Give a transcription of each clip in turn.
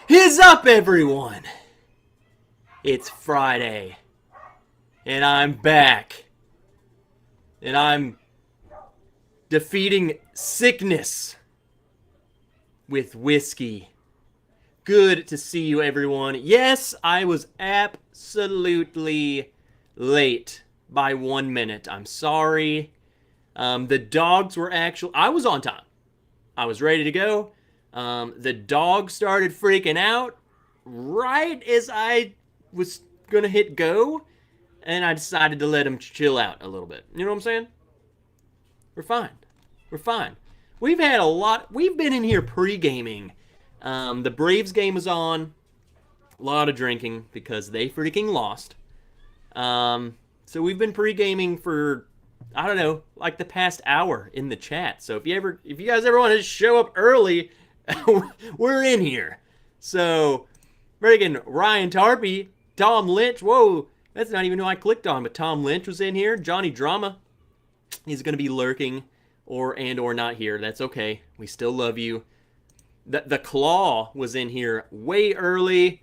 Here's up, everyone! It's Friday, and I'm back, and I'm defeating sickness with whiskey. Good to see you, everyone. Yes, I was absolutely late by 1 minute. I'm sorry. The dogs were actually... I was on time. I was ready to go. The dog started freaking out right as I was going to hit go, and I decided to let him chill out a little bit. You know what I'm saying? We're fine. We're fine. We've had a lot... We've been in here pre-gaming. The Braves game was on. A lot of drinking because they freaking lost. So we've been pre-gaming for... I don't know, like the past hour in the chat. So if you guys ever want to show up early, we're in here. So, friggin' Ryan Tarpey, Tom Lynch, whoa, that's not even who I clicked on, but Tom Lynch was in here. Johnny Drama, he's gonna be lurking or not here. That's okay. We still love you. The Claw was in here way early.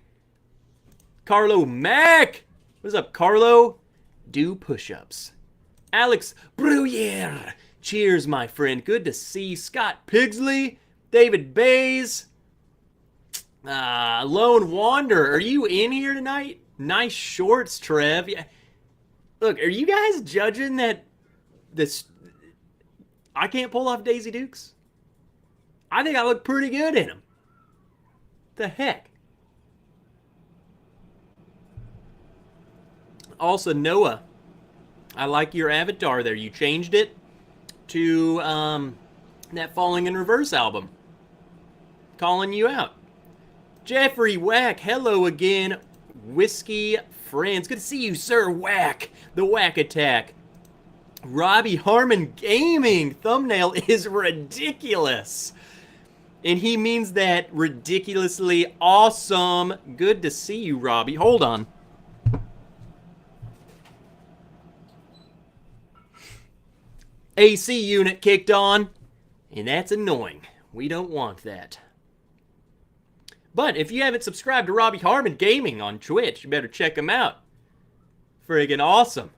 Carlo Mack, what's up, Carlo? Do push-ups. Alex Bruyere. Cheers, my friend. Good to see Scott Pigsley. David Bays. Lone Wanderer. Are you in here tonight? Nice shorts, Trev. Yeah. Look, are you guys judging that this... I can't pull off Daisy Dukes? I think I look pretty good in them. The heck? Also, Noah. I like your avatar there. You changed it to that Falling in Reverse album. Calling you out. Jeffrey Whack, hello again. Whiskey Friends. Good to see you, Sir Whack. The Whack Attack. Robbie Harmon Gaming. Thumbnail is ridiculous. And he means that ridiculously awesome. Good to see you, Robbie. Hold on. AC unit kicked on, and that's annoying. We don't want that. But if you haven't subscribed to Robbie Harmon Gaming on Twitch, you better check him out. Friggin' awesome.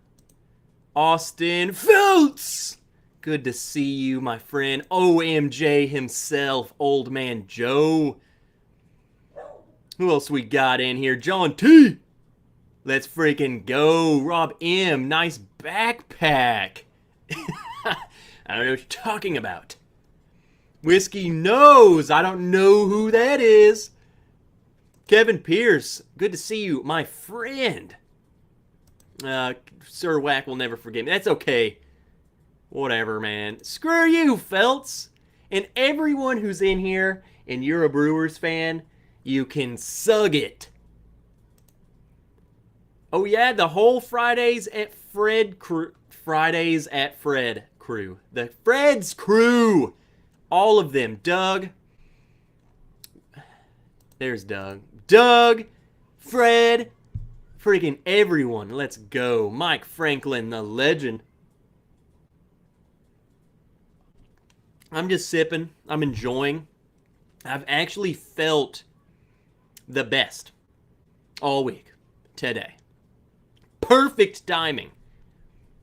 Austin Fultz! Good to see you, my friend. OMJ himself, Old Man Joe. Who else we got in here? John T! Let's freaking go. Rob M, nice backpack. I don't know what you're talking about. Whiskey Knows. I don't know who that is. Kevin Pierce. Good to see you, my friend. Sir Whack will never forgive me. That's okay. Whatever, man. Screw you, Feltz. And everyone who's in here and you're a Brewers fan, you can sug it. Oh, yeah, the whole Fridays at Fred crew. Fridays at Fred crew. The Fred's crew. All of them. Doug. There's Doug. Doug. Fred. Freaking everyone. Let's go. Mike Franklin, the legend. I'm just sipping. I'm enjoying. I've actually felt the best all week today. Perfect timing.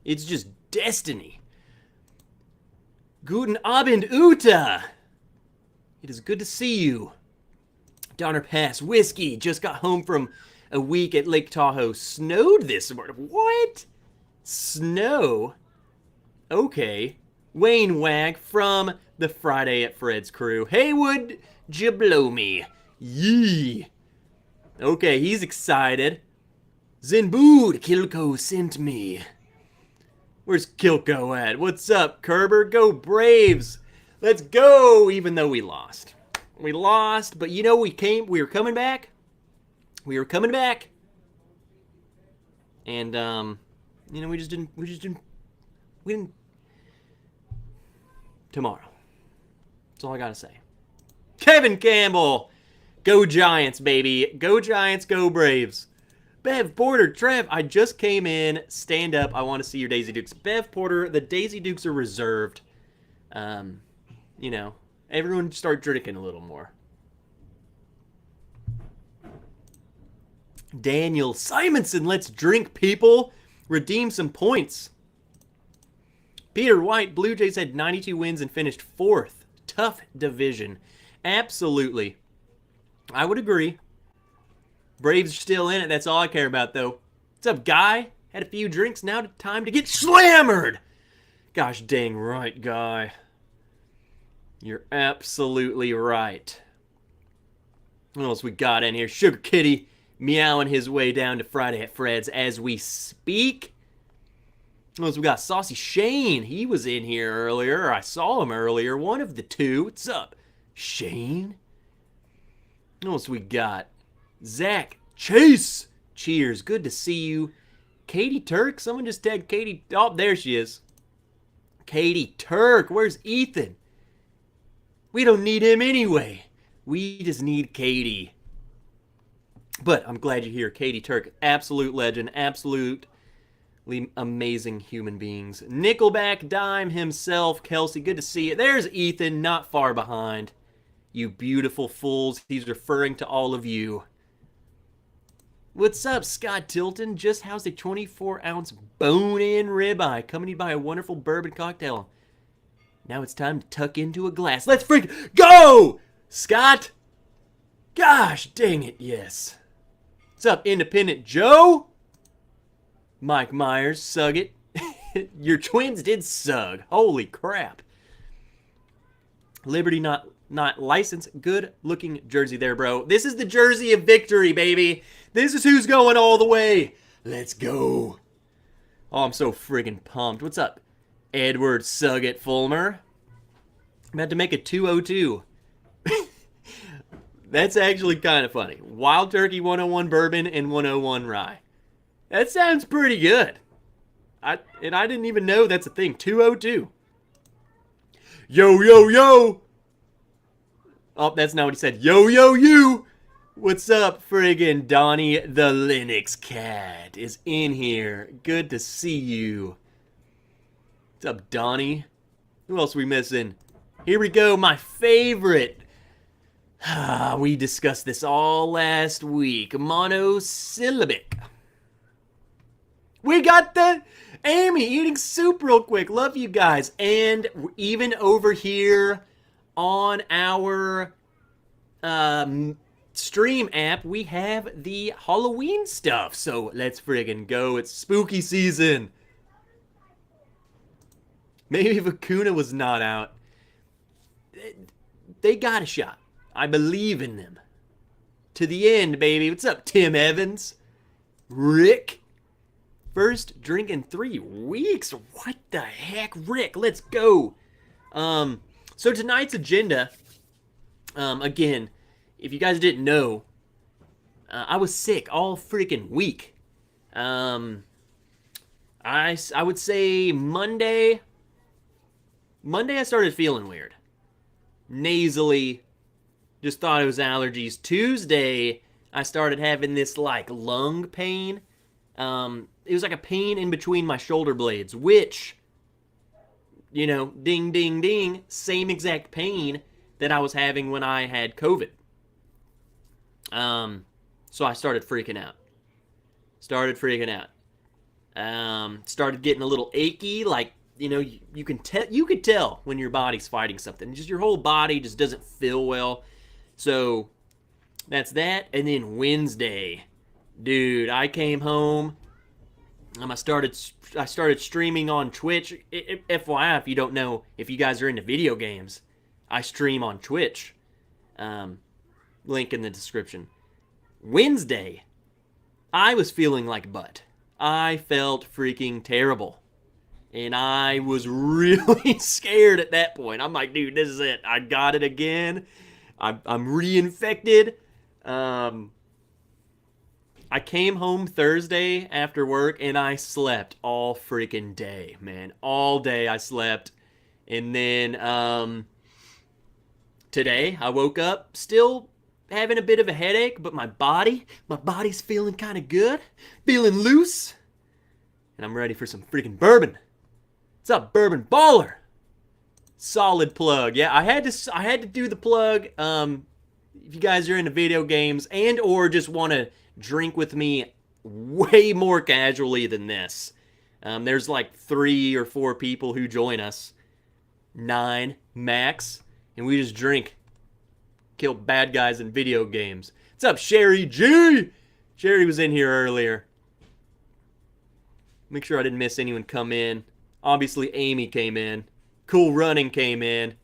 It's just destiny. Guten Abend, Uta. It is good to see you. Donner Pass Whiskey just got home from a week at Lake Tahoe. Snowed this morning. What? Snow? Okay. Wayne Wag from the Friday at Fred's crew. Haywood Jablomi. Yee. Okay, he's excited. Zinbood Kilko sent me. Where's Kilko at? What's up, Kerber? Go Braves. Let's go, even though we lost. We lost, but you know we were coming back. We were coming back. And you know, we didn't tomorrow. That's all I gotta say. Kevin Campbell. Go Giants, baby. Go Giants, go Braves. Bev Porter, Trev, I just came in. Stand up. I want to see your Daisy Dukes. Bev Porter, the Daisy Dukes are reserved. You know, everyone start drinking a little more. Daniel Simonson, let's drink, people. Redeem some points. Peter White, Blue Jays had 92 wins and finished 4th. Tough division. Absolutely. I would agree. Braves are still in it. That's all I care about, though. What's up, Guy? Had a few drinks. Now time to get slammered. Gosh dang right, Guy. You're absolutely right. What else we got in here? Sugar Kitty meowing his way down to Friday at Fred's as we speak. What else we got? Saucy Shane. He was in here earlier. I saw him earlier. One of the two. What's up, Shane? What else we got? Zach Chase. Cheers. Good to see you. Katie Turk. Someone just tagged Katie. Oh, there she is. Katie Turk. Where's Ethan? We don't need him anyway. We just need Katie. But I'm glad you're here. Katie Turk. Absolute legend. Absolutely amazing human beings. Nickelback Dime himself. Kelsey, good to see you. There's Ethan. Not far behind. You beautiful fools. He's referring to all of you. What's up, Scott Tilton? Just housed a 24-ounce bone-in ribeye, accompanied by a wonderful bourbon cocktail. Now it's time to tuck into a glass. Let's freaking go, Scott! Gosh dang it, yes. What's up, Independent Joe? Mike Myers, sug it. Your twins did sug. Holy crap. Liberty not licensed. Good looking jersey there, bro. This is the jersey of victory, baby. This is who's going all the way. Let's go. Oh, I'm so friggin' pumped. What's up, Edward Sugget Fulmer? I'm about to make a 202. That's actually kind of funny. Wild Turkey 101 Bourbon and 101 Rye. That sounds pretty good. I didn't even know that's a thing. 202. Yo, yo, yo. Oh, that's not what he said. Yo, yo, you. What's up, friggin' Donnie the Linux Cat is in here. Good to see you. What's up, Donnie? Who else are we missing? Here we go, my favorite. We discussed this all last week. Monosyllabic. We got the Amy eating soup real quick. Love you guys. And even over here on our stream app, we have the Halloween stuff. So let's friggin' go. It's spooky season. Maybe if Acuna was not out. They got a shot. I believe in them. To the end, baby. What's up, Tim Evans? Rick? First drink in 3 weeks? What the heck, Rick? Let's go. So tonight's agenda, again, if you guys didn't know, I was sick all freaking week. I would say Monday I started feeling weird. Nasally. Just thought it was allergies. Tuesday, I started having this, like, lung pain. It was like a pain in between my shoulder blades, which, you know, ding, ding, ding, same exact pain that I was having when I had COVID. So I started freaking out. Started getting a little achy, like, you know, you could tell when your body's fighting something. Just your whole body just doesn't feel well. So that's that. And then Wednesday, dude, I came home. I started streaming on Twitch. FYI, if you don't know, if you guys are into video games, I stream on Twitch. Link in the description. Wednesday, I was feeling like butt. I felt freaking terrible. And I was really scared at that point. I'm like, dude, this is it. I got it again. I'm reinfected. I came home Thursday after work, and I slept all freaking day, man. All day I slept. And then today I woke up still having a bit of a headache, but my body's feeling kind of good, feeling loose. And I'm ready for some freaking bourbon. What's up, Bourbon Baller? Solid plug. Yeah, I had to do the plug. if you guys are into video games and or just want to drink with me way more casually than this, there's like 3 or 4 people who join us, 9 max, and we just drink, kill bad guys in video games. What's up, Sherry G? Sherry was in here earlier. Make sure I didn't miss anyone come in. Obviously, Amy came in. Cool Running came in.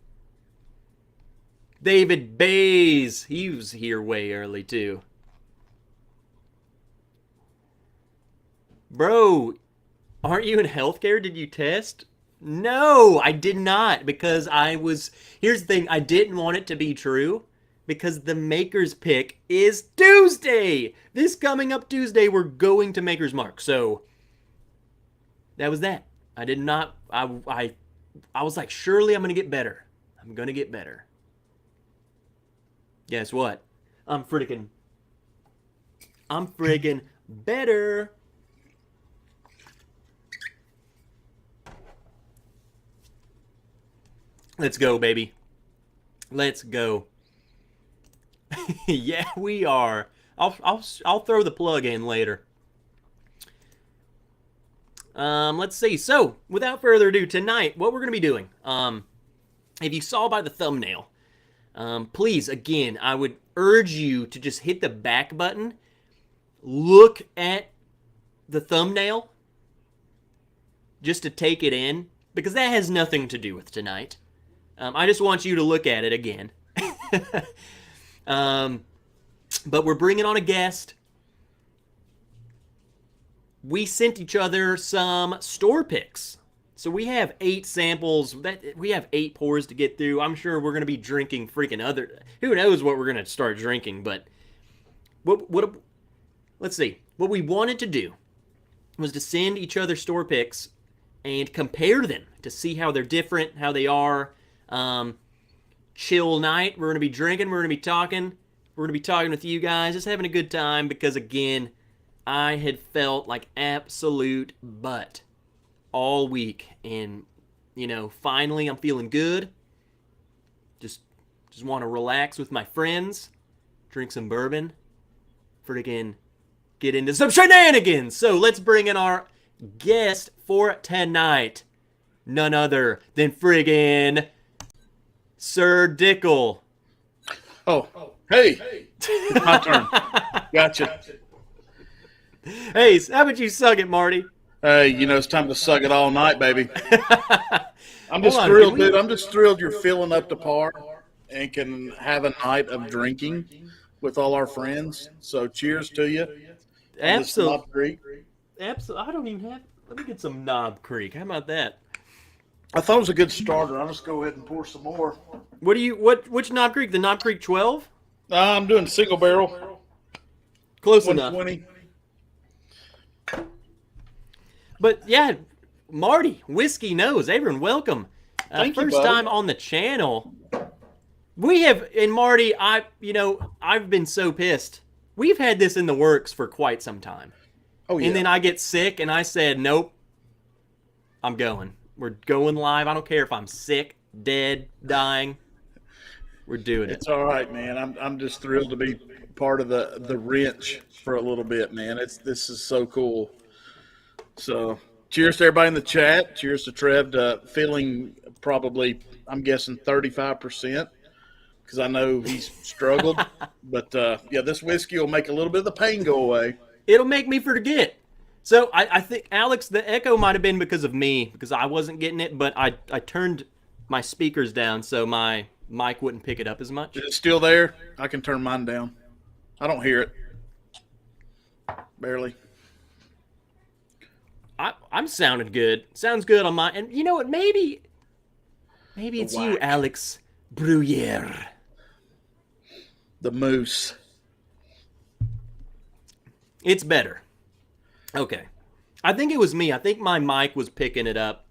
David Bays, he was here way early too. Bro, aren't you in healthcare? Did you test? No, I did not, because here's the thing, I didn't want it to be true, because the Maker's Pick is Tuesday. This coming up Tuesday, we're going to Maker's Mark, so that was that. I did not, I was like, surely I'm going to get better. I'm going to get better. Guess what? I'm friggin' better. Let's go, baby. Let's go. Yeah, we are. I'll throw the plug in later. Let's see. So, without further ado, tonight, what we're going to be doing, if you saw by the thumbnail, please, again, I would urge you to just hit the back button, look at the thumbnail, just to take it in, because that has nothing to do with tonight. I just want you to look at it again. But we're bringing on a guest. We sent each other some store picks. So we have 8 samples. We have 8 pours to get through. I'm sure we're going to be drinking freaking other... Who knows what we're going to start drinking, but... Let's see. What we wanted to do was to send each other store picks and compare them to see how they're different, how they are. Chill night. We're going to be drinking. We're going to be talking. We're going to be talking with you guys. Just having a good time because, again, I had felt like absolute butt all week. And, finally I'm feeling good. Just want to relax with my friends. Drink some bourbon. Friggin' get into some shenanigans. So let's bring in our guest for tonight. None other than friggin' Sir Dickel. Oh, hey. It's my turn. Gotcha. Hey, how about you suck it, Marty? Hey, it's time to suck it all night, baby. I'm just thrilled, dude. I'm just thrilled you're filling up to par and can have a night of drinking with all our friends. So cheers to you. Absolutely. Absolutely. I don't even have... Let me get some Knob Creek. How about that? I thought it was a good starter. I'll just go ahead and pour some more. Which Knob Creek? The Knob Creek 12? I'm doing single barrel. Close enough. 120. But yeah, Marty, Whiskey Nose, everyone, welcome. First time on the channel. We have, and Marty, I've been so pissed. We've had this in the works for quite some time. Oh yeah. And then I get sick, and I said, nope, I'm going. We're going live. I don't care if I'm sick, dead, dying. We're doing it. It's all right, man. I'm just thrilled to be part of the wrench for a little bit, man. This is so cool. So, cheers to everybody in the chat. Cheers to Trev, feeling probably, I'm guessing 35%, because I know he's struggled. But yeah, this whiskey will make a little bit of the pain go away. It'll make me forget. So I think, Alex, the echo might have been because of me, because I wasn't getting it, but I turned my speakers down so my mic wouldn't pick it up as much. Is it still there? I can turn mine down. I don't hear it. Barely. I'm sounding good. Sounds good on my... And you know what? Maybe it's you, Alex Bruyere. The moose. It's better. Okay. I think it was me. I think my mic was picking it up.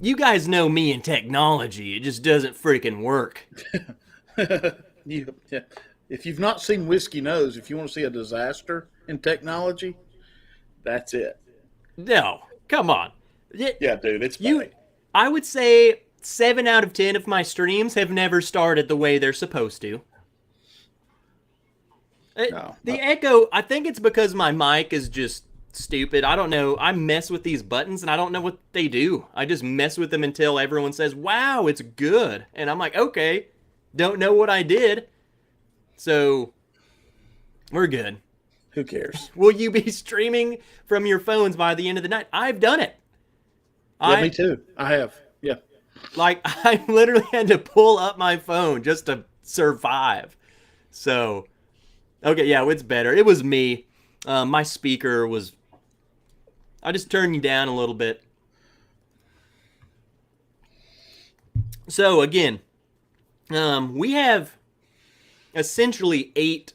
You guys know me and technology. It just doesn't freaking work. Yeah. If you've not seen Whiskey Nose, if you want to see a disaster in technology, that's it. No. Come on. Yeah, dude. It's bad. I would say 7 out of 10 of my streams have never started the way they're supposed to. No. The echo, I think it's because my mic is just stupid. I don't know. I mess with these buttons and I don't know what they do. I just mess with them until everyone says, wow, it's good. And I'm like, okay, don't know what I did. So, we're good. Who cares? Will you be streaming from your phones by the end of the night? I've done it. Yeah, me too. I have. Yeah. Like, I literally had to pull up my phone just to survive. So, okay, yeah, it's better. It was me. My speaker was... I just turned you down a little bit. So, again, we have essentially 8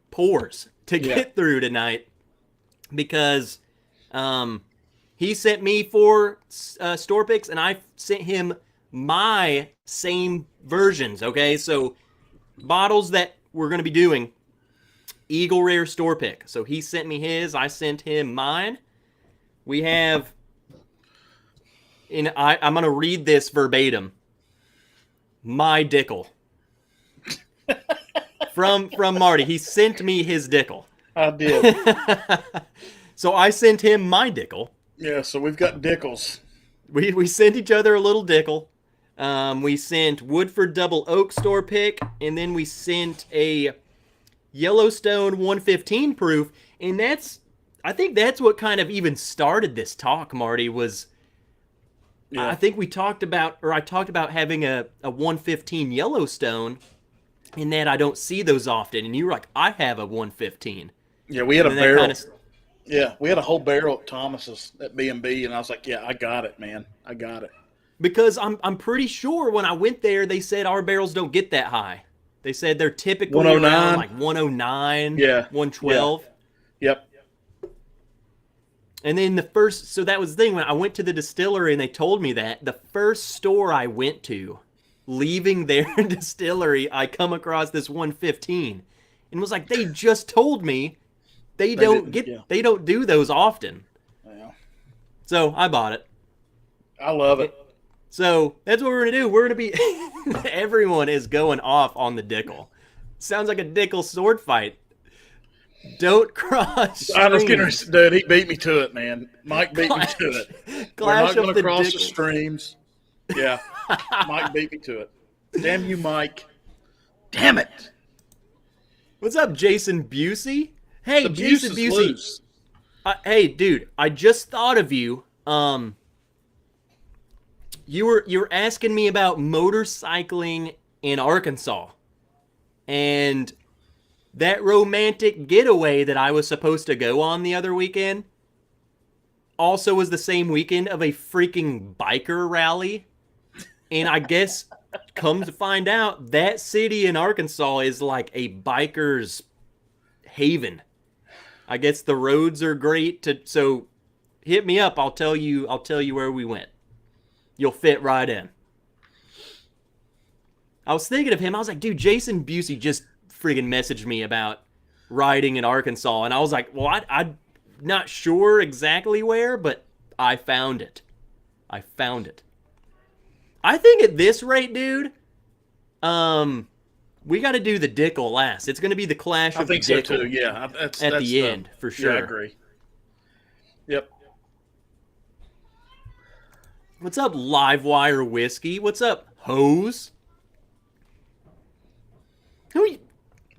pours to get through tonight because he sent me 4 store picks and I sent him my same versions, okay? So, bottles that we're going to be doing, Eagle Rare store pick. So, he sent me his, I sent him mine. We have, I'm going to read this verbatim. My Dickel. From Marty. He sent me his Dickel. I did. So I sent him my Dickel. Yeah, so we've got Dickels. We sent each other a little Dickel. We sent Woodford Double Oak store pick, and then we sent a Yellowstone 115 proof, and I think that's what kind of even started this talk, Marty, was I think I talked about having a 115 Yellowstone, and that I don't see those often, and you were like, I have a 115. Yeah, we had a barrel. Yeah, we had a whole barrel at Thomas's at B&B, and I was like, yeah, I got it, man. I got it. Because I'm pretty sure when I went there, they said our barrels don't get that high. They said they're typically 109. around like 109, 112. Yeah. Yep. And then so that was the thing, when I went to the distillery and they told me that, the first store I went to, leaving their distillery, I come across this 115 and was like, they just told me they don't do those often. Yeah. So I bought it. I love it. So that's what we're going to do. We're going to be, everyone is going off on the Dickel. Sounds like a Dickel sword fight. Don't cross streams. I was getting, dude, he beat me to it, man. Mike beat me to it. We're not going to cross the streams. Yeah. Mike beat me to it. Damn you, Mike. Damn it. What's up, Jason Busey? Hey, Jason Busey. Hey, dude, I just thought of you. You were asking me about motorcycling in Arkansas. And that romantic getaway that I was supposed to go on the other weekend also was the same weekend of a freaking biker rally. And I guess, come to find out, that city in Arkansas is like a biker's haven. I guess the roads are great so hit me up. I'll tell you where we went. You'll fit right in. I was thinking of him. I was like, dude, Jason Busey just friggin' messaged me about riding in Arkansas. And I was like, well, I'm not sure exactly where, but I found it. I think at this rate, dude, we got to do the Dickel last. It's going to be the clash of the Dickel. I think so, too. Yeah. That's the end, for sure. Yeah, I agree. Yep. What's up, Livewire Whiskey? What's up, Hose?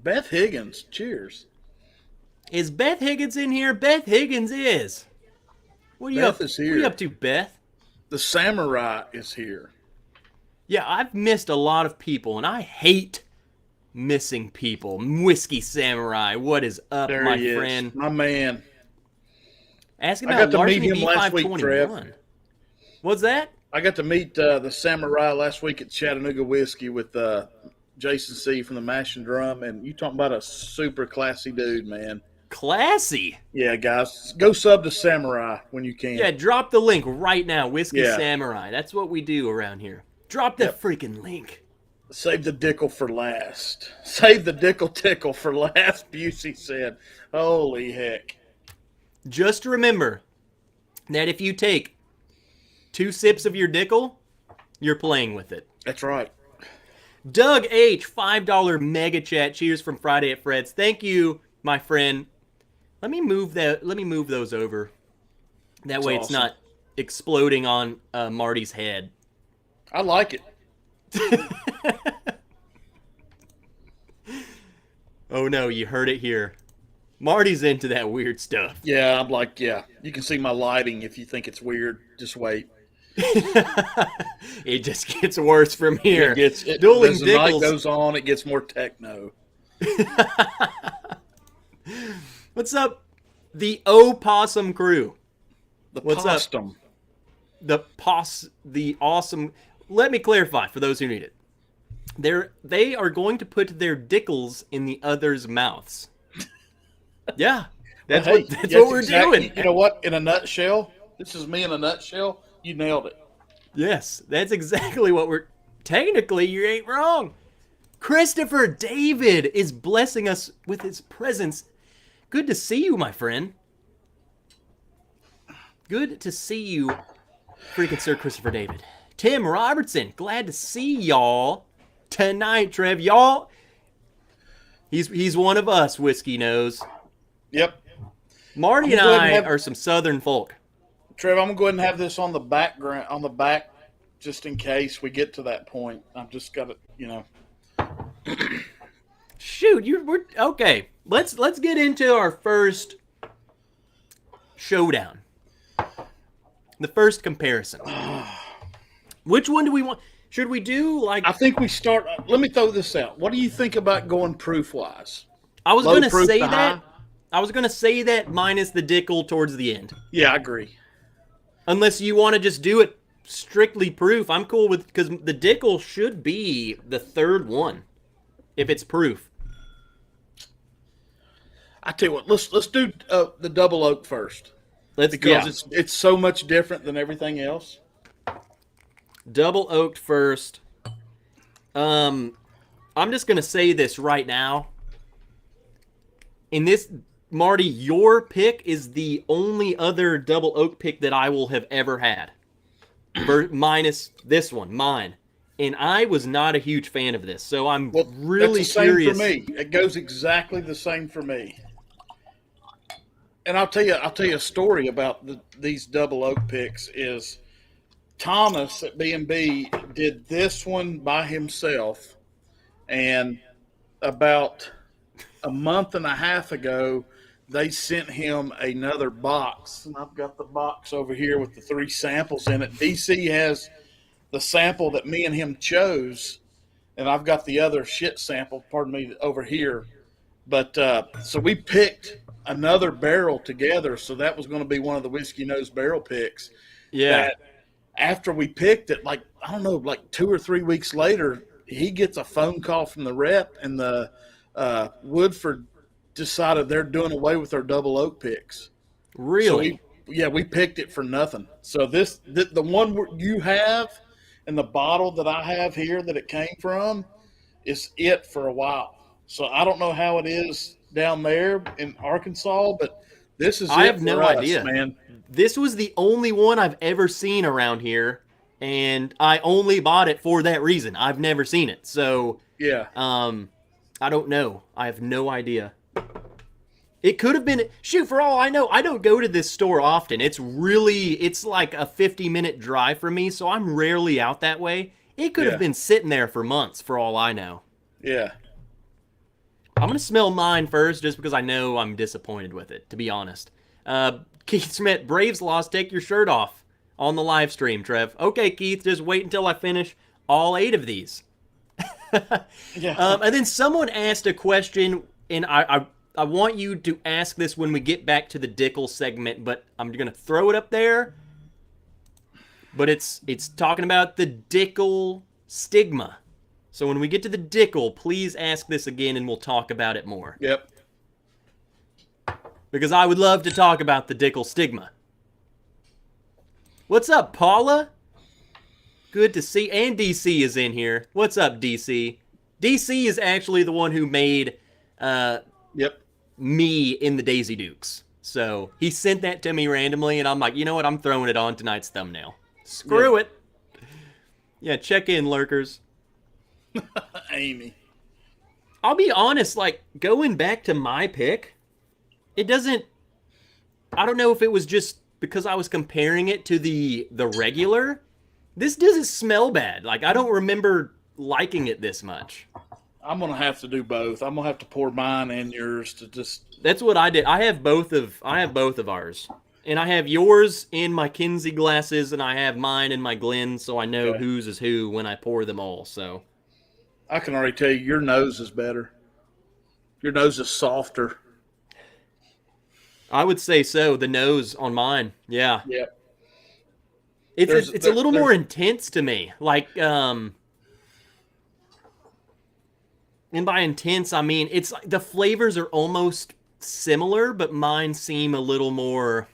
Beth Higgins. Cheers. Is Beth Higgins in here? Beth Higgins is. What are you up to, Beth? The Samurai is here. Yeah, I've missed a lot of people, and I hate missing people. Whiskey Samurai, what is up, there my he friend? Is. My man. Asking about Larceny B521. What's that? I got to meet the Samurai last week at Chattanooga Whiskey with Jason C. from the Mash and Drum, and you talking about a super classy dude, man. Classy? Yeah, guys. Go sub to Samurai when you can. Yeah, drop the link right now, Whiskey Samurai. That's what we do around here. Drop the freaking link. Save the Dickel for last. Save the Dickel tickle for last, Busey said. Holy heck. Just remember that if you take 2 sips of your Dickel, You're playing with it. That's right. Doug H, $5 mega chat. Cheers from Friday at Fred's. Thank you, my friend. Let me move those over. That way it's awesome. not exploding on Marty's head. I like it. Oh no, you heard it here. Marty's into that weird stuff. Yeah, I'm like, yeah. You can see my lighting if you think it's weird. Just wait. It just gets worse from here. Dueling as the night goes on, it gets more techno. What's up, the Opossum crew? What's up? The awesome. Let me clarify for those who need it. They are going to put their dickles in the others' mouths. Yeah, that's what we're doing. You know what? In a nutshell, this is me in a nutshell. You nailed it. Yes, that's exactly what we're. Technically, you ain't wrong. Christopher David is blessing us with his presence. Good to see you, my friend. Good to see you, freaking Sir Christopher David. Tim Robertson, glad to see y'all tonight, Trev. Y'all, he's one of us, Whiskey Nose. Yep. Marty and I are some Southern folk. Trev, I'm gonna go ahead and have this on the back, just in case we get to that point. I've just got to, Shoot, we're okay. Let's get into our first showdown. The first comparison. Which one do we want? Should we do like? I think we start. Let me throw this out. What do you think about going proof wise? I was going to say that. I was going to say that minus the Dickel towards the end. Yeah, I agree. Unless you want to just do it strictly proof, I'm cool with, because the Dickel should be the third one if it's proof. I tell you what, let's do the double oak first. It's so much different than everything else. Double oaked first. I'm just gonna say this right now. In this, Marty, your pick is the only other double oak pick that I will have ever had. Minus this one, mine. And I was not a huge fan of this, so I'm really curious. Same for me. It goes exactly the same for me. And I'll tell you a story about these double oak picks. Is Thomas at B&B did this one by himself, and about a month and a half ago, they sent him another box. And I've got the box over here with the 3 samples in it. DC has the sample that me and him chose, and I've got the other shit sample, pardon me, over here. But so we picked another barrel together, so that was going to be one of the Whiskey Nose barrel picks. Yeah. After we picked it, like 2 or 3 weeks later, he gets a phone call from the rep, and the Woodford decided they're doing away with their double oak picks. Really? So we picked it for nothing. So the one you have and the bottle that I have here that it came from is it for a while. So I don't know how it is down there in Arkansas, but this is. I have no idea, man. This was the only one I've ever seen around here, and I only bought it for that reason. I've never seen it, so yeah. I don't know. I have no idea. It could have been. Shoot, for all I know, I don't go to this store often. It's like a 50-minute drive for me, so I'm rarely out that way. It could have been sitting there for months, for all I know. Yeah. I'm going to smell mine first just because I know I'm disappointed with it, to be honest. Keith Smith, Braves lost, take your shirt off on the live stream, Trev. Okay, Keith, just wait until I finish all 8 of these. Yeah. And then someone asked a question, and I want you to ask this when we get back to the Dickel segment, but I'm going to throw it up there. But it's talking about the Dickel stigma. So when we get to the Dickel, please ask this again and we'll talk about it more. Yep. Because I would love to talk about the Dickel stigma. What's up, Paula? Good to see. And DC is in here. What's up, DC? DC is actually the one who made me in the Daisy Dukes. So he sent that to me randomly, and I'm like, you know what? I'm throwing it on tonight's thumbnail. Screw it. Yeah, check in, lurkers. Amy. I'll be honest, like, going back to my pick, it doesn't. I don't know if it was just because I was comparing it to the regular. This doesn't smell bad. Like, I don't remember liking it this much. I'm gonna have to do both. I'm gonna have to pour mine and yours to just. That's what I did. I have both of ours. And I have yours in my Kinsey glasses and I have mine in my Glen, so I know Okay. whose is who when I pour them all. So I can already tell you, your nose is better. Your nose is softer. I would say so. The nose on mine. Yeah. Yeah. It's There's it's a little there's more intense to me. Like and by intense I mean it's like the flavors are almost similar, but mine seem a little more,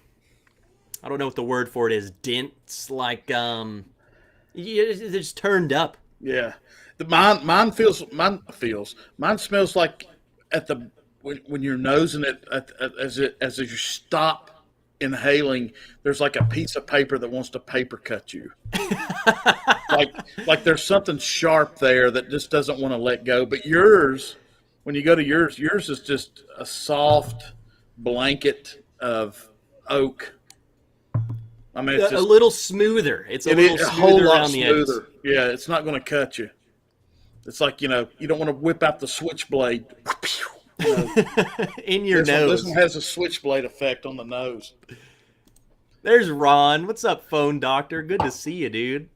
I don't know what the word for it is, dense, like it's just turned up. Yeah, the mine smells like at the when you're nosing it as you stop inhaling. There's like a piece of paper that wants to paper cut you. like like there's something sharp there that just doesn't want to let go. But yours, when you go to yours is just a soft blanket of oak. I mean, it's A just little smoother. It's a it little is a whole smoother lot around the edges. smoother. Yeah, it's not going to cut you. It's like, you don't want to whip out the switchblade. You know, In your this nose. one has a switchblade effect on the nose. There's Ron. What's up, phone doctor? Good to see you, dude.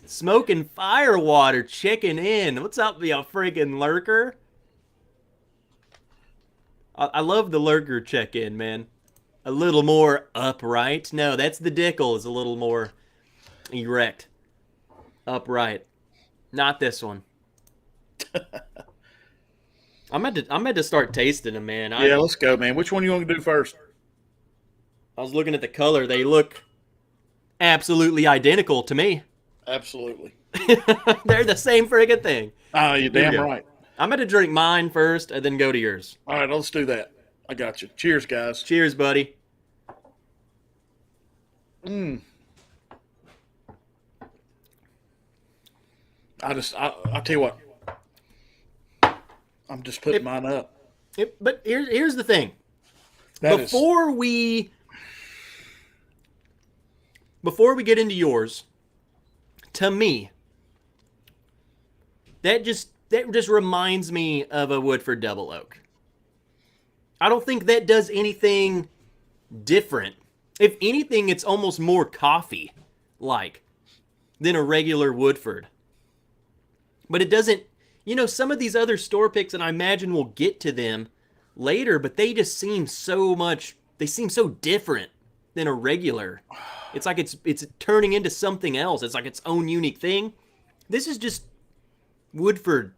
Smoking firewater, checking in. What's up, you freaking lurker? I love the lurker check-in, man. A little more upright. No, that's the Dickel. Is a little more erect, upright. Not this one. I'm at to start tasting them, man. Yeah, let's go, man. Which one you want to do first? I was looking at the color. They look absolutely identical to me. Absolutely. They're the same friggin' thing. Oh, you're Here we damn go. right. I'm going to drink mine first and then go to yours. All right, let's do that. I got you. Cheers, guys. Cheers, buddy. I'll tell you what. I'm just putting mine up. But here's the thing. That is Before we get into yours, to me, that just reminds me of a Woodford Double Oak. I don't think that does anything different. If anything, it's almost more coffee like than a regular Woodford. But it doesn't, some of these other store picks, and I imagine we'll get to them later, but they just seem they seem so different than a regular. It's like it's turning into something else. It's like its own unique thing. This is just Woodford.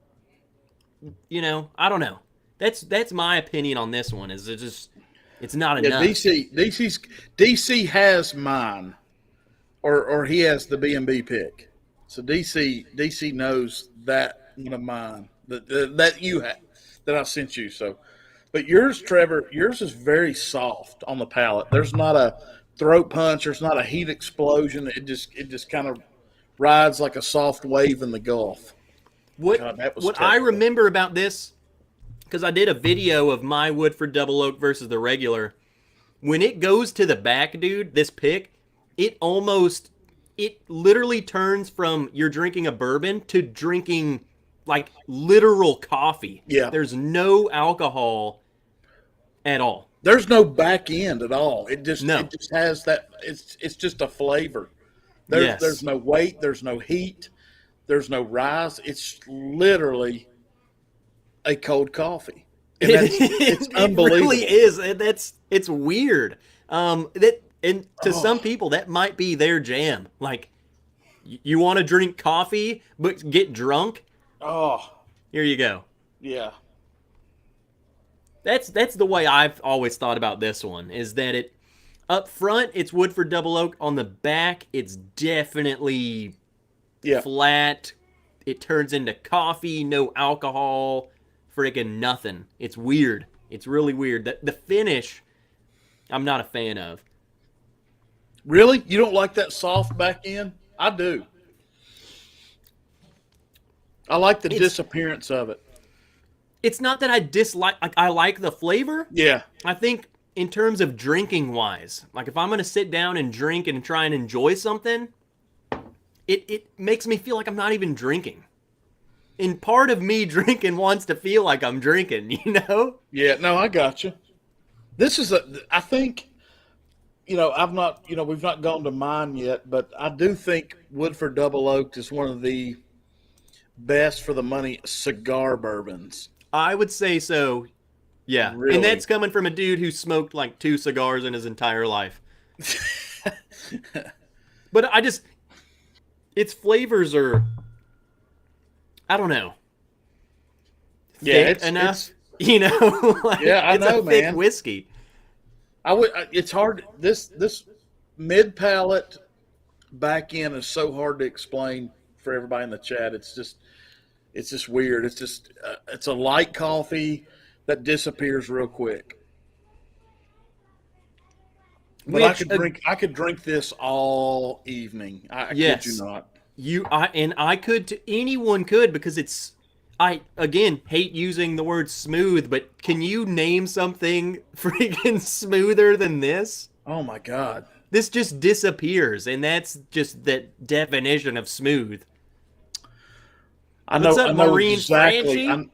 I don't know. That's my opinion on this one. Is it's not enough. DC has mine, or he has the B&B pick. So DC knows that one of mine that you had that I sent you. So, but yours, Trevor, yours is very soft on the palate. There's not a throat punch. There's not a heat explosion. It just kind of rides like a soft wave in the Gulf. What God, I remember about this, because I did a video of my Woodford Double Oak versus the regular. When it goes to the back, dude, this pick, it literally turns from you're drinking a bourbon to drinking like literal coffee. Yeah. There's no alcohol at all. There's no back end at all. It just has that. It's just a flavor. There's no weight. There's no heat. There's no rise. It's literally a cold coffee. And it's unbelievable. It really is. It's weird. To some people that might be their jam. Like, you want to drink coffee but get drunk? Oh, Here you go. yeah. That's the way I've always thought about this one. Is that it up front it's Woodford Double Oak. On the back it's definitely flat. It turns into coffee, no alcohol, freaking nothing. It's weird. It's really weird. The finish, I'm not a fan of. Really? You don't like that soft back end? I do. I like the It's disappearance of it. it's not that I dislike. Like, I like the flavor. Yeah. I think in terms of drinking wise, like if I'm gonna sit down and drink and try and enjoy something, it makes me feel like I'm not even drinking. And part of me drinking wants to feel like I'm drinking, you know? Yeah. No, I got you. This is a. I think I've not. We've not gone to mine yet, but I do think Woodford Double Oaked is one of the best for the money cigar bourbons. I would say so. Yeah. And Really. that's coming from a dude who smoked like 2 cigars in his entire life. But its flavors are, I don't know, Yeah, thick enough. You know, like, Yeah, I it's know, a thick man. whiskey. It's hard. This mid palate back end is so hard to explain for everybody in the chat. It's just weird. It's a light coffee that disappears real quick. But Which, I could drink this all evening. I kid you yes, not. I could, anyone could, because I again hate using the word smooth, but can you name something freaking smoother than this? Oh my god. This just disappears, and that's just the definition of smooth. What's I up, know Marine exactly. Franchi?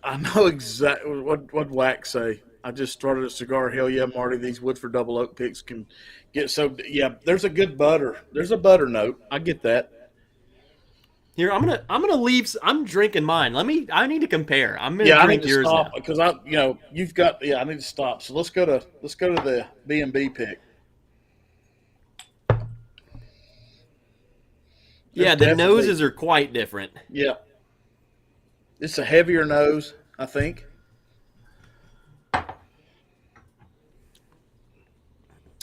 I know exactly what Wax say. I just started a cigar. Hell yeah, Marty. These Woodford Double Oak picks can get so. Yeah, there's a good butter. There's a butter note. I get that. Here, I'm gonna leave. I'm drinking mine. I need to compare. I'm gonna Yeah, I need drink to yours stop now. because you've got. Yeah, I need to stop. So let's go to the B&B pick. There's Yeah, the definitely. noses are quite different. Yeah, it's a heavier nose. I think.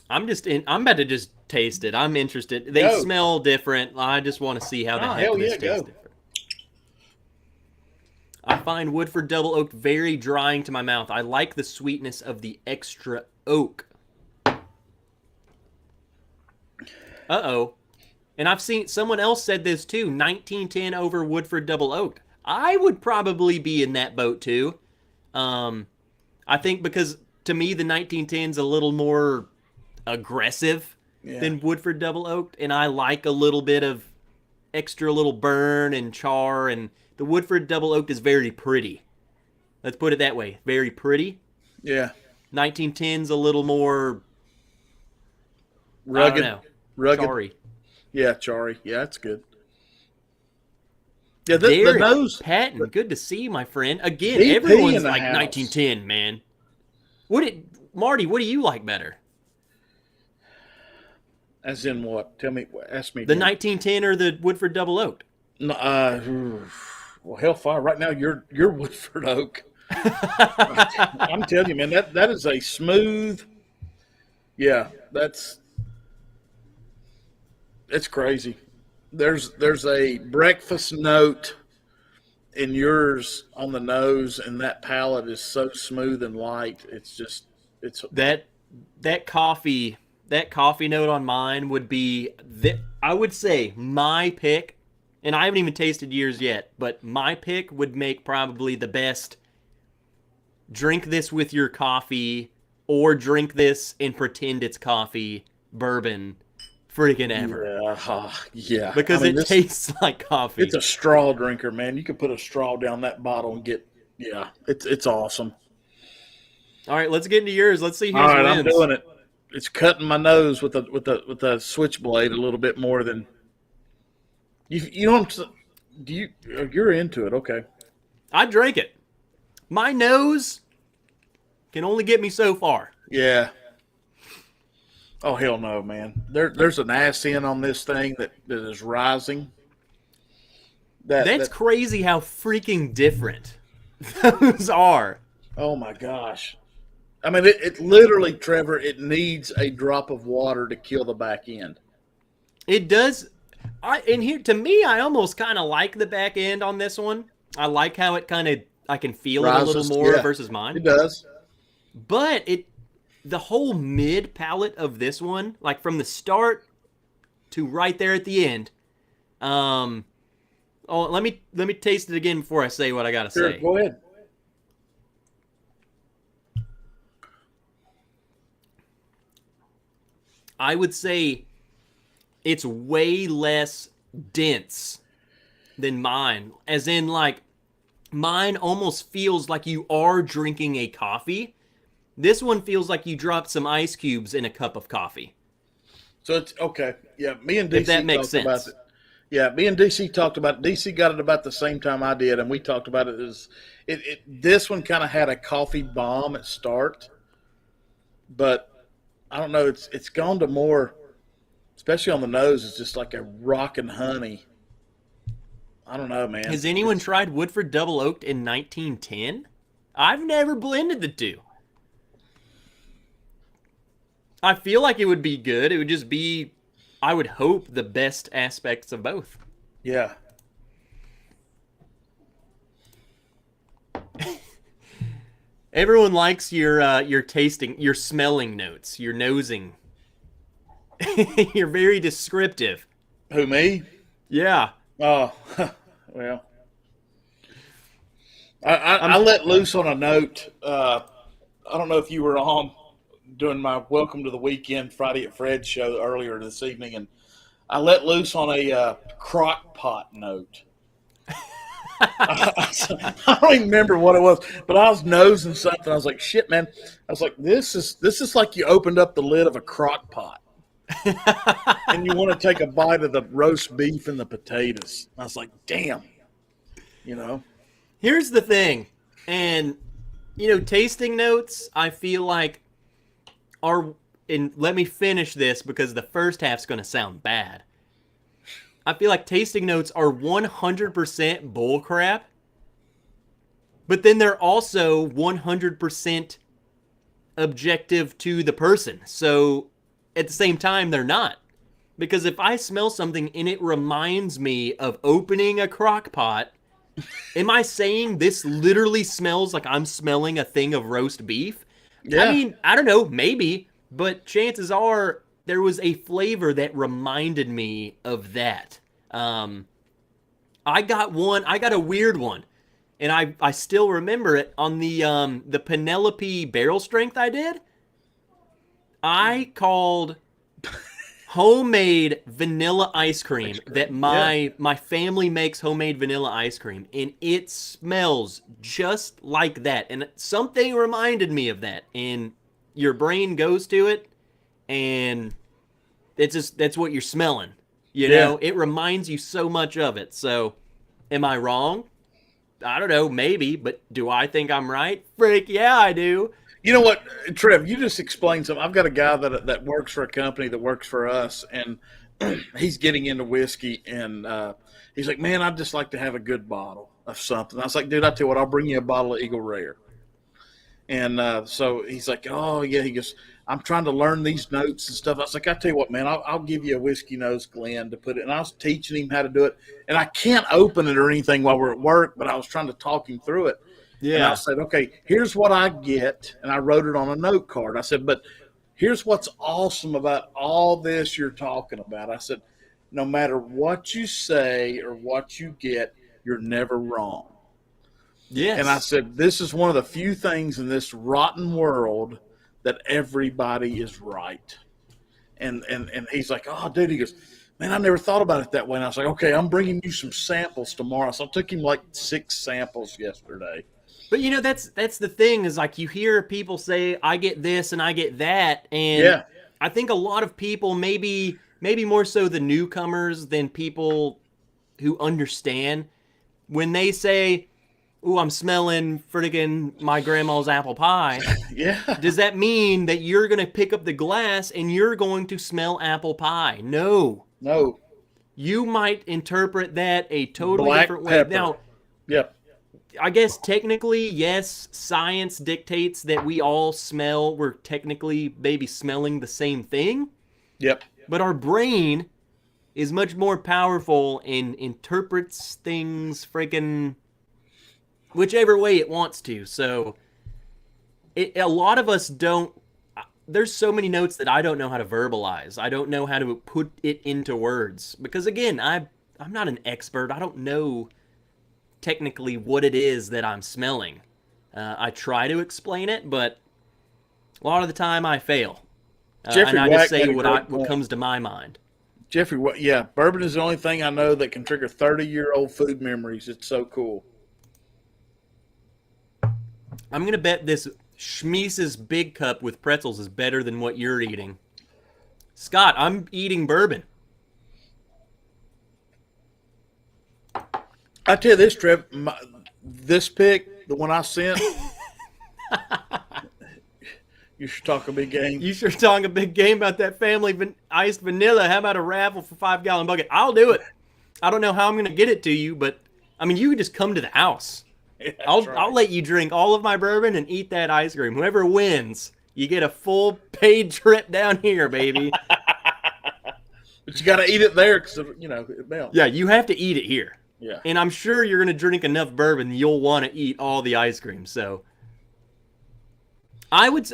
I'm about to just taste it. I'm interested. They Go. smell different. I just want to see how the Oh heck hell this yeah, tastes go. different. I find Woodford Double Oak very drying to my mouth. I like the sweetness of the extra oak. Uh-oh. And I've seen someone else said this too. 1910 over Woodford Double Oak. I would probably be in that boat too. Um, I think because to me the 1910 is a little more aggressive Yeah. than Woodford Double Oaked, and I like a little bit of extra little burn and char, and the Woodford Double Oaked is very pretty. Let's put it that way. Very pretty. Yeah. 1910's a little more, I don't Rugged. know, Rugged. charry. Yeah, Chari. Yeah, that's good. Yeah, the Derek nose. Patton, good to see you, my friend. Again, DP in everyone's the like house. 1910, man. Marty, what do you like better? As in what? Tell me. Ask me The again. 1910 or the Woodford Double Oaked? No, well, hellfire! Right now, you're Woodford Oak. I'm telling you, man, that is a smooth. Yeah, it's crazy. There's a breakfast note in yours on the nose, and that palate is so smooth and light. It's that that coffee note on mine would be I would say my pick, and I haven't even tasted yours yet, but my pick would make probably the best drink this with your coffee or drink this and pretend it's coffee bourbon freaking ever, yeah. because I mean, it tastes like coffee. it's a straw drinker, man. You could put a straw down that bottle and get. Yeah, it's awesome. All right, let's get into yours. Let's see who All right, I'm wins. doing it. It's cutting my nose with a switchblade a little bit more than you know. Do you? You're into it, okay? I drank it. My nose can only get me so far. Yeah. Oh hell no, man. There's an ass in on this thing that is rising. That's That crazy how freaking different those are. oh my gosh. I mean, it literally, Trevor. It needs a drop of water to kill the back end. It does. And here, to me, I almost kind of like the back end on this one. I like how it kind of, I can feel it a little Rises, more yeah. versus It mine. does. But the whole mid palate of this one, like from the start to right there at the end, Oh, let me taste it again before I say what I gotta Sure, say. go ahead. I would say it's way less dense than mine. As in, like, mine almost feels like you are drinking a coffee. This one feels like you dropped some ice cubes in a cup of coffee, So it's okay. Yeah, me and if that DC makes talked about sense. it. Yeah, me and DC talked about it. DC got it about the same time I did, and we talked about it as this one kind of had a coffee bomb at start, but I don't know. It's gone to more, especially on the nose. It's just like a rock and honey. I don't know, man. Has anyone It's tried Woodford Double Oaked in 1910? I've never blended the two. I feel like it would be good. It would just be, I would hope, the best aspects of both. yeah, Everyone likes your tasting, your smelling notes, your nosing. You're very descriptive. who me? Yeah. Oh, well, I I'm let loose on a note. I don't know if you were on doing my Welcome to the Weekend Friday at Fred's show earlier this evening, and I let loose on a crock pot note. I don't even remember what it was, but I was nosing something. I was like, "Shit, man!" I was like, "This is like you opened up the lid of a crock pot, and you want to take a bite of the roast beef and the potatoes." I was like, "Damn," you know. Here's the thing. And tasting notes, I feel like are, and let me finish this because the first half's going to sound bad. I feel like tasting notes are 100% bullcrap, but then they're also 100% objective to the person. So at the same time, they're not. Because if I smell something and it reminds me of opening a crock pot, am I saying this literally smells like I'm smelling a thing of roast beef? I Yeah, mean, I don't know, maybe, but chances are there was a flavor that reminded me of that. Um, I got a weird one, and I still remember it on the Penelope barrel strength I did. I called homemade vanilla ice ice cream that cream. Yeah, my family makes homemade vanilla ice cream, and it smells just like that, and something reminded me of that, and your brain goes to it, and it's just that's what you're smelling. yeah. It reminds you so much of it. So am I wrong? I don't know, maybe, but do I think I'm right? Frick yeah, I do. You know what, Trev? You just explained something. I've got a guy that works for a company that works for us, and he's getting into whiskey, and he's like, "Man, I'd just like to have a good bottle of something." I was like, "Dude, I tell you what, I'll bring you a bottle of Eagle Rare." And so he's like, "Oh yeah," he goes, "I'm trying to learn these notes and stuff." I was like, "I tell you what, man, I'll give you a whiskey nose Glen to put it." And I was teaching him how to do it, and I can't open it or anything while we're at work, but I was trying to talk him through it. And I Yeah. said, "Okay, here's what I get," and I wrote it on a note card. I said, "But here's what's awesome about all this you're talking about." I said, "No matter what you say or what you get, you're never wrong." And I Yes. said, "This is one of the few things in this rotten world that everybody is right." And he's like, "Oh, dude," he goes, "Man, I never thought about it that way." And I was like, "Okay, I'm bringing you some samples tomorrow." So I took him like 6 samples yesterday. But that's the thing is like you hear people say I get this and I get that, and Yeah, I think a lot of people, maybe more so the newcomers than people who understand, when they say, "Ooh, I'm smelling friggin' my grandma's apple pie," yeah, does that mean that you're going to pick up the glass and you're going to smell apple pie? No. no, You might interpret that a totally black different way. pepper. Now, Yep, I guess technically, yes, science dictates that we all smell, we're technically maybe smelling the same thing, yep, but our brain is much more powerful and interprets things freaking whichever way it wants to. So, a lot of us don't. There's so many notes that I don't know how to verbalize. I don't know how to put it into words because again, not an expert. I don't know technically what it is that I'm smelling. I try to explain it, but a lot of the time I fail. Jeffrey And I Wack just say made a what great what point. comes to my mind. Jeffrey, yeah, bourbon is the only thing I know that can trigger 30-year-old food memories. It's so cool. I'm gonna bet this Schmeese's Big Cup with pretzels is better than what you're eating. Scott, I'm eating bourbon. I tell you this, Trev, this pick, the one I sent, you should talk a big game. You sure talking a big game about that family iced vanilla. How about a raffle for 5-gallon bucket? I'll do it. I don't know how I'm going to get it to you, but I mean, you can just come to the house. Yeah, I'll let you drink all of my bourbon and eat that ice cream. Whoever wins, you get a full paid trip down here, baby. But you got to eat it there because, it melts. Yeah, you have to eat it here. Yeah. And I'm sure you're going to drink enough bourbon you'll want to eat all the ice cream. So I would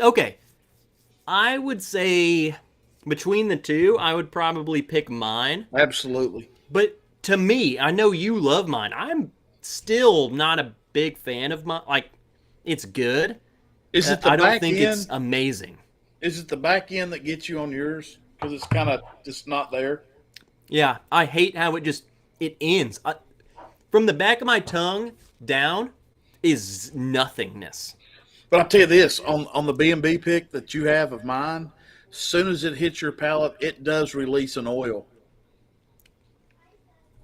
say between the two, I would probably pick mine. Absolutely. But to me, I know you love mine. I'm still not a big fan of mine. Like, it's good. Is it the I don't back think end? it's amazing. Is it the back end that gets you on yours? Because it's kind of just not there. Yeah, I hate how it ends. From the back of my tongue down is nothingness. But I'll tell you this, on the B&B pick that you have of mine, as soon as it hits your palate, it does release an oil.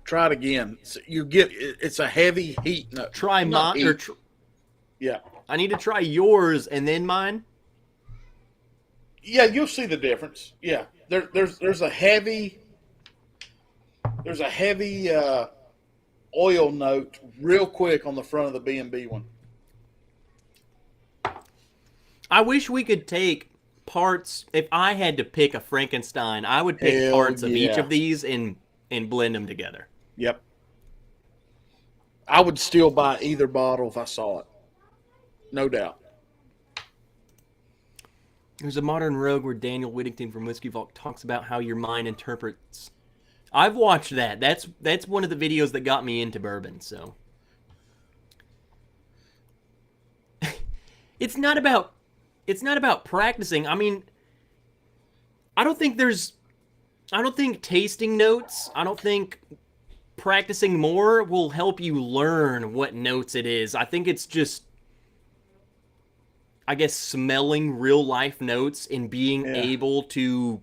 Try it again. It's a heavy heat. No, Try not mine. heat. Yeah. I need to try yours and then mine. Yeah, you'll see the difference. Yeah. There's a heavy oil note real quick on the front of the B&B one. I wish we could take parts. If I had to pick a Frankenstein, I would pick Hell parts of each yeah. of these and blend them together. Yep. I would still buy either bottle if I saw it. No doubt. There's a Modern Rogue where Daniel Whittington from Whiskey Vault talks about how your mind interprets. I've watched that. That's one of the videos that got me into bourbon. So it's not about practicing. I mean, I don't think tasting notes. I don't think practicing more will help you learn what notes it is. I think it's just, I guess, smelling real life notes and being able to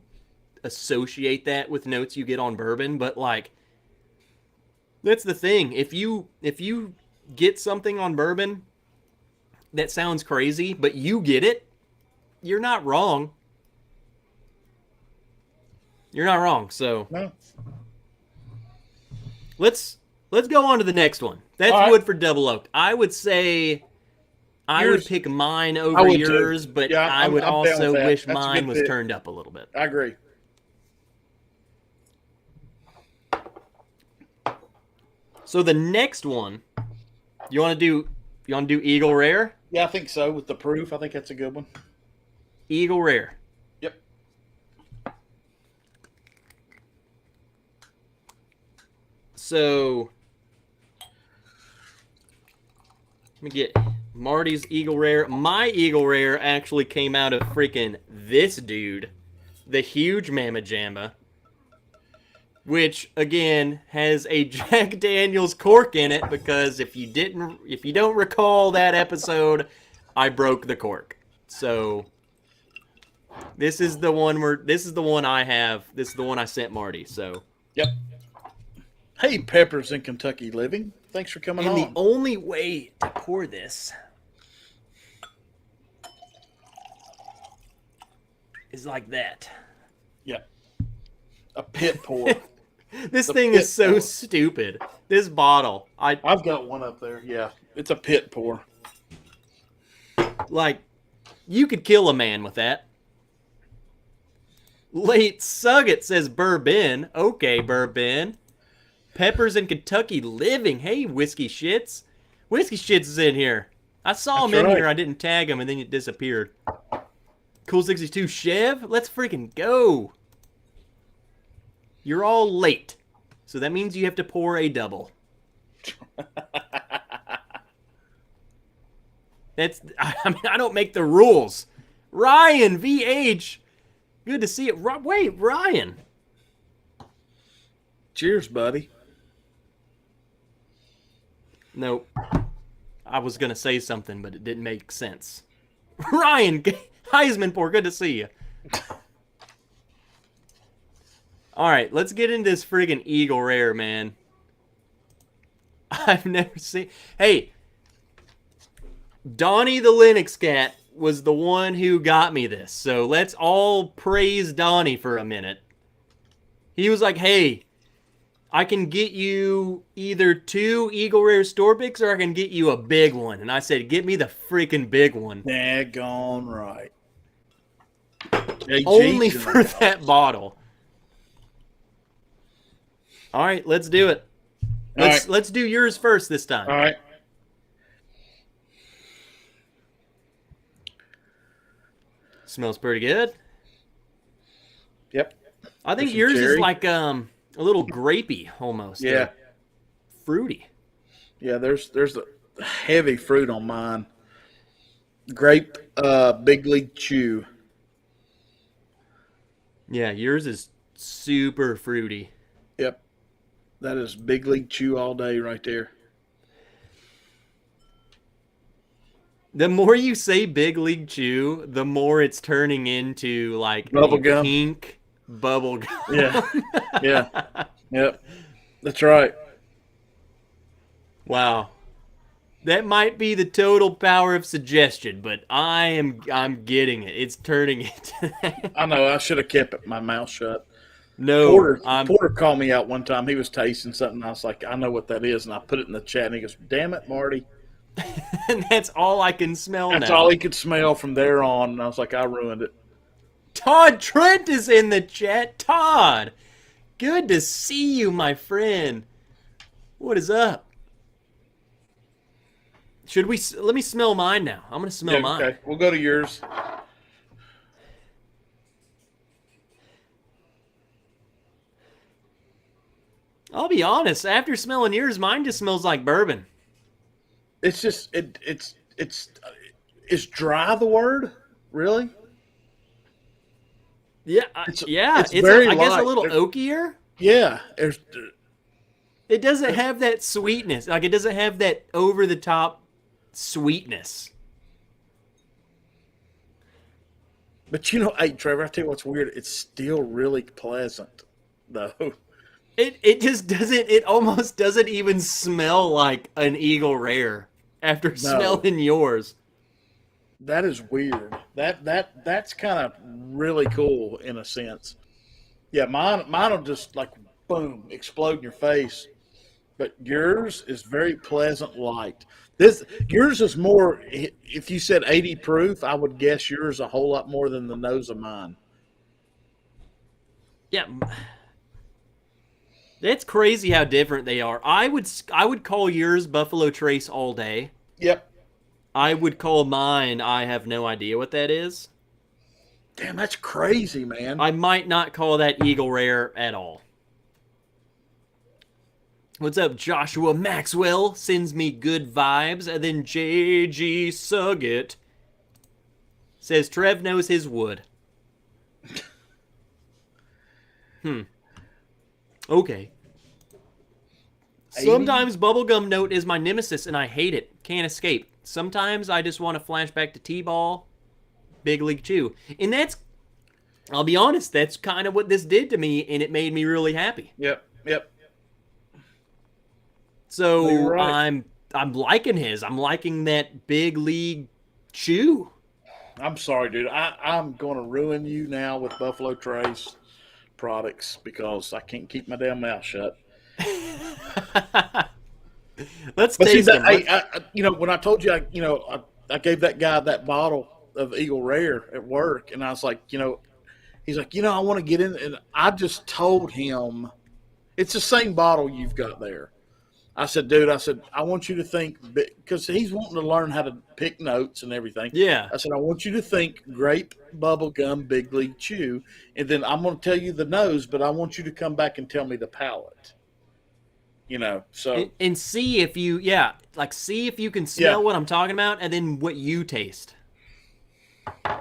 associate that with notes you get on bourbon. But like, that's the thing. If you get something on bourbon that sounds crazy, but you get it, you're not wrong. You're not wrong. So No. let's go on to the next one. That's All right. Woodford Double Oaked. I would say I would pick mine over would too. yours, but Yeah, I would I'm down also with that. wish That's a mine good was pick. turned up a little bit. I agree. So the next one, you want to do Eagle Rare? Yeah, I think so. With the proof, I think that's a good one. Eagle Rare. Yep. So let me get Marty's Eagle Rare. My Eagle Rare actually came out of freaking this dude, the huge Mamma Jamma, which again has a Jack Daniel's cork in it because if you don't recall that episode, I broke the cork. So this is the one I have. This is the one I sent Marty. So Yep. Hey, Peppers in Kentucky Living. Thanks for coming and on. the only way to pour this is like that. Yep. A pit pour. This The thing pit is so pour. stupid. This bottle, I've got one up there. Yeah. It's a pit pour. like, you could kill a man with that. Late Sugget says Bourbon. Okay, Bourbon. Peppers in Kentucky Living. Hey, Whiskey Shits. Whiskey Shits is in here. I saw him That's in right. here. I didn't tag him, and then it disappeared. Cool 62 Chev. Let's freaking go. You're all late. So So that means you have to pour a double. I don't make the rules. Ryan, VH. Good to see it. Wait, Ryan. Cheers, buddy. Nope. I was going to say something, but it didn't make sense. Ryan, Heisman pour. Good to see you. All right, let's get into this friggin' Eagle Rare, man. I've never seen... Hey, Donnie the Linux Cat was the one who got me this. So let's all praise Donnie for a minute. He was like, hey, I can get you either 2 Eagle Rare store picks or I can get you a big one. And I said, get me the freaking big one. Daggone right. Only for that bottle. All right, let's do it. Let's do yours first this time. All right. Smells pretty good. Yep. I think yours is like a little grapey almost. Yeah. Fruity. Yeah, there's a heavy fruit on mine. Grape Big League Chew. Yeah, yours is super fruity. Yep. That is Big League Chew all day right there. The more you say Big League Chew, the more it's turning into like Bubble gum. Pink bubble gum. Yeah. Yeah. Yep. That's right. Wow. That might be the total power of suggestion, but I'm getting it. It's turning into that. I know. I should have kept my mouth shut. No. Porter called me out one time. He was tasting something. I was like, I know what that is. And I put it in the chat. And he goes, damn it, Marty. And that's all I can smell now. That's all he could smell from there on. And I was like, I ruined it. Todd Trent is in the chat. Todd, good to see you, my friend. What is up? Let me smell mine now. I'm going to smell mine. Okay, we'll go to yours. I'll be honest. After smelling yours, mine just smells like bourbon. It's just is dry the word? Really? Yeah, It's very I guess light. a little oakier. Yeah, It doesn't have that sweetness. Like it doesn't have that over the top sweetness. But you know, hey Trevor, I tell you what's weird. It's still really pleasant, though. It just doesn't. It almost doesn't even smell like an Eagle Rare after smelling yours. That is weird. That's kind of really cool in a sense. Yeah, mine will just like boom explode in your face. But yours is very pleasant light. Yours is more. If you said 80 proof, I would guess yours a whole lot more than the nose of mine. Yeah. It's crazy how different they are. I would call yours Buffalo Trace all day. Yep. I would call mine, I have no idea what that is. Damn, that's crazy, man. I might not call that Eagle Rare at all. What's up, Joshua Maxwell sends me good vibes. And then JG Suggett says Trev knows his wood. Okay. Sometimes bubblegum note is my nemesis and I hate it. Can't escape. Sometimes I just want to flash back to T-ball, Big League Chew. And that's, I'll be honest, that's kind of what this did to me and it made me really happy. Yep. So right. I'm liking his. I'm liking that Big League Chew. I'm sorry, dude. I'm going to ruin you now with Buffalo Trace products because I can't keep my damn mouth shut. Let's taste them. When I told you, I gave that guy that bottle of Eagle Rare at work, and I was like, he's like, I want to get in, and I just told him, it's the same bottle you've got there. I said, dude, I want you to think, because he's wanting to learn how to pick notes and everything. Yeah. I said, I want you to think grape, bubble gum, Big League Chew, and then I'm going to tell you the nose, but I want you to come back and tell me the palate. So And see if you, see if you can yeah. smell what I'm talking about, and then what you taste. All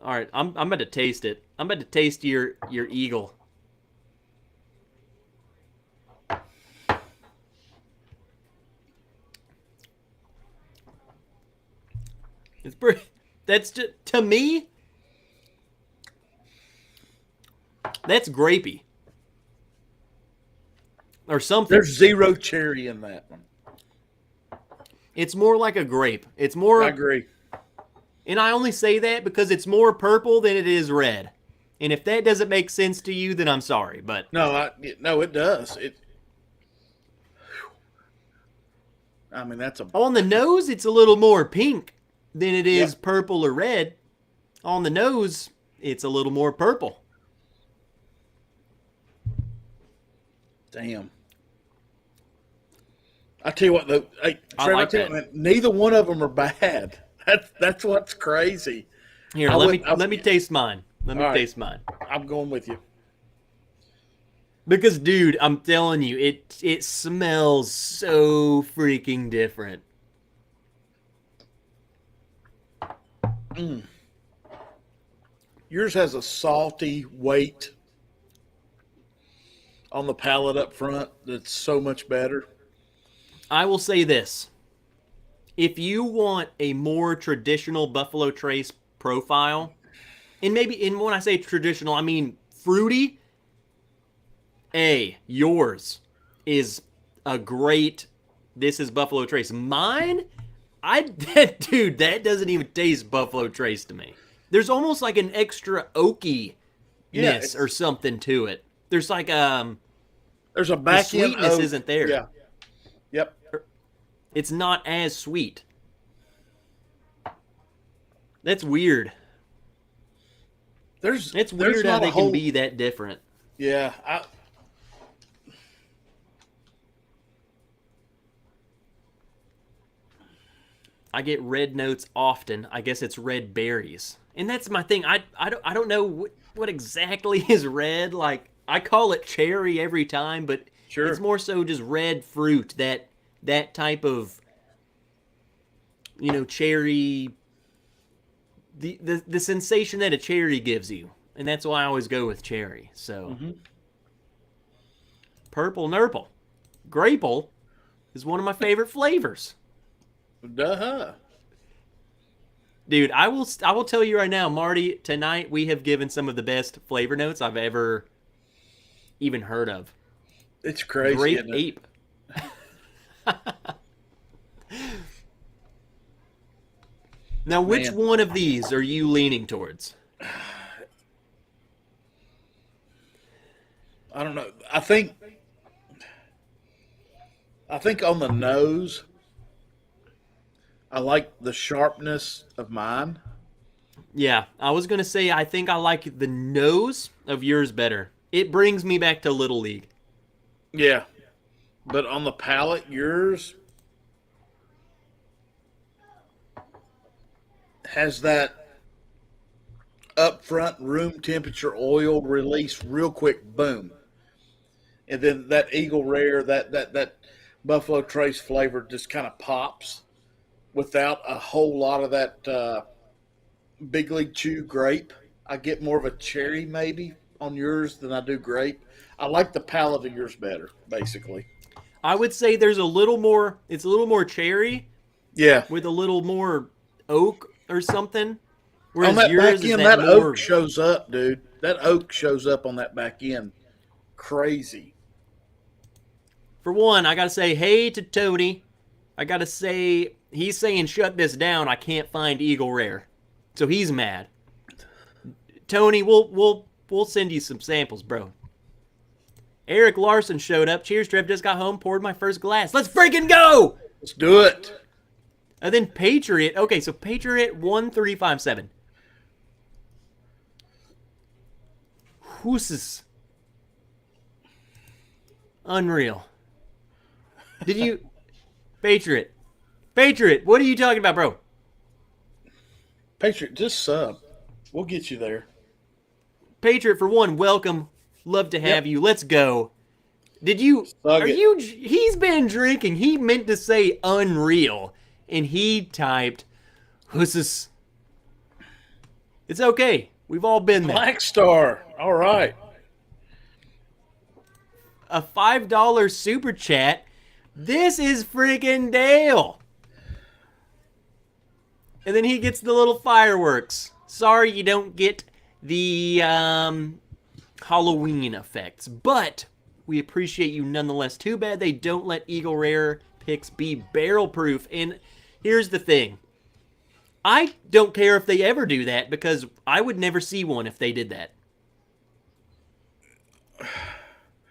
right, I'm about to taste it. I'm about to taste your eagle. It's pretty. That's just, to me. That's grapey or something. There's zero cherry in that one. It's more like a grape. It's I more, agree. and I only say that because it's more purple than it is red. And if that doesn't make sense to you, then I'm sorry. But No, it does. I mean, that's a on the nose, it's a little more pink than it is Yep. purple or red. On the nose, it's a little more purple. damn. I tell you what, though, hey, I Trevor, like tell you that. what, neither one of them are bad. That's what's crazy. Here, I would- I- let me taste mine. Let me All right. taste mine. I'm going with you. Because, dude, I'm telling you, it smells so freaking different. Yours has a salty weight on the palate up front that's so much better. I will say this. If you want a more traditional Buffalo Trace profile, and when I say traditional, I mean fruity, yours is a great, this is Buffalo Trace. Mine, dude, that doesn't even taste Buffalo Trace to me. There's almost like an extra oakiness or something to it. There's like There's a the back end sweetness oak. isn't there. Yeah. Yep. It's not as sweet. That's weird. It's It's weird how they can be that different. Yeah. I get red notes often. I guess it's red berries. And that's my thing. I don't know what exactly is red. Like, I call it cherry every time, but Sure. it's more so just red fruit. That type of, cherry. The sensation that a cherry gives you. And that's why I always go with cherry. So, Purple Nurple. Graple is one of my favorite flavors. Duh. Dude, I will tell you right now, Marty, tonight we have given some of the best flavor notes I've ever even heard of. It's crazy. Grape isn't it? ape. Now, which Man. one of these are you leaning towards? I don't know. I think on the nose, I like the sharpness of mine. Yeah, I was going to say I think I like the nose of yours better. It brings me back to Little League. Yeah. But on the palate, yours has that upfront room temperature oil release real quick, boom. And then that Eagle Rare, that Buffalo Trace flavor just kind of pops without a whole lot of that Big League Chew grape. I get more of a cherry maybe on yours than I do grape. I like the palate of yours better, basically. I would say there's a little more, it's a little more cherry Yeah. with a little more oak or something. On Whereas that yours back is end, that that more, oak shows up, dude. That oak shows up on that back end. Crazy. For one, I got to say hey to Tony. I got to say, he's saying shut this down. I can't find Eagle Rare. So he's mad. Tony, we'll send you some samples, bro. Eric Larson showed up. Cheers, Trev. Just got home. Poured my first glass. Let's freaking go! Let's do it. And then Patriot. Okay, so Patriot 1357. Who's this? Unreal. Did you... Patriot. Patriot, what are you talking about, bro? Patriot, just sub. We'll get you there. Patriot, for one, welcome. Love to have you. Let's go. Did you? Thug Are it. you? He's been drinking. He meant to say unreal, and he typed husses. It's okay. We've all been there. Black Star. All right. A $5 super chat. This is freaking Dale. And then he gets the little fireworks. Sorry you don't get the Halloween effects, but we appreciate you nonetheless. Too bad they don't let Eagle Rare picks be barrel proof. And here's the thing. I don't care if they ever do that because I would never see one if they did that.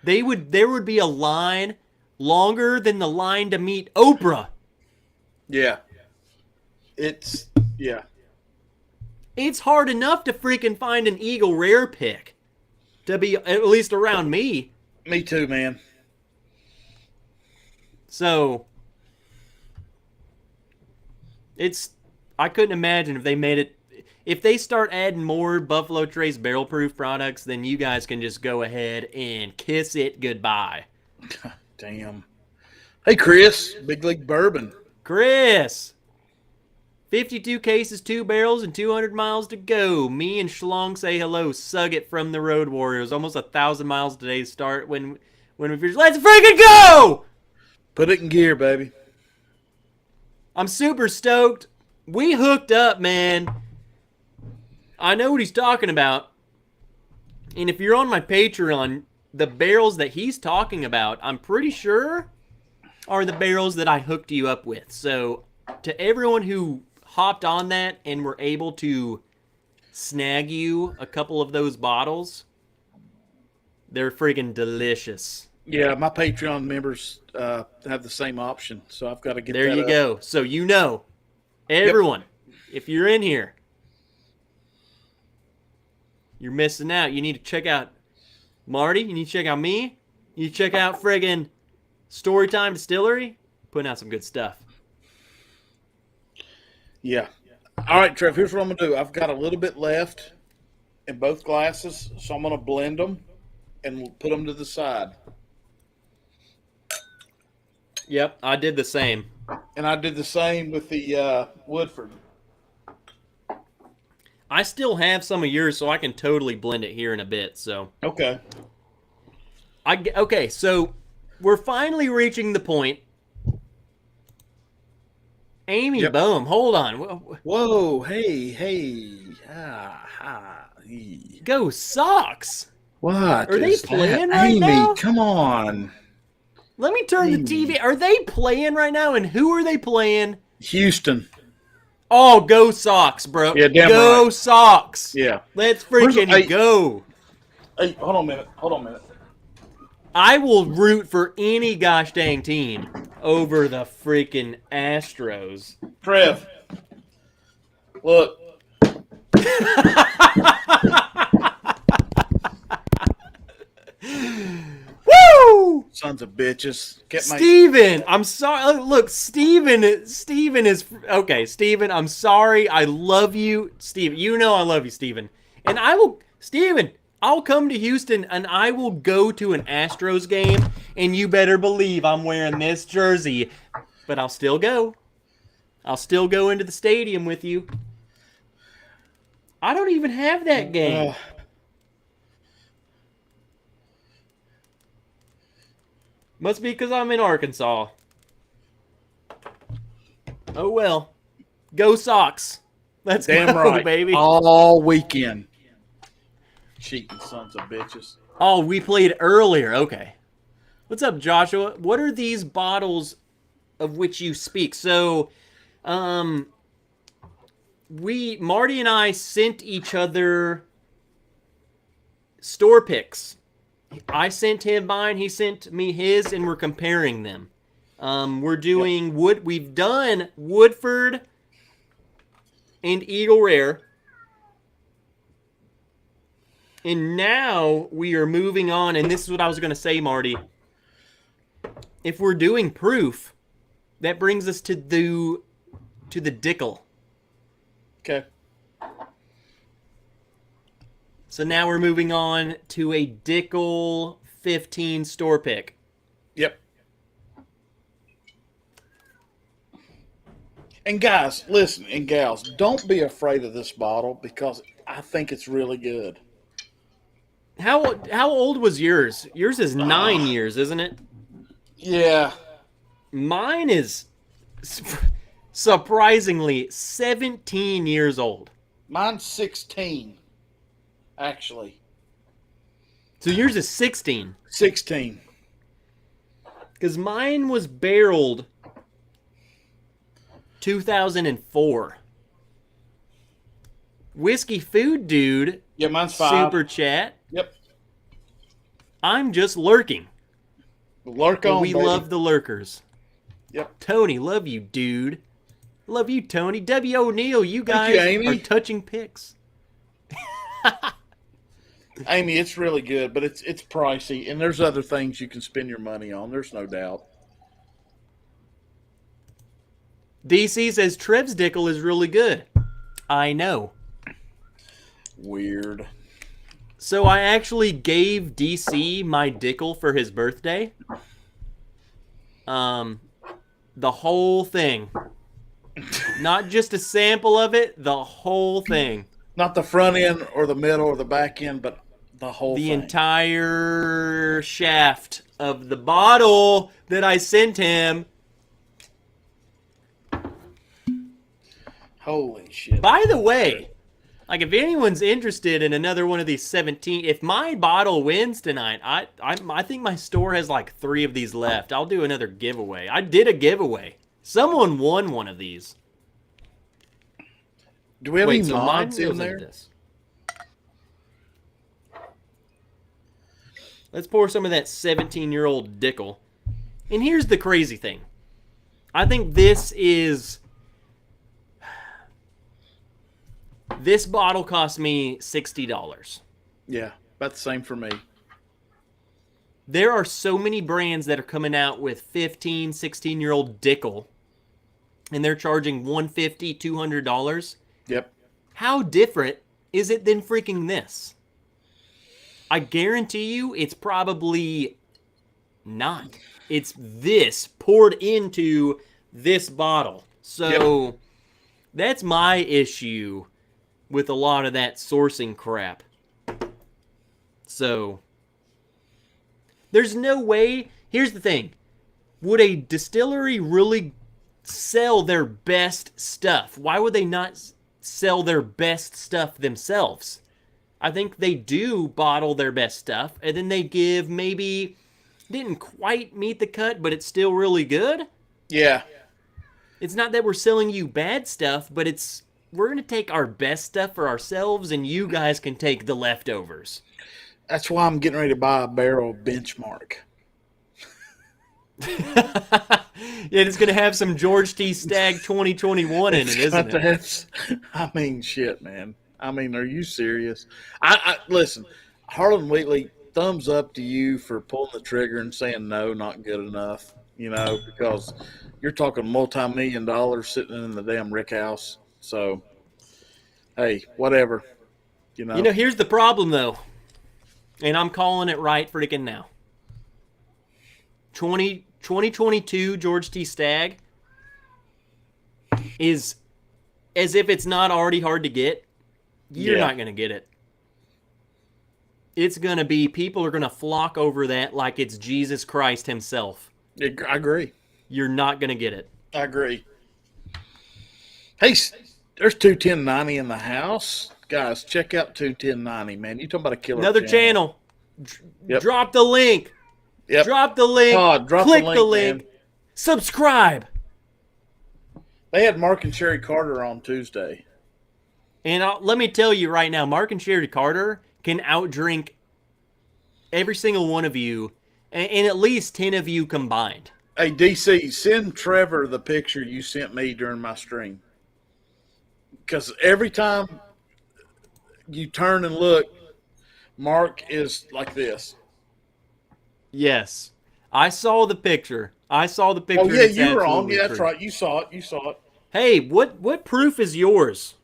There would be a line longer than the line to meet Oprah. Yeah. Yeah. It's hard enough to freaking find an Eagle Rare pick. To be, at least around me. Me too, man. So, I couldn't imagine if they made it, if they start adding more Buffalo Trace barrel proof products, then you guys can just go ahead and kiss it goodbye. Damn. Hey, Chris, Big League Bourbon. Chris! 52 cases, 2 barrels, and 200 miles to go. Me and Schlong say hello. Sug it from the Road Warriors. Almost 1,000 miles today's start when we finish. Let's freaking go! Put it in gear, baby. I'm super stoked. We hooked up, man. I know what he's talking about. And if you're on my Patreon, the barrels that he's talking about, I'm pretty sure are the barrels that I hooked you up with. So to everyone who hopped on that and were able to snag you a couple of those bottles, they're freaking delicious. Yeah, my Patreon members have the same option, so I've got to get there that you up. go. So you know, everyone, if you're in here, you're missing out. You need to check out Marty. You need to check out me. You need to check out friggin' Storytime Distillery. Putting out some good stuff. Yeah. All right, Trev, here's what I'm going to do. I've got a little bit left in both glasses, so I'm going to blend them and we'll put them to the side. Yep, I did the same. And I did the same with the Woodford. I still have some of yours, so I can totally blend it here in a bit. So Okay. Okay, so we're finally reaching the point. Amy, Yep. boom, hold on. Whoa, hey. Go Sox. What? Are they is playing that? right Amy, now? Come on. Let me turn the TV. Are they playing right now? And who are they playing? Houston. Oh, go Sox, bro. Yeah, damn go right. Sox. Yeah. Let's freaking go. Hey, hold on a minute. I will root for any gosh dang team over the freaking Astros. Trev, look. Woo! Sons of bitches. Steven, I'm sorry. Look, Steven is okay. Steven, I'm sorry. I love you, Steven. You know I love you, Steven. And Steven, I'll come to Houston and I will go to an Astros game, and you better believe I'm wearing this jersey. But I'll still go. I'll still go into the stadium with you. I don't even have that game. Must be because I'm in Arkansas. Oh well. Go Sox. Let's Damn go, right. baby. All weekend. Cheating sons of bitches. Oh, we played earlier. Okay. What's up, Joshua? What are these bottles of which you speak? So, Marty and I sent each other store picks. I sent him mine, he sent me his, and we're comparing them. We're doing we've done Woodford and Eagle Rare. And now we are moving on, and this is what I was going to say, Marty. If we're doing proof, that brings us to the Dickel. Okay. So now we're moving on to a Dickel 15 store pick. And guys, listen, and gals, don't be afraid of this bottle because I think it's really good. How old was yours? Yours is 9 years, isn't it? Yeah, Mine is surprisingly 17 years old. mine's 16, actually. So yours is 16. 16. Because mine was barreled 2004. Whiskey Food Dude, Yeah, mine's 5. super chat. Yep. I'm just lurking. Lurk on, We baby. love the lurkers. Yep. Tony, love you, dude. Love you, Tony. W. O'Neill, you Thank guys you, Amy. are touching pics. Amy, it's really good, but it's pricey, and there's other things you can spend your money on. There's no doubt. DC says Trev's Dickel is really good. I know. Weird. So I actually gave DC my Dickel for his birthday. The whole thing. Not just a sample of it, the whole thing. Not the front end or the middle or the back end, but the whole The thing. entire shaft of the bottle that I sent him. Holy shit. By the way, like if anyone's interested in another one of these 17, if my bottle wins tonight, I think my store has like 3 of these left. I'll do another giveaway. I did a giveaway. Someone won one of these. Do we have Wait, any so mine mods goes in into there? this. Let's pour some of that 17-year-old Dickel. And here's the crazy thing. I think this bottle cost me $60. Yeah, about the same for me. There are so many brands that are coming out with 15, 16-year-old Dickel, and they're charging $150, $200. Yep. How different is it than freaking this? I guarantee you it's probably not. It's this poured into this bottle. So that's my issue with a lot of that sourcing crap. So there's no way. Here's the thing. Would a distillery really sell their best stuff? Why would they not sell their best stuff themselves? I think they do bottle their best stuff, and then they give maybe didn't quite meet the cut, but it's still really good. Yeah. It's not that we're selling you bad stuff, but we're going to take our best stuff for ourselves, and you guys can take the leftovers. That's why I'm getting ready to buy a barrel benchmark. Yeah, it's going to have some George T. Stagg 2021 in it, isn't it? I mean, shit, man. I mean, are you serious? I listen, Harlan Wheatley, thumbs up to you for pulling the trigger and saying no, not good enough. You know, because you're talking multi-million sitting in the damn rick house. So, hey, whatever. You know, Here's the problem, though. And I'm calling it right freaking now. 2022 George T. Stagg is, as if it's not already hard to get, you're not going to get it. It's going to be, people are going to flock over that like it's Jesus Christ himself. I agree. You're not going to get it. I agree. Hey, there's 21090 in the house. Guys, check out 21090, man. You talking about a killer Another channel. Yep. Drop the link. Yep. Drop the link. Click the link. Man. Subscribe. They had Mark and Sherry Carter on Tuesday. And let me tell you right now, Mark and Sherry Carter can outdrink every single one of you, and at least 10 of you combined. Hey, DC, send Trevor the picture you sent me during my stream. Because every time you turn and look, Mark is like this. Yes. I saw the picture. Oh, yeah, you were on. Yeah, that's right. You saw it. Hey, what proof is yours?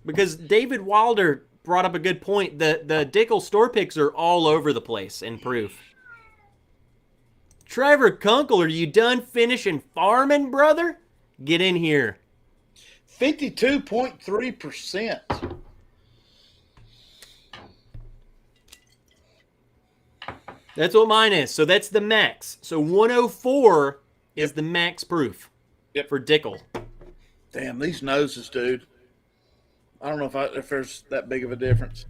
Because David Wilder brought up a good point. The Dickel store picks are all over the place in proof. Trevor Kunkel, are you done finishing farming, brother? Get in here. 52.3%. That's what mine is. So that's the max. So 104 is the max proof for Dickel. Damn, these noses, dude. I don't know if there's that big of a difference.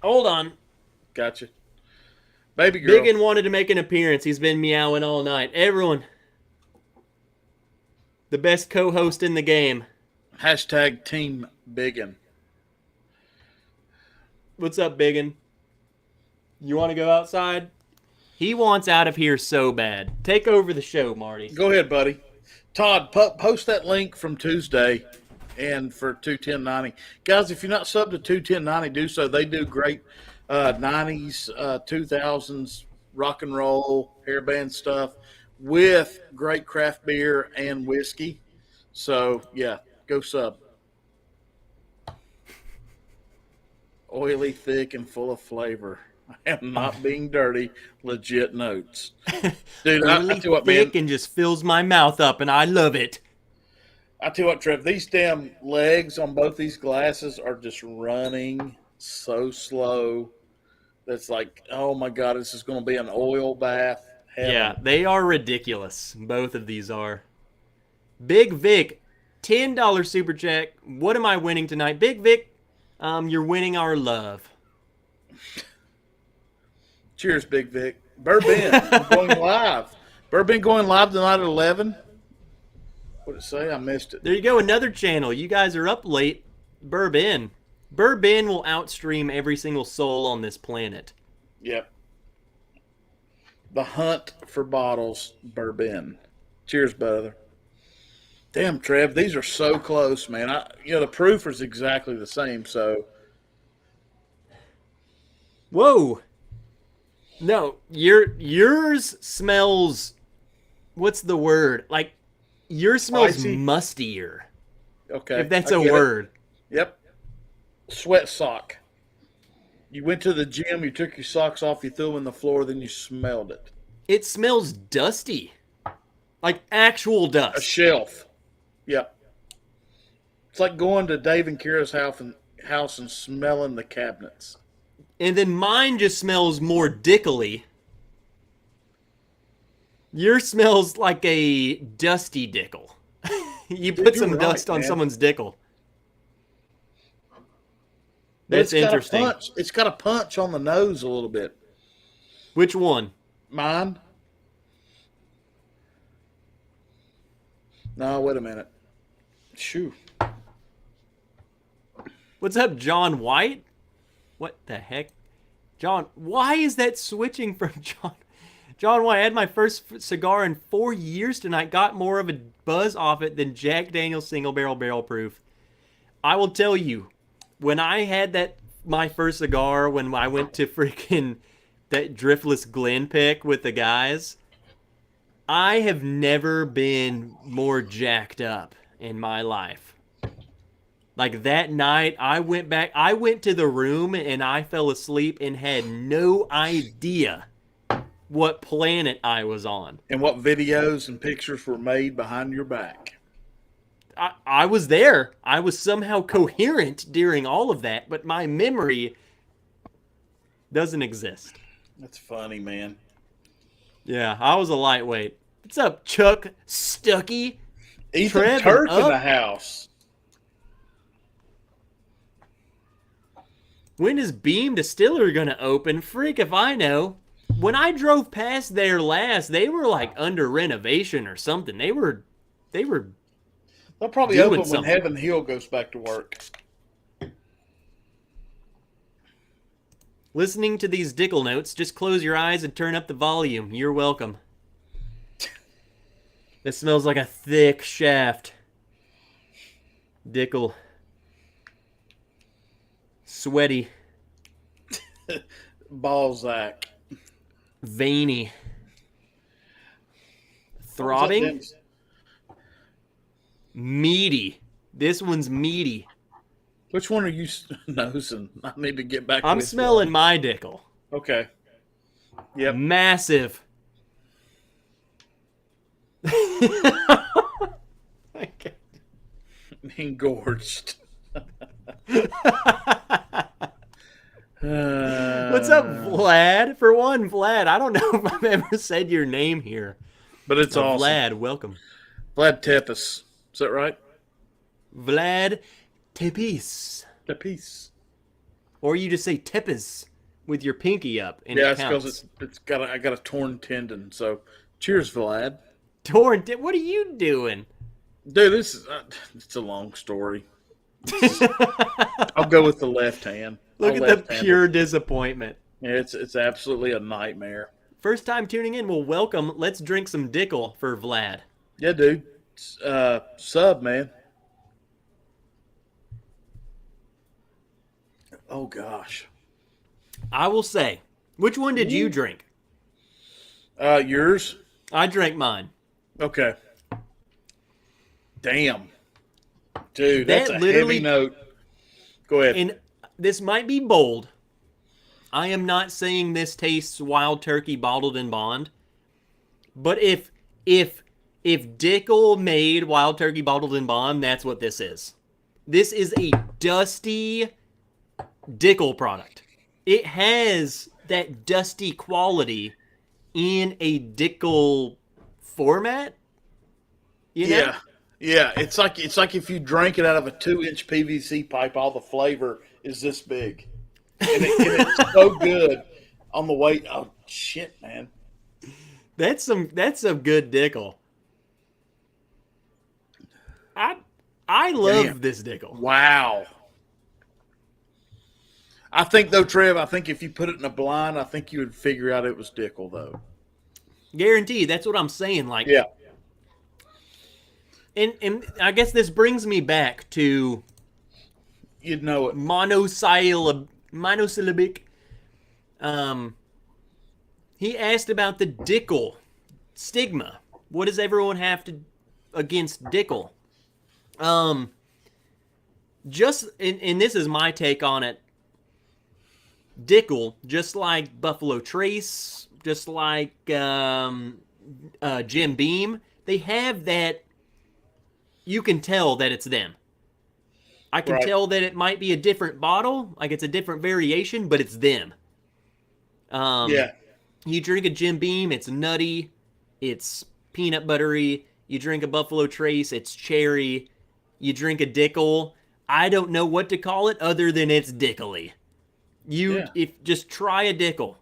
Hold on. Gotcha. Baby girl. Biggin wanted to make an appearance. He's been meowing all night. Everyone. The best co-host in the game. Hashtag Team Biggin. What's up, Biggin? You want to go outside? He wants out of here so bad. Take over the show, Marty. Go ahead, buddy. Todd, post that link from Tuesday and for 21090. Guys, if you're not subbed to 21090, do so. They do great 90s, 2000s rock and roll, hairband stuff with great craft beer and whiskey. So, yeah, go sub. Oily, thick, and full of flavor. I am not being dirty. Legit notes. Dude, I tell you what, man. Thick and just fills my mouth up, and I love it. I tell you what, Trev, these damn legs on both these glasses are just running so slow. That's like, oh my God, this is going to be an oil bath. Heaven. Yeah, they are ridiculous. Both of these are. Big Vic, $10 super check. What am I winning tonight? Big Vic, you're winning our love. Cheers, Big Vic. Bourbon going live. Bourbon going live tonight at 11. What did it say? I missed it. There you go, another channel. You guys are up late. Bourbon. Bourbon will outstream every single soul on this planet. Yep. The hunt for bottles, Bourbon. Cheers, brother. Damn, Trev, these are so close, man. The proof is exactly the same, so. Whoa. No, yours smells, what's the word? Like, yours smells Spicy? mustier. Okay. If that's I a get it. word. Yep. Sweat sock. You went to the gym, you took your socks off, you threw them on the floor, then you smelled it. It smells dusty. Like actual A dust. shelf. Yep. It's like going to Dave and Kira's house and smelling the cabinets. And then mine just smells more dickily. Yours smells like a dusty Dickel. You put some you're dust right, on man. someone's Dickel. But That's interesting. It's got a punch on the nose a little bit. Which one? Mine? No, wait a minute. Shoo. What's up, John White? What the heck? John, why is that switching from John? John White, I had my first cigar in 4 years tonight. Got more of a buzz off it than Jack Daniel's Single Barrel Proof. I will tell you, when I had my first cigar, when I went to freaking that Driftless Glen pick with the guys, I have never been more jacked up in my life. Like that night, I went to the room and I fell asleep and had no idea what planet I was on. And what videos and pictures were made behind your back. I was there. I was somehow coherent during all of that, but my memory doesn't exist. That's funny, man. Yeah, I was a lightweight. What's up, Chuck Stuckey? Ethan Trev Turk and in up. the house. When is Beam Distillery going to open? Freak if I know. When I drove past there last, they were like under renovation or something. They were They'll probably doing open when something. Heaven Hill goes back to work. listening to these Dickel notes. Just close your eyes and turn up the volume. You're welcome. This smells like a thick shaft. Dickel. Sweaty. Balzac. Veiny. Throbbing. Meaty. This one's meaty. Which one are you nosing? I need to get back. I'm smelling my Dickel. Okay. Yep. Massive. Engorged. What's up, Vlad? For one, Vlad, I don't know if I've ever said your name here. But it's awesome. Vlad, welcome. Vlad Tepes. Is that right? Vlad Tepes. Tepes. Or you just say Tepes with your pinky up. And Yeah, it it's counts. because I got a torn tendon. So, cheers, Vlad. Torn. What are you doing? Dude, this is it's a long story. I'll go with the left hand. Look I'll at the left-hand pure it. disappointment. Yeah, it's absolutely a nightmare. First time tuning in, well, welcome. Let's drink some Dickel for Vlad. Yeah, dude. Sub, man. Oh, gosh. I will say, which one did you drink? Yours? I drank mine. Okay. Damn. Dude, That that's a literally- heavy note. Go ahead. And this might be bold. I am not saying this tastes Wild Turkey bottled in bond. But if Dickel made Wild Turkey bottled in bond, that's what this is. This is a dusty Dickel product. It has that dusty quality in a Dickel format. You know? Yeah. Yeah, it's like if you drank it out of a 2-inch PVC pipe, all the flavor is this big. And it's so good on the way. Oh, shit, man. That's some good Dickel. I love Damn. this Dickel. Wow. I think, though, Trev, if you put it in a blind, I think you would figure out it was Dickel, though. Guaranteed. That's what I'm saying. Like, Yeah. And I guess this brings me back to You'd know it. monosyllabic. He asked about the Dickel stigma. What does everyone have to against Dickel? Just and this is my take on it. Dickel, just like Buffalo Trace, just like Jim Beam, they have that. You can tell that it's them. I can Right. tell that it might be a different bottle, like it's a different variation, but it's them. Yeah. You drink a Jim Beam, it's nutty, it's peanut buttery. You drink a Buffalo Trace, it's cherry. You drink a Dickel, I don't know what to call it other than it's Dickely. If just try a Dickel,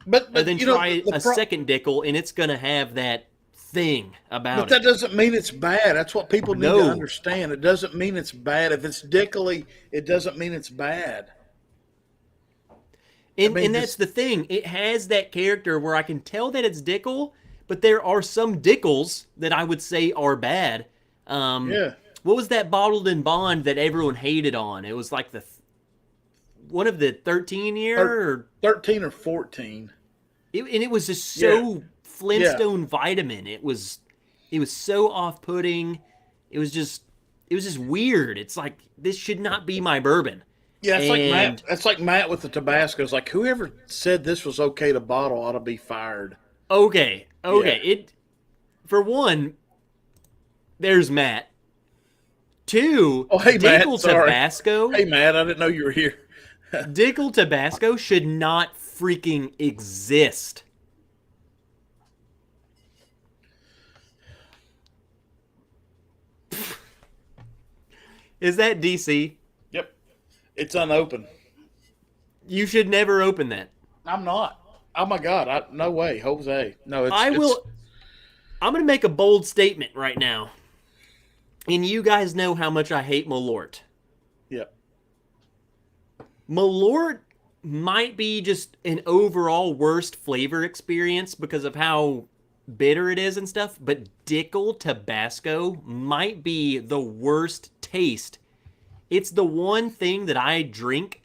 But and then you know, try a second Dickel, and it's gonna have that thing about But that doesn't mean it's bad. That's what people need to No. understand. It doesn't mean it's bad. If it's Dickely, it doesn't mean it's bad. And, I mean, and that's the thing. It has that character where I can tell that it's Dickel, but there are some Dickels that I would say are bad. Yeah. What was that bottled in bond that everyone hated on? It was like one of the 13 year, or 13 or 14. and it was just so Yeah. Flintstone vitamin. It was so off-putting. It was just weird. It's like, this should not be my bourbon. Yeah, it's like Matt. And- That's like Matt with the Tabasco. It's like whoever said this was okay to bottle ought to be fired. Okay. Yeah. It, for one, there's Matt. Two, Oh, hey, Matt, Dickel sorry. Tabasco. Hey, Matt, I didn't know you were here. Dickel Tabasco should not freaking exist. Is that DC? Yep, it's unopened. You should never open that. I'm not. Oh my God! No way, Jose. No, it's. I'm going to make a bold statement right now. And you guys know how much I hate Malort. Yep. Malort might be just an overall worst flavor experience because of how bitter it is and stuff, but Dickel Tabasco might be the worst taste. It's the one thing that I drink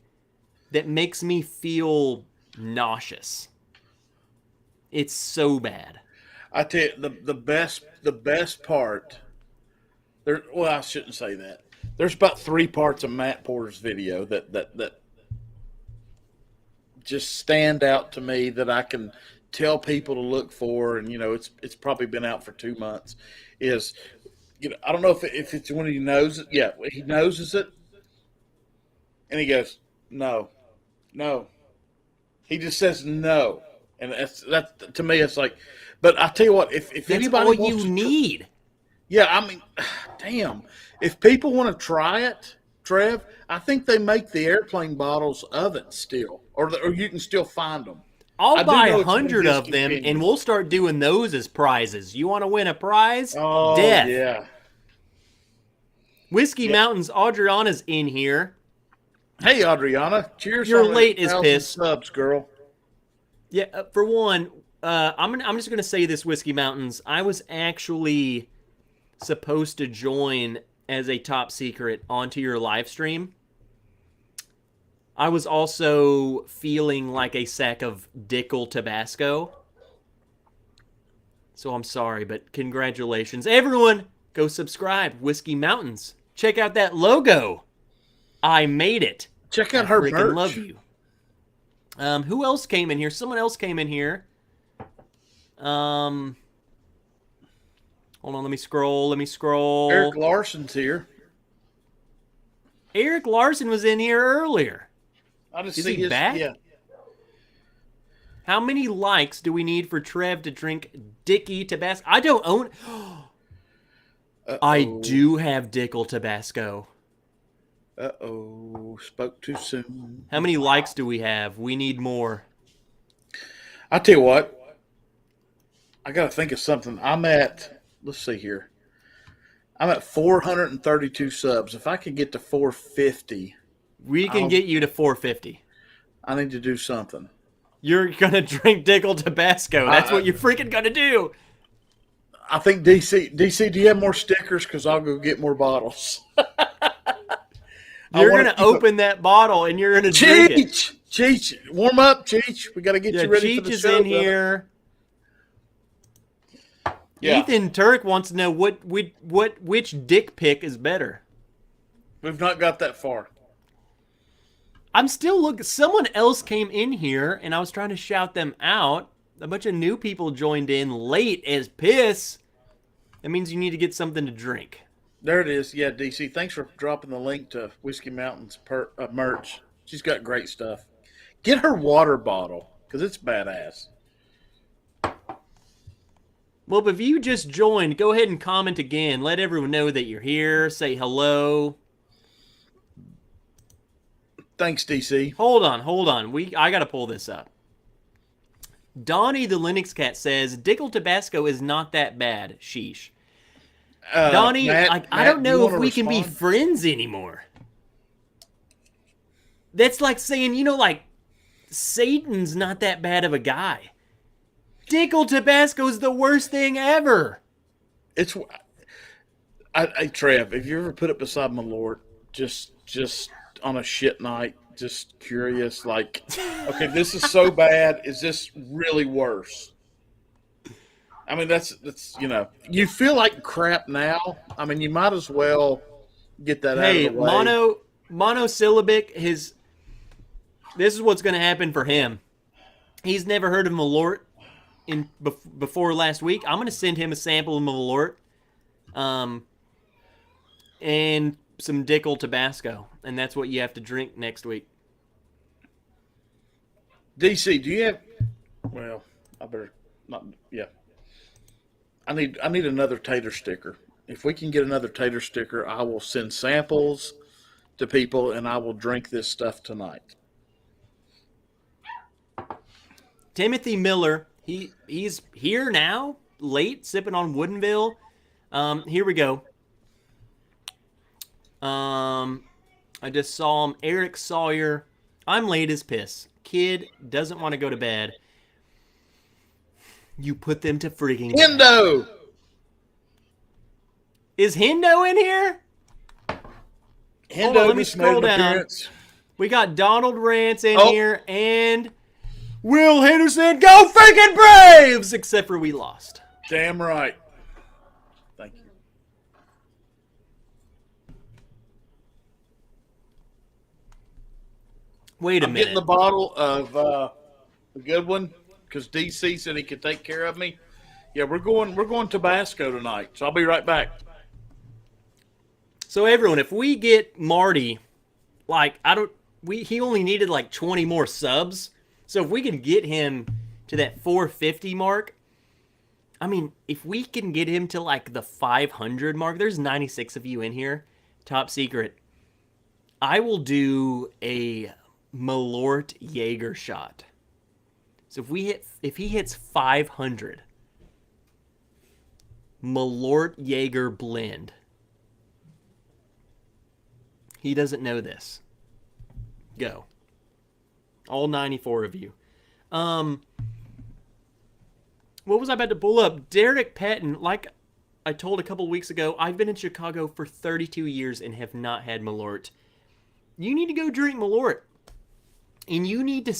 that makes me feel nauseous. It's so bad. I tell you, the best part. Well, I shouldn't say that. There's about 3 parts of Matt Porter's video that just stand out to me that I can tell people to look for, and it's probably been out for 2 months. Is I don't know if it's when he knows it. Yeah, he noses it, and he goes, "No, no." He just says no, and that to me. It's like, but I tell you what, if That's anybody all wants you to, need. yeah, I mean, damn, if people want to try it, Trev, I think they make the airplane bottles of it still, or you can still find them. I'll I do buy know it's been 100 of them, and discontinued. we'll start doing those as prizes. You want to win a prize? Oh Death. yeah, Whiskey yeah. Mountain's Adriana's in here. Hey, Adriana, cheers You're on the late as 1,000 piss. subs, girl. Yeah, for one, I'm just gonna say this, Whiskey Mountains. I was actually supposed to join as a top secret onto your live stream. I was also feeling like a sack of Dickel Tabasco. So I'm sorry, but congratulations. Everyone, go subscribe. Whiskey Mountains. Check out that logo. I made it. Check I out her freaking merch. love you. Who else came in here? Someone else came in here. Hold on, let me scroll. Eric Larson's here. Eric Larson was in here earlier. I just Is see he his, back? Yeah. How many likes do we need for Trev to drink Dickie Tabasco? I don't own. I do have Dickel Tabasco. Spoke too soon. How many likes do we have? We need more. I tell you what, I got to think of something. Let's see here. I'm at 432 subs. If I could get to 450, We can get you to 450. I need to do something. You're gonna drink Dickel Tabasco. That's what you're freaking gonna do. I think DC, do you have more stickers? Because I'll go get more bottles. You're gonna open that bottle and you're gonna drink it. Cheech, warm up, Cheech. We got to get you ready for Cheech the is show. in here. Yeah. Ethan Turk wants to know which dick pic is better. We've not got that far. I'm still looking. Someone else came in here, and I was trying to shout them out. A bunch of new people joined in late as piss. That means you need to get something to drink. There it is. Yeah, DC. Thanks for dropping the link to Whiskey Mountain's merch. She's got great stuff. Get her water bottle because it's badass. Well, if you just joined, go ahead and comment again. Let everyone know that you're here. Say hello. Thanks, DC. Hold on. I gotta pull this up. Donnie the Linux Cat says Dickel Tabasco is not that bad. Sheesh. Donnie, Matt, I don't know if we can can be friends anymore. That's like saying, like, Satan's not that bad of a guy. Dickel Tabasco's the worst thing ever. It's. Trev, if you ever put it beside my Lord, just on a shit night, just curious, like, okay, this is so bad. Is this really worse? I mean, that's you feel like crap now. I mean, you might as well get that out of the way. Monosyllabic, this is what's going to happen for him. He's never heard of Malort before last week. I'm going to send him a sample of Malort and some Dickel Tabasco, and that's what you have to drink next week. DC, do you have? Well, I better not. Yeah, I need another tater sticker. If we can get another tater sticker, I will send samples to people, and I will drink this stuff tonight. Timothy Miller, he's here now, late, sipping on Woodinville. Here we go. I just saw him. Eric Sawyer. I'm late as piss. Kid doesn't want to go to bed. You put them to frigging Hendo! Is Hendo in here? Hendo, let me scroll down. Appearance. We got Donald Rance in here and Will Henderson. Go freaking Braves! Except for we lost. Damn right. Thank you. Wait a minute. I'm getting the bottle of a good one because DC said he could take care of me. Yeah, we're going Tabasco tonight, so I'll be right back. So everyone, if we get Marty, like he only needed like 20 more subs. So if we can get him to that 450 mark, I mean, if we can get him to like the 500 mark, there's 96 of you in here. Top secret. I will do a Malort Jaeger shot. So if he hits 500, Malort Jaeger blend. He doesn't know this. Go. All 94 of you. What was I about to pull up? Derek Patton, like I told a couple weeks ago, I've been in Chicago for 32 years and have not had Malort. You need to go drink Malort. And you need to...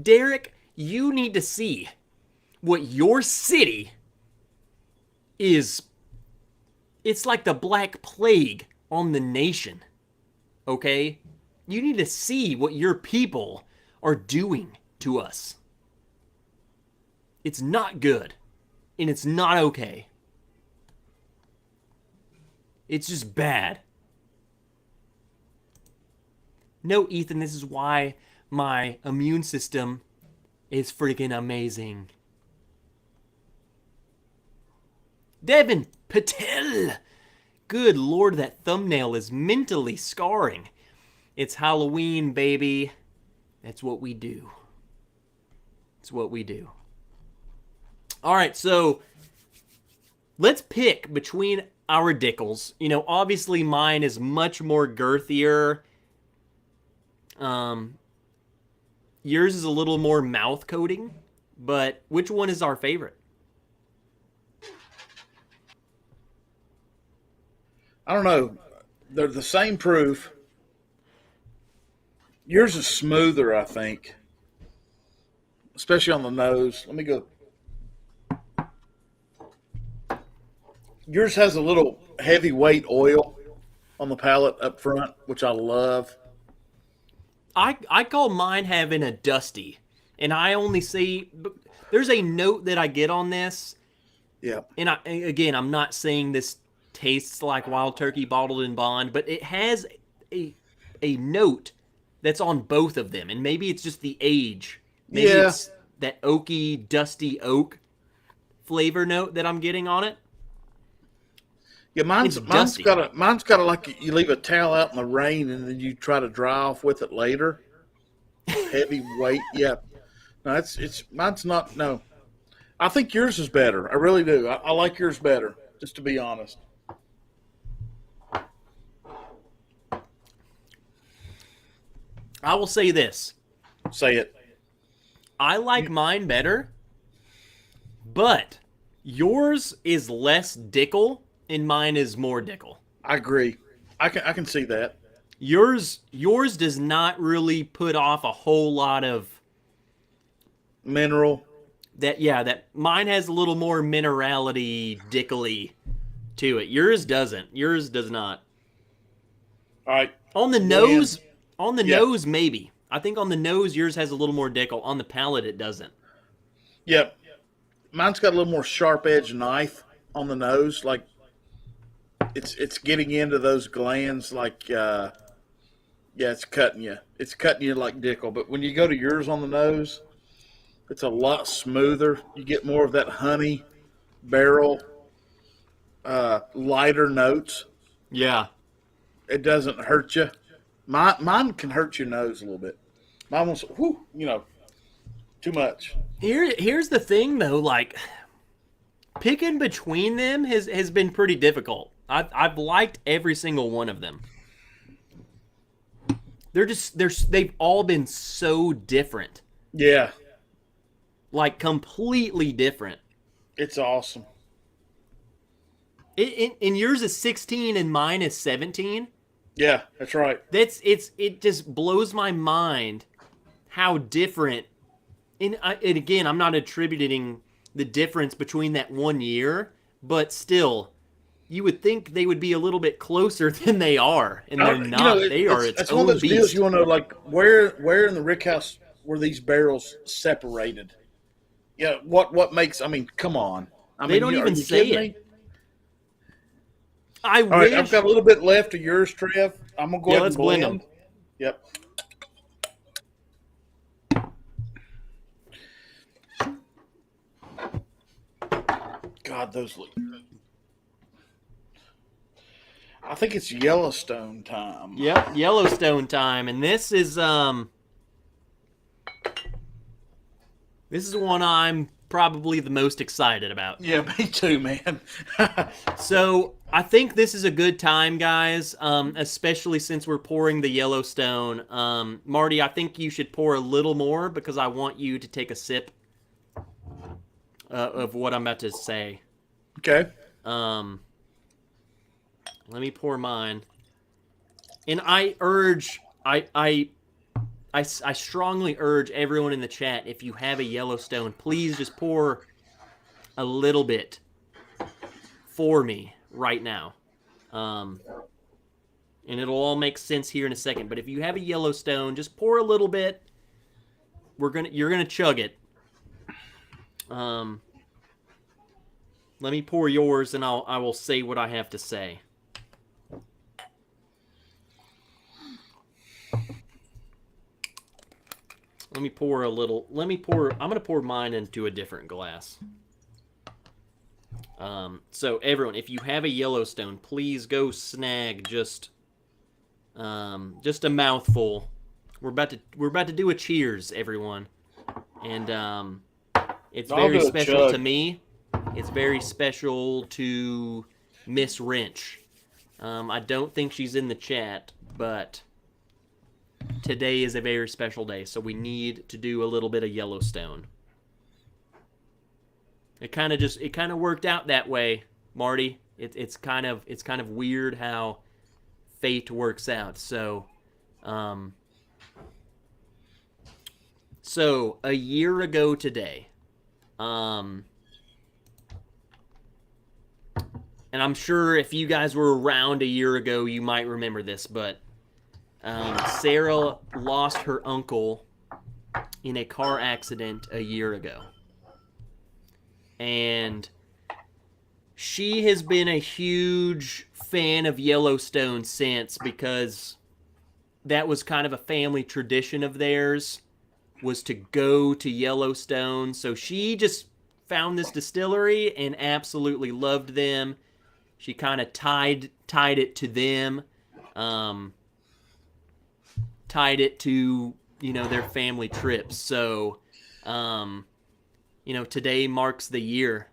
Derek, you need to see what your city is. It's like the Black Plague on the nation. Okay? You need to see what your people are doing to us. It's not good. And it's not okay. It's just bad. No, Ethan, this is why my immune system is freaking amazing. Devin Patel. Good Lord, that thumbnail is mentally scarring. It's Halloween, baby. That's what we do. It's what we do. All right, so let's pick between our Dickels. You know, obviously mine is much more girthier. Yours is a little more mouth coating, but which one is our favorite? I don't know. They're the same proof. Yours is smoother, I think, especially on the nose. Let me go. Yours has a little heavyweight oil on the palate up front, which I love. I call mine having a dusty, and I only see there's a note that I get on this. Yeah. And I'm not saying this tastes like Wild Turkey bottled in bond, but it has a note that's on both of them, and maybe it's just the age. Maybe it's that oaky, dusty oak flavor note that I'm getting on it. Yeah, mine's got a like you leave a towel out in the rain and then you try to dry off with it later. Heavy weight, yeah. No, mine's not. No, I think yours is better. I really do. I like yours better, just to be honest. I will say this. Say it. I like mine better, but yours is less Dickel and mine is more Dickel. I agree. I can see that. Yours does not really put off a whole lot of mineral. That mine has a little more minerality, Dickely to it. Yours doesn't. Yours does not. All right. On the nose, nose maybe. I think on the nose yours has a little more Dickel. On the palate it doesn't. Yep. Mine's got a little more sharp edge knife on the nose, like it's getting into those glands, like it's cutting you. It's cutting you like Dickel. But when you go to yours on the nose, it's a lot smoother. You get more of that honey, barrel, lighter notes. Yeah. It doesn't hurt you. Mine can hurt your nose a little bit. Mine wants, too much. Here's the thing though, like picking between them has been pretty difficult. I've liked every single one of them. They've all been so different. Yeah. Like completely different. It's awesome. And yours is 16 and mine is 17. Yeah, that's right. It just blows my mind how different. And again, I'm not attributing the difference between that 1 year, but still, you would think they would be a little bit closer than they are, and they're not. They are its own one of those beast. deals you want to know, like where in the rick house were these barrels separated? Yeah, what makes? I mean, come on. They don't even say it. I All right, I've wish. got a little bit left of yours, Trev. I'm gonna go Yeah, ahead let's and blend blend. them. Yep. God, those look. I think it's Yellowstone time. Yep, Yellowstone time, and this is one I'm probably the most excited about. Yeah, me too, man. So I think this is a good time, guys, especially since we're pouring the Yellowstone. Marty, I think you should pour a little more because I want you to take a sip of what I'm about to say. Okay. Um, Let me pour mine. And I strongly urge everyone in the chat, if you have a Yellowstone, please just pour a little bit for me right now. And it'll all make sense here in a second. But if you have a Yellowstone, just pour a little bit. You're gonna chug it. Let me pour yours, and I will say what I have to say. Let me pour a little. I'm gonna pour mine into a different glass. So everyone, if you have a Yellowstone, please go snag just a mouthful. We're about to do a cheers, everyone, and it's I'll very do a special to chug. me. It's very special to Miss Wrench. I don't think she's in the chat, but today is a very special day, so we need to do a little bit of Yellowstone. It kind of worked out that way, Marty. It's kind of weird how fate works out. So a year ago today, and I'm sure if you guys were around a year ago, you might remember this, but Sarah lost her uncle in a car accident a year ago. And she has been a huge fan of Yellowstone since, because that was kind of a family tradition of theirs, was to go to Yellowstone. So she just found this distillery and absolutely loved them. She kind of tied it to them, tied it to their family trips. So today marks the year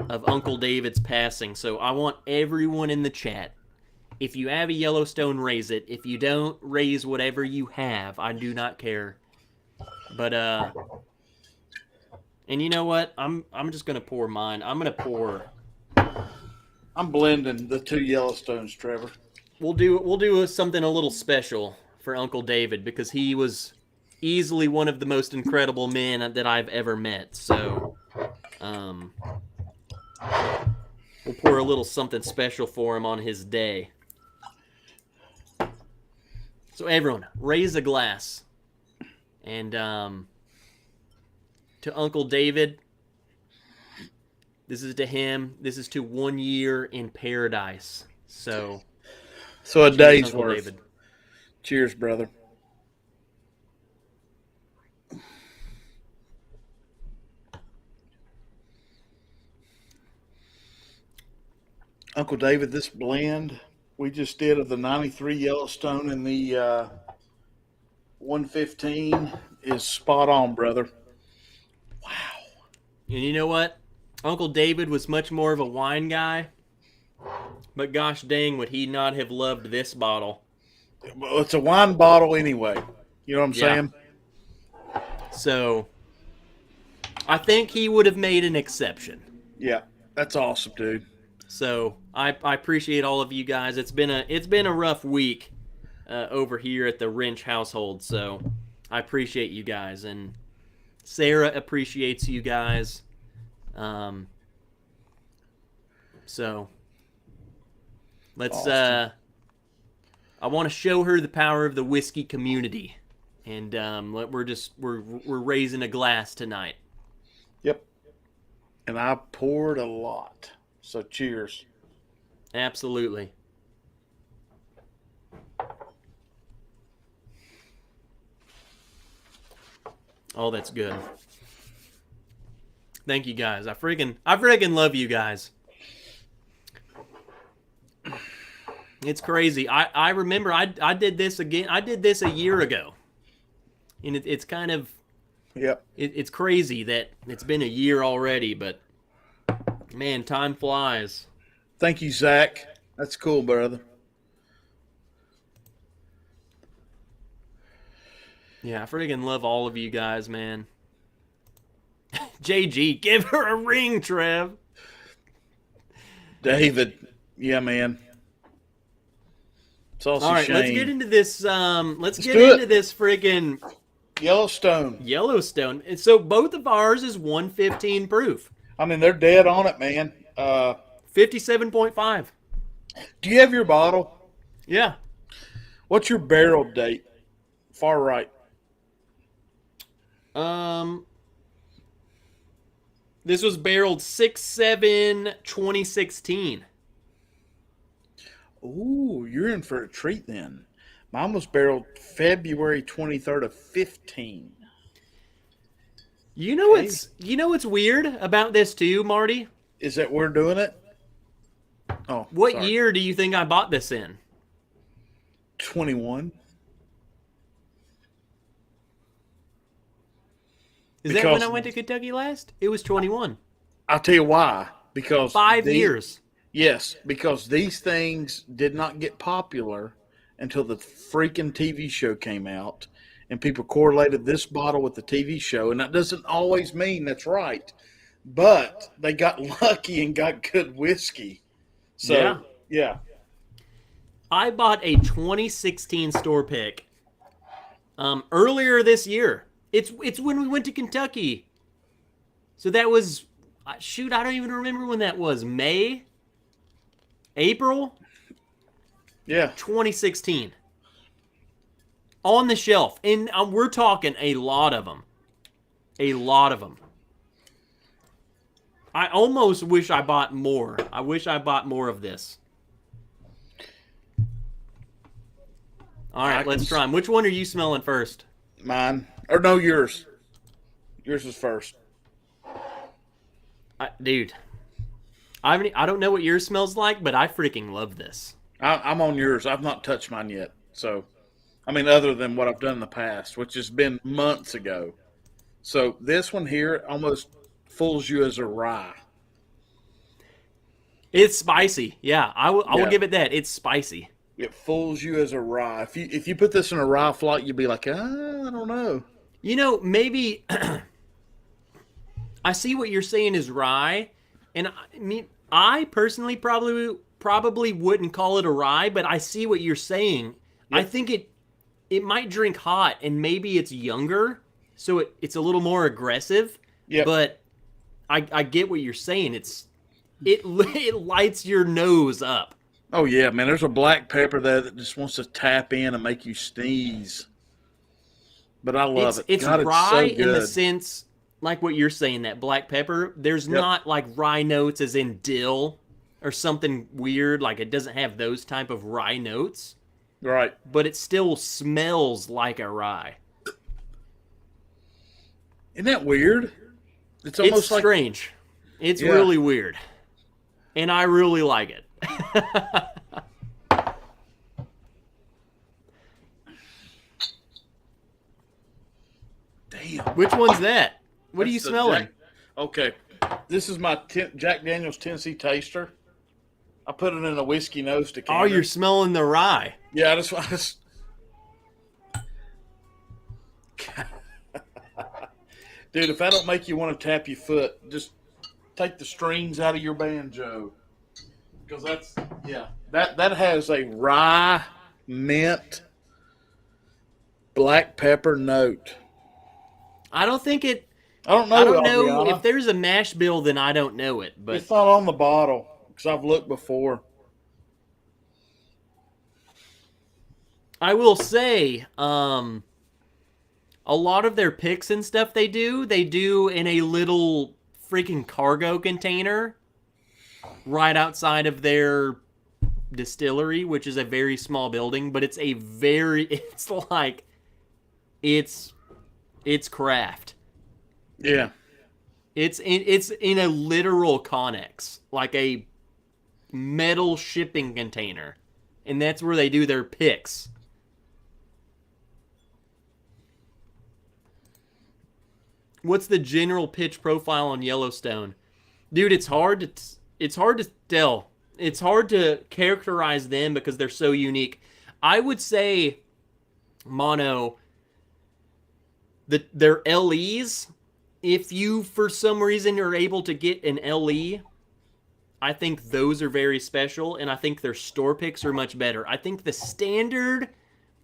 of Uncle David's passing. So I want everyone in the chat, if you have a Yellowstone, raise it. If you don't, raise whatever you have. I do not care. But and you know what? I'm just gonna pour mine. I'm blending the two Yellowstones, Trevor. We'll do something a little special for Uncle David, because he was easily one of the most incredible men that I've ever met. So we'll pour a little something special for him on his day. So everyone, raise a glass. And to Uncle David, this is to him. This is to 1 year in paradise. So a cheers, day's Uncle worth. David. Cheers, brother. Uncle David, this blend we just did of the 93 Yellowstone and the 115 is spot on, brother. Wow. And you know what? Uncle David was much more of a wine guy. But gosh dang, would he not have loved this bottle? Well, it's a wine bottle anyway. You know what I'm saying? So I think he would have made an exception. Yeah, that's awesome, dude. So I appreciate all of you guys. It's been a rough week over here at the Wrench household. So I appreciate you guys, and Sarah appreciates you guys. So let's Awesome. I want to show her the power of the whiskey community, and we're raising a glass tonight. Yep. And I poured a lot. So cheers. Absolutely. Oh, that's good. Thank you guys. I freaking love you guys. It's crazy. I remember I did this again. I did this a year ago, and it's kind of Yep. it's crazy that it's been a year already. But man, time flies. Thank you, Zach. That's cool, brother. Yeah, I freaking love all of you guys, man. JG, give her a ring, Trev. David. Yeah, man. It's also All right, Shane. let's get into this. Let's get do into it. this friggin' Yellowstone. Yellowstone. And so both of ours is 115 proof. I mean, they're dead on it, man. 57.5. Do you have your bottle? Yeah. What's your barrel date? Far right. This was barreled 6/7/2016. Ooh, you're in for a treat then. Mine was barreled February 23rd of 15. You know what's weird about this too, Marty? Is that we're doing it? Oh, What sorry. year do you think I bought this in? 21. Is that when Because- I went to Kentucky last? It was 21. I'll tell you why. Because 5 years. Yes, because these things did not get popular until the freaking TV show came out, and people correlated this bottle with the TV show, and that doesn't always mean that's right, but they got lucky and got good whiskey. So, yeah. I bought a 2016 store pick earlier this year. It's when we went to Kentucky. So that was, shoot, I don't even remember when that was. May? April? Yeah. 2016. On the shelf. And we're talking a lot of them. A lot of them. I almost wish I bought more. I wish I bought more of this. All right, let's try them. Which one are you smelling first? Mine. Or no, yours. Yours was first. Dude, I don't know what yours smells like, but I freaking love this. I'm on yours. I've not touched mine yet. So, I mean, other than what I've done in the past, which has been months ago. So, this one here almost fools you as a rye. It's spicy. Yeah, I will Yeah. give it that. It's spicy. It fools you as a rye. If you put this in a rye flight, you'd be like, I don't know. You know, maybe I see what you're saying is rye, and I mean, I personally probably wouldn't call it a rye, but I see what you're saying. Yep. I think it might drink hot, and maybe it's younger, so it's a little more aggressive. Yep. But I get what you're saying. It lights your nose up. Oh, yeah, man. There's a black pepper there that just wants to tap in and make you sneeze. But I love it. It's God, rye it's so in the good. sense, like what you're saying, that black pepper. There's not like rye notes as in dill or something weird. Like it doesn't have those type of rye notes, Right. but it still smells like a rye. Isn't that weird? It's almost It's like strange. It's Yeah. really weird. And I really like it. damn. Which one's that? What are you That's the smelling? Okay. This is my Jack Daniel's Tennessee Taster. I put it in a whiskey nose decanter. Oh, you're smelling the rye. Yeah, I just Dude, if I don't make you want to tap your foot, just take the strings out of your banjo. Because that has a rye, mint, black pepper note. I don't think it. I don't know. I don't know Adriana. if there's a mash bill, then I don't know it. But It's not on the bottle because I've looked before. I will say, a lot of their picks and stuff they do in a little freaking cargo container right outside of their distillery, which is a very small building, but it's it's craft. Yeah. It's in a literal connex, like a metal shipping container, and that's where they do their picks. What's the general pitch profile on Yellowstone? Dude, it's hard to tell. It's hard to characterize them because they're so unique. I would say Mono their LEs, if you for some reason are able to get an LE, I think those are very special, and I think their store picks are much better. I think the standard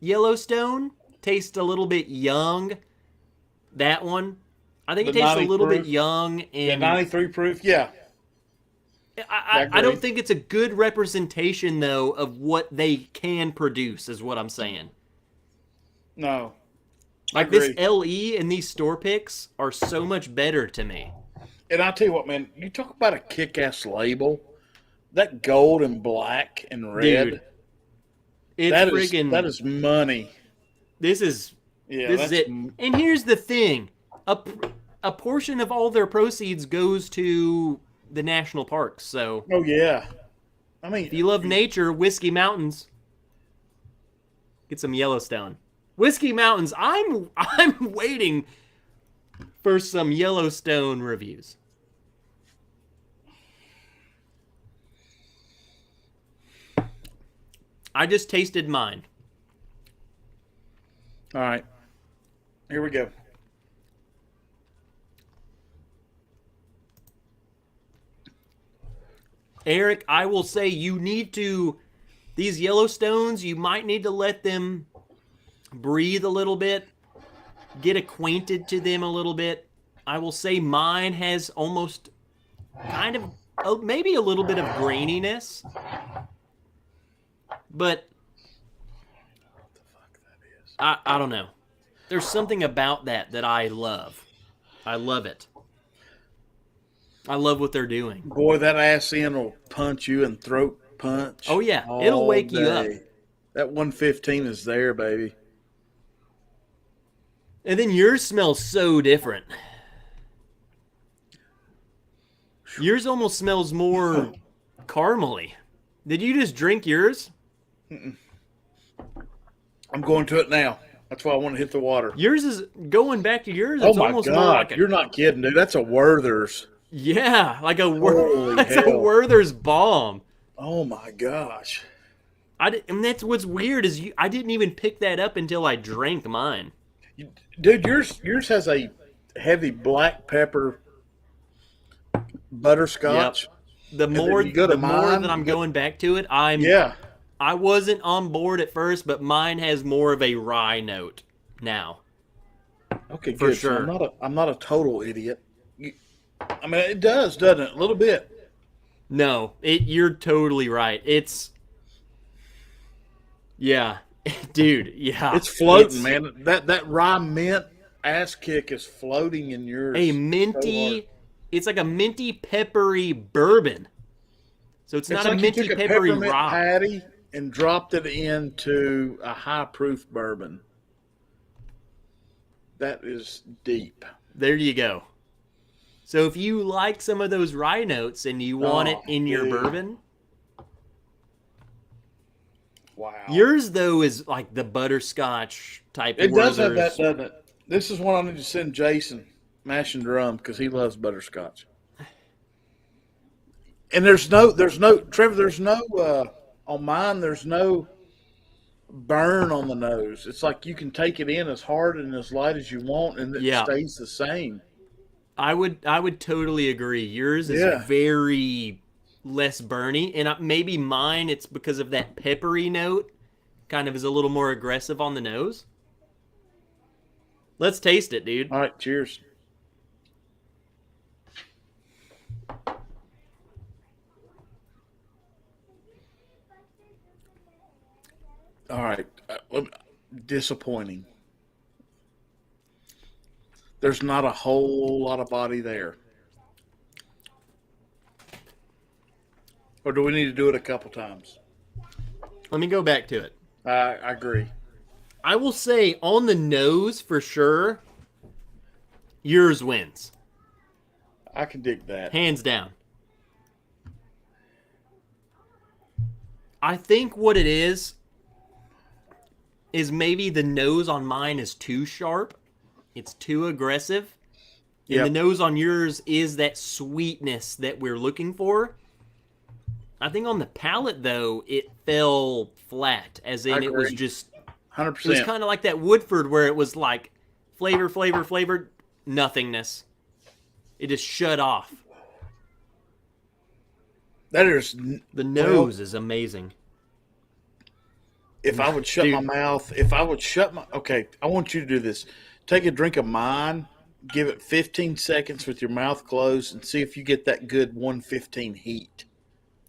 Yellowstone tastes a little bit young. That one, I think it tastes a little bit young. And 93 proof, yeah. I don't think it's a good representation, though, of what they can produce, is what I'm saying. No. Like, this LE and these store picks are so much better to me. And I'll tell you what, man, you talk about a kick-ass label. That gold and black and red. Dude, that is money. This is it. And here's the thing. A portion of all their proceeds goes to the national parks. So, oh yeah, I mean, if you love nature, Whiskey Mountains, get some Yellowstone. Whiskey Mountains. I'm waiting for some Yellowstone reviews. I just tasted mine. All right, here we go. Eric, I will say these Yellowstones, you might need to let them breathe a little bit, get acquainted to them a little bit. I will say mine has almost kind of, maybe a little bit of graininess, but I don't know. There's something about that I love. I love it. I love what they're doing. Boy, that ass in will punch you and throat punch. Oh, yeah. It'll wake you up. That 115 is there, baby. And then yours smells so different. Yours almost smells more caramely. Did you just drink yours? I'm going to it now. That's why I want to hit the water. Yours is going back to yours. Oh, it's my almost God. more like You're not kidding, dude. That's a Werther's. Yeah, like a hell. Werther's bomb. Oh, my gosh. And that's what's weird is I didn't even pick that up until I drank mine. Dude, yours has a heavy black pepper butterscotch. Yep. The more that I'm going back to it, I wasn't on board at first, but mine has more of a rye note now. Okay, for good. sure. So I'm not a total idiot. I mean, it does, doesn't it? A little bit. No, you're totally right. Yeah, dude. Yeah, it's floating, man. That rye mint ass kick is floating in yours. A minty. It's like a minty peppery bourbon. So it's not like a minty you took a peppery peppermint rye. patty and dropped it into a high proof bourbon. That is deep. There you go. So if you like some of those rye notes and you want it in your bourbon. Wow. Yours, though, is like the butterscotch type. It does have that, doesn't it? This is what I need to send Jason, Mash and Drum, because he loves butterscotch. And there's no, Trevor, on mine, there's no burn on the nose. It's like you can take it in as hard and as light as you want, and it stays the same. I would totally agree. Yours is very less burny, and maybe mine, it's because of that peppery note, kind of is a little more aggressive on the nose. Let's taste it, dude. All right, cheers. All right, disappointing. There's not a whole lot of body there. Or do we need to do it a couple times? Let me go back to it. I agree. I will say on the nose for sure, yours wins. I can dig that. Hands down. I think what it is maybe the nose on mine is too sharp. It's too aggressive. And the Yep. nose on yours is that sweetness that we're looking for. I think on the palate, though, it fell flat, as I in it was agree. just, it was 100%. kind of like that Woodford where it was like flavor, nothingness. It just shut off. That is, The well, nose is amazing. if I would shut my Dude, mouth, okay, I want you to do this. Take a drink of mine, give it 15 seconds with your mouth closed, and see if you get that good 115 heat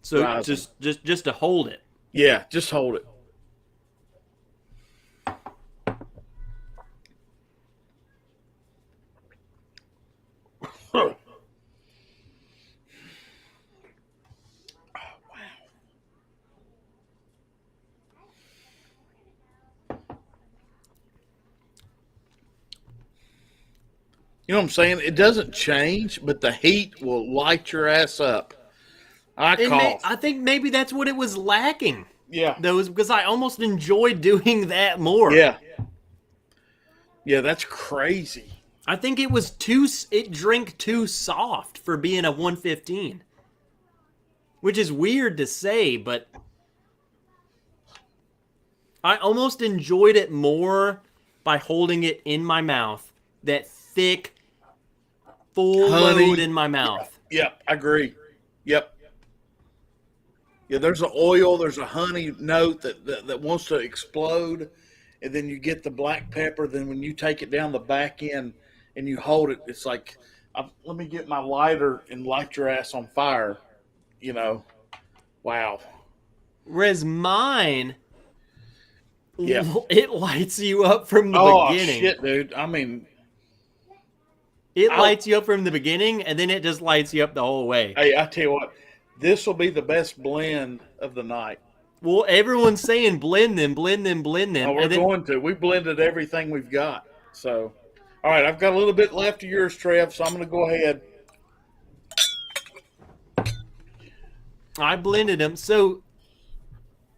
so rising. just to hold it. Yeah, just hold it. You know what I'm saying? It doesn't change, but the heat will light your ass up. I I cough. think maybe that's what it was lacking. Yeah. Though, is because I almost enjoyed doing that more. Yeah. Yeah, that's crazy. I think it was too. It drank too soft for being a 115, which is weird to say, but I almost enjoyed it more by holding it in my mouth. That thick, full load Honey. in my mouth. Yep, I agree. Yep. Yeah, there's an oil, there's a honey note that wants to explode, and then you get the black pepper. Then when you take it down the back end and you hold it, it's like, let me get my lighter and light your ass on fire. You know, wow. Whereas mine, Yeah. it lights you up from the Oh beginning. shit, dude. I mean, It I lights you up from the beginning, and then it just lights you up the whole way. hey, I tell you what, this will be the best blend of the night. Well, everyone's saying blend them, blend them, blend Oh, them, we're and then going to. We blended everything we've got. So, all right, I've got a little bit left of yours, Trev. So I'm going to go ahead. I blended them. So,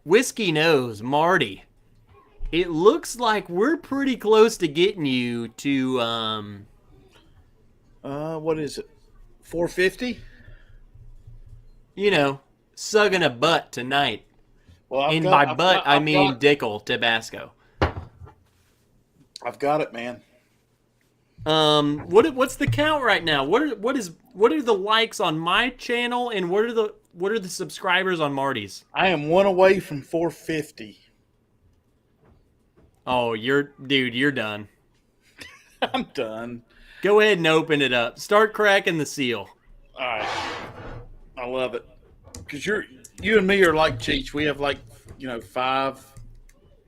Whiskey Nose, Marty, it looks like we're pretty close to getting you to, What is it? 450. sucking a butt tonight. Well, And by butt, I mean Dickel Tabasco. I've got it, man. What's the count right now? What are the likes on my channel, and what are the subscribers on Marty's? I am one away from 450. Oh, you're done. I'm done. Go ahead and open it up. Start cracking the seal. All right, I love it because you and me are like Cheech. We have like 5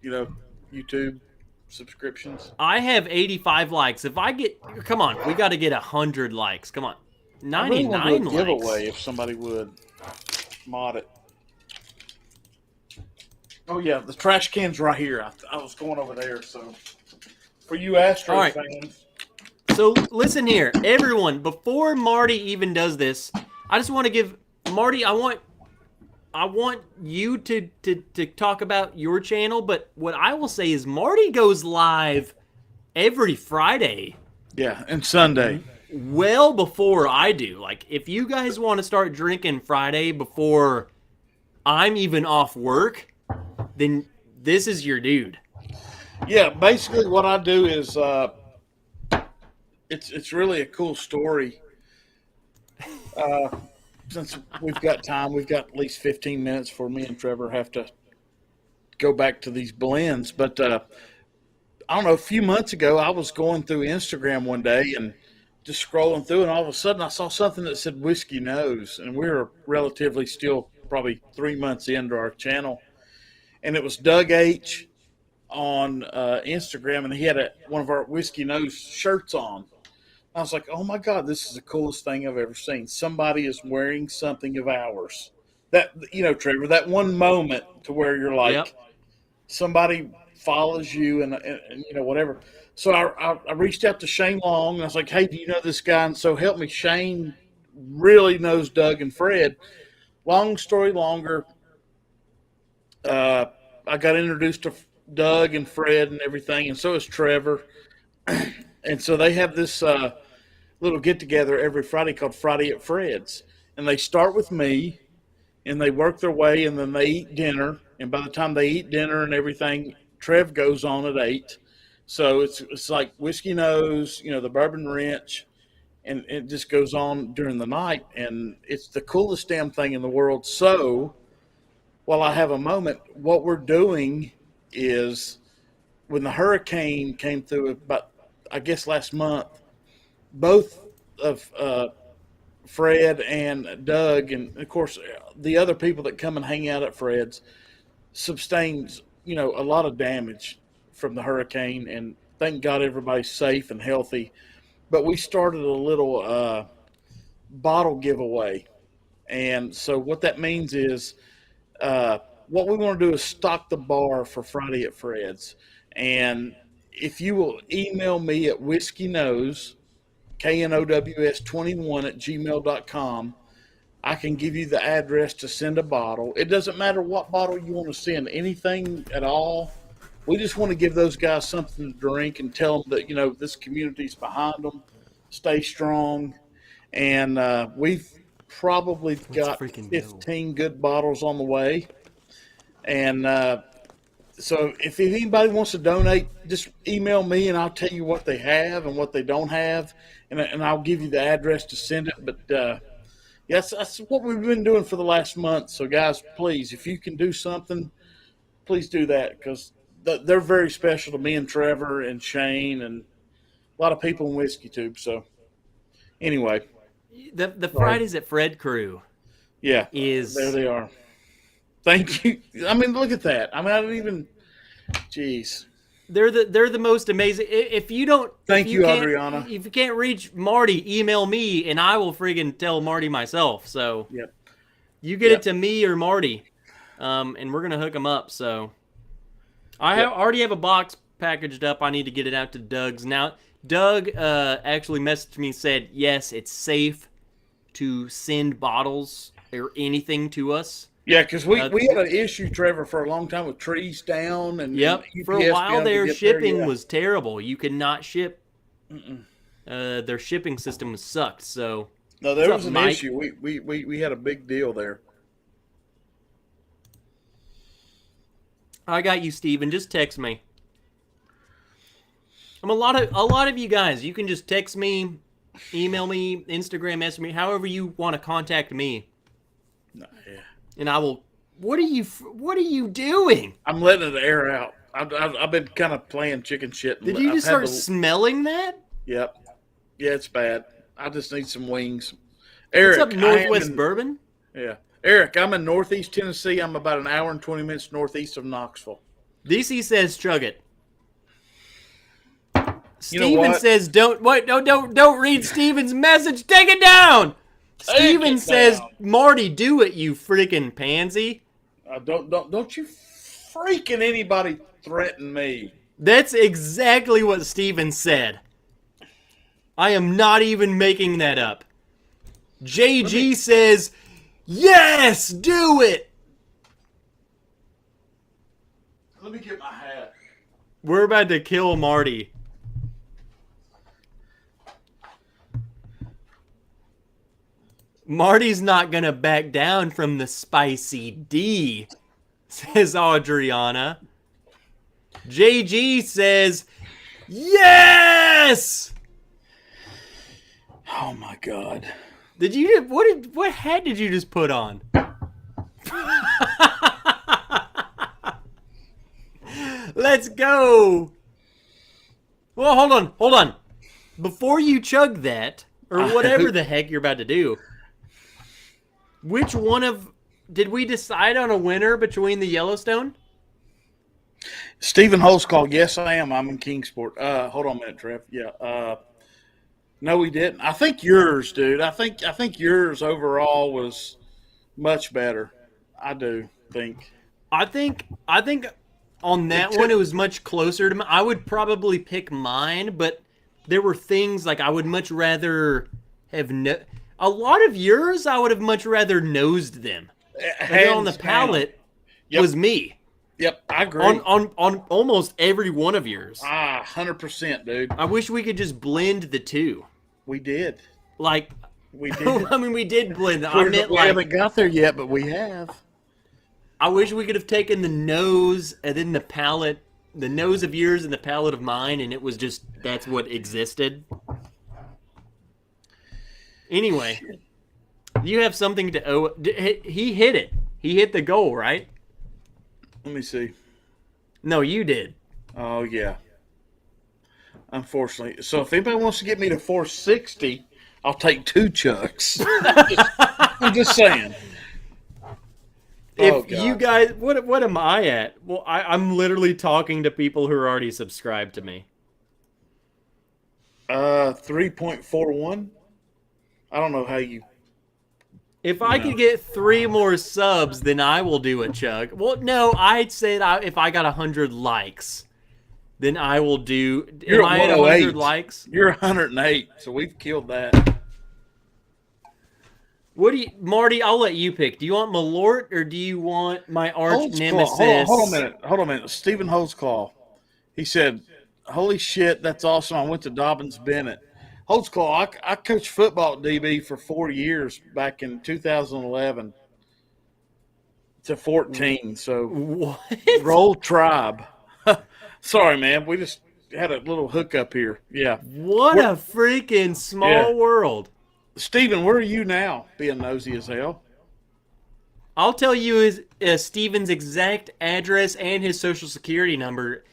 YouTube subscriptions. I have 85 likes. If I get, come on, we got to get 100 likes. Come on, I really want to 99 do a giveaway likes. if somebody would mod it. Oh yeah, the trash can's right here. I was going over there. So for you Astros All right. fans, So listen here, everyone. Before Marty even does this, I just want to give Marty. I want you to talk about your channel. But what I will say is Marty goes live every Friday, yeah, and Sunday. well before I do. Like, if you guys want to start drinking Friday before I'm even off work, then this is your dude. Yeah, basically what I do is it's really a cool story. Since we've got time, we've got at least 15 minutes before me and Trevor have to go back to these blends. But I don't know, a few months ago, I was going through Instagram one day and just scrolling through, and all of a sudden I saw something that said Whiskey Nose, and we were relatively still probably 3 months into our channel. And it was Doug H on Instagram, and he had one of our Whiskey Nose shirts on. I was like, oh my God, this is the coolest thing I've ever seen. Somebody is wearing something of ours. that, Trevor, that one moment to where you're Yep. like, somebody follows you and whatever. So I reached out to Shane Long and I was like, hey, do you know this guy? And so help me. Shane really knows Doug and Fred. Long story longer, uh, I got introduced to Doug and Fred and everything, and so is Trevor. And so they have this little get together every Friday called Friday at Fred's. And they start with me and they work their way and then they eat dinner. And by the time they eat dinner and everything, Trev goes on at 8. So it's like Whiskey Nose, the Bourbon Wrench, and it just goes on during the night. And it's the coolest damn thing in the world. So while I have a moment, what we're doing is when the hurricane came through about, I guess, last month, both of Fred and Doug, and of course the other people that come and hang out at Fred's, sustains a lot of damage from the hurricane, and thank God everybody's safe and healthy. But we started a little bottle giveaway, and so what that means is what we want to do is stock the bar for Friday at Fred's. And if you will email me at whiskeynows, KNOWS21 at gmail.com, I can give you the address to send a bottle. It doesn't matter what bottle you want to send, anything at all. We just want to give those guys something to drink and tell them that, this community's behind them. Stay strong. And we've probably got 15 good bottles on the way. And so if anybody wants to donate, just email me and I'll tell you what they have and what they don't have. And I'll give you the address to send it. But yes, that's what we've been doing for the last month. So, guys, please, if you can do something, please do that, because they're very special to me and Trevor and Shane and a lot of people in Whiskey Tube. So, anyway. The Fridays at Fred crew. Yeah, is there they are. Thank you. I mean, look at that. I mean, I don't even. Jeez. They're the most amazing. If you don't, thank you, Adriana. If you can't reach Marty, email me and I will friggin' tell Marty myself. So yep. You get it to me or Marty, and we're gonna hook them up. So I already have a box packaged up. I need to get it out to Doug's now. Doug actually messaged me and said, yes, it's safe to send bottles or anything to us. Yeah, because we had an issue, Trevor, for a long time with trees down. And for a while their shipping was terrible. You could not ship. Their shipping system sucked. So no, there was an issue. We had a big deal there. I got you, Steven. Just text me. A lot of you guys, you can just text me, email me, Instagram message me, however you want to contact me. No, yeah. And I will. What are you doing? I'm letting it air out. I've been kind of playing chicken shit. Did you just start smelling that? Yep. Yeah, it's bad. I just need some wings. Eric, what's up, Northwest Bourbon? Yeah. Eric, I'm in Northeast Tennessee. I'm about an hour and 20 minutes northeast of Knoxville. DC says chug it. Steven says don't read Steven's message. Take it down. Steven says, Marty, do it, you freaking pansy. Don't you freaking anybody threaten me. That's exactly what Steven said. I am not even making that up. JG says, yes, do it. Let me get my hat. We're about to kill Marty. Marty's not going to back down from the spicy D, says Adriana. JG says, yes! Oh my God. What hat did you just put on? Let's go. Well, hold on. Before you chug that, or whatever the heck you're about to do, which one did we decide on a winner between the Yellowstone? Stephen Holtz called. Yes, I am. I'm in Kingsport. Hold on a minute, Trev. Yeah. No, we didn't. I think yours, dude. I think yours overall was much better. I do think. I think on that one it was much closer to I would probably pick mine, but there were things like I would much rather have a lot of yours I would have much rather nosed them. But then on the Hands down. palate Yep. was me. Yep, I agree. On almost every one of yours. 100%, dude. I wish we could just blend the two. We did. Like We did. I mean we did blend. I meant We like haven't got there yet, but we have. I wish we could have taken the nose and then the palate, the nose of yours and the palate of mine, and it was just that's what existed. Anyway, you have something to owe. He hit it. He hit the goal, right? Let me see. No, you did. Oh, yeah. Unfortunately. So if anybody wants to get me to 460, I'll take 2 chucks. I'm just saying. If you guys, what am I at? Well, I'm literally talking to people who are already subscribed to me. 3.41. I don't know how you. If I could get 3 more subs, then I will do a chug. Well, no, I'd say that if I got 100 likes, then I will do. You're Am at I at 100 108. likes? You're 108, so we've killed that. What do you, Marty? I'll let you pick. Do you want Malort or do you want my arch Holtzclaw. nemesis? Hold on a minute. Stephen Holtzclaw. He said, "Holy shit, that's awesome! I went to Dobbins Bennett." Holtzclaw, I coached football at DB for 4 years back in 2011 to 14. So What? roll tribe. Sorry, man. We just had a little hookup here. Yeah. What a freaking small world. Steven, where are you now? Being nosy as hell. I'll tell you his Steven's exact address and his social security number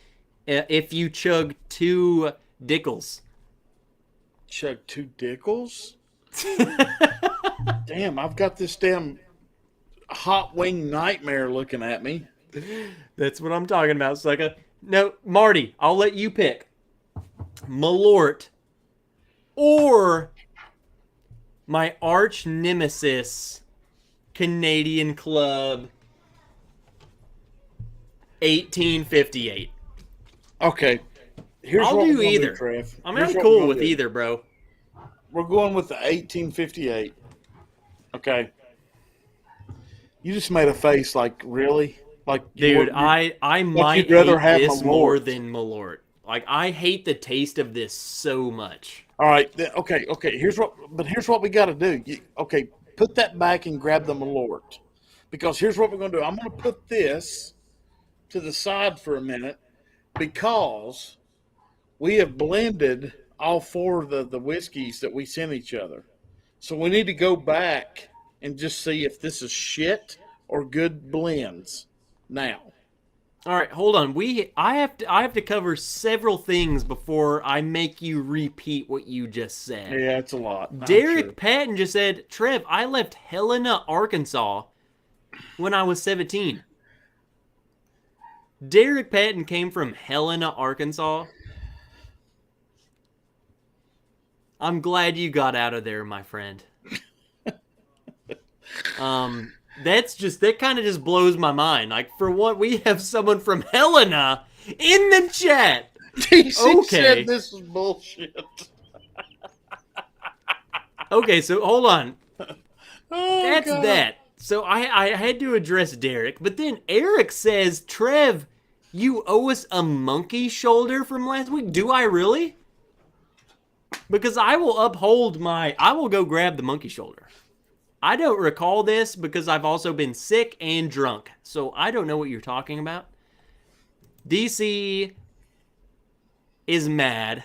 if you chug 2 Dickels. Chug 2 Dickels? Damn, I've got this damn hot wing nightmare looking at me. That's what I'm talking about, sucker. No, Marty, I'll let you pick. Malort or my arch nemesis, Canadian Club 1858. Okay. Here's I'll what do we're gonna either. Trev. I mean, Here's I'm what cool we're with gonna do. either, bro. We're going with the 1858. Okay. You just made a face like, really? Like, Dude, I might you'd rather hate have this Malort. more than Malort. Like, I hate the taste of this so much. All right. Okay. Here's what we got to do. Put that back and grab the Malort. Because here's what we're going to do. I'm going to put this to the side for a minute because we have blended all 4 of the whiskeys that we sent each other. So we need to go back and just see if this is shit or good blends now. All right, hold on. I have to cover several things before I make you repeat what you just said. Yeah, it's a lot. I'm Derek sure. Patton just said, "Trev, I left Helena, Arkansas when I was 17." Derek Patton came from Helena, Arkansas. I'm glad you got out of there, my friend. That kind of just blows my mind. Like, for what, we have someone from Helena in the chat. DC Okay. said this is bullshit. Okay, so hold on. Oh, That's God. that. So I had to address Derek, but then Eric says, "Trev, you owe us a monkey shoulder from last week." Do I really? Because I will I will go grab the monkey shoulder. I don't recall this because I've also been sick and drunk. So I don't know what you're talking about. DC is mad.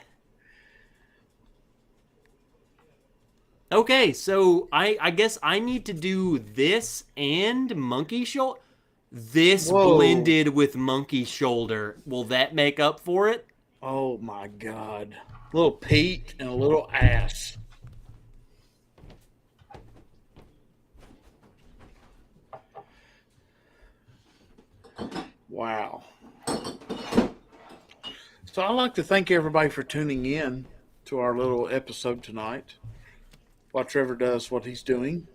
Okay, so I guess I need to do this and monkey shoulder. This Whoa. blended with monkey shoulder. Will that make up for it? Oh my God. A little Pete and a little ass. Wow. So I'd like to thank everybody for tuning in to our little episode tonight while Trevor does what he's doing.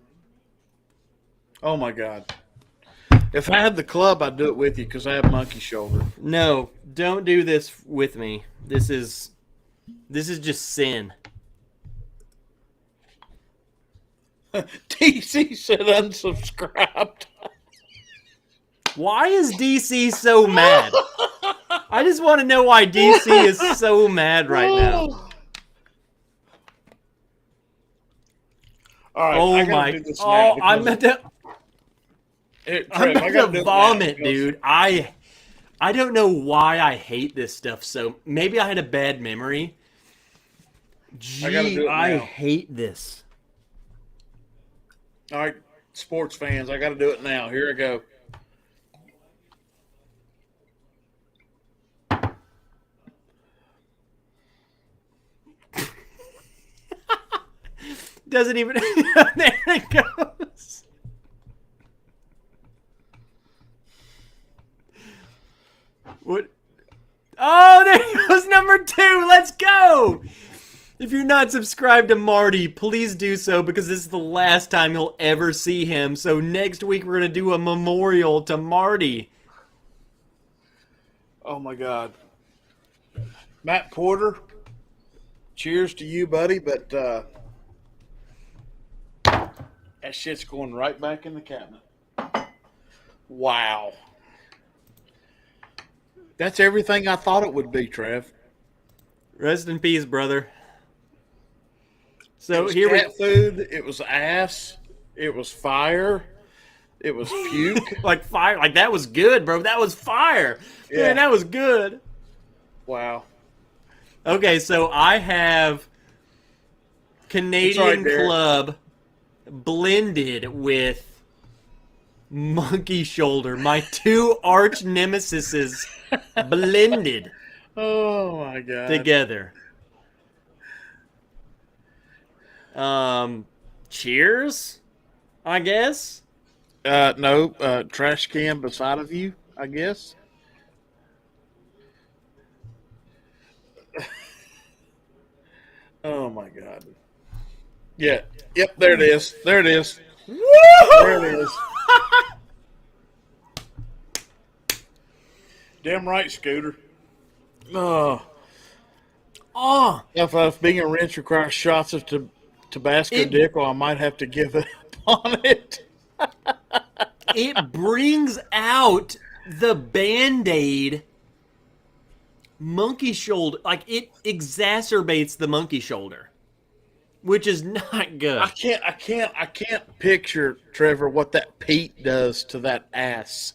Oh my God. If I had the club, I'd do it with you because I have monkey shoulder. No, don't do this with me. This is just sin. DC said unsubscribed. Why is DC so mad? I just want to know why DC is so mad right now. All right, Oh I gotta my! do this Oh, now I'm because- about to. Here, I'm Trev, I about gotta to do it now vomit, because- dude. I don't know why I hate this stuff so. Maybe I had a bad memory. I gotta do Gee, it I now. hate this. All right, sports fans, I got to do it now. Here I go. Doesn't even. There it goes. What? Oh, there goes number 2. Let's go. If you're not subscribed to Marty, please do so because this is the last time you'll ever see him. So next week we're going to do a memorial to Marty. Oh my God, Matt Porter. Cheers to you, buddy. But that shit's going right back in the cabinet. Wow, that's everything I thought it would be, Trev. Rest in peace, brother. It So was here cat food. It was ass. It was fire. It was puke. like fire, like that was good, bro. That was fire. Yeah. Man, that was good. Wow. Okay, so I have Canadian It's all right, Derek. Club blended with Monkey Shoulder. My 2 arch nemesises blended Oh my God. together. Cheers, I guess. No, trash can beside of you, I guess. Oh my God. Yeah. Yep. There it is. There it is. There it is. Damn right, Scooter. Oh. Oh, If being a wrench requires shots of Tabasco It- Dickel, I might have to give up on it. it brings out the Band-Aid monkey shoulder. Like, it exacerbates the monkey shoulder, which is not good. I can't picture, Trevor, what that Pete does to that ass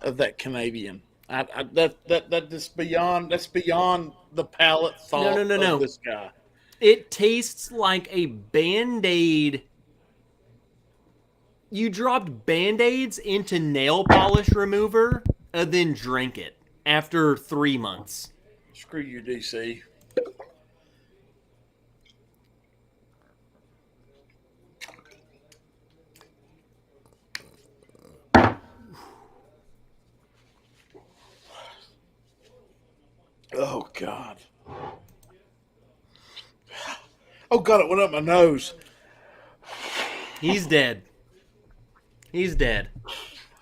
of that Canadian. That's beyond the palate thought No. of this guy. It tastes like a Band-Aid. You dropped Band-Aids into nail polish remover and then drank it after 3 months. Screw you, DC. Oh God. Oh God, it went up my nose. He's dead. He's dead.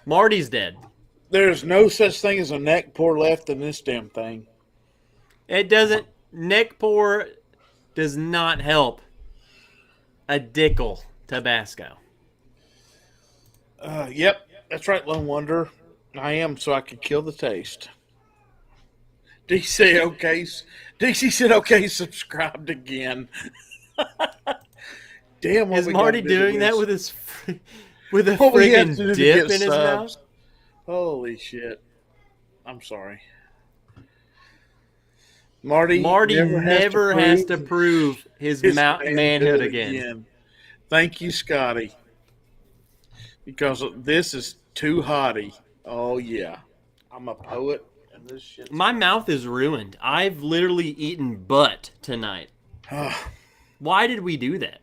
Marty's dead. There's no such thing as a neck pour left in this damn thing. It doesn't. Neck pour does not help a Dickel Tabasco. Yep, that's right, Lone Wonder. I am, so I could kill the taste. DC, okay. DC said, okay, subscribed again. Damn, what Is we Marty gotta do to doing that this. with his with a What we have freaking to do to dip get in his subs. mouth? Holy shit. I'm sorry. Marty Never has to prove his his manhood again. Thank you, Scotty. Because this is too hotty. Oh, yeah. I'm a poet, and this shit. My mouth is ruined. I've literally eaten butt tonight. Why did we do that?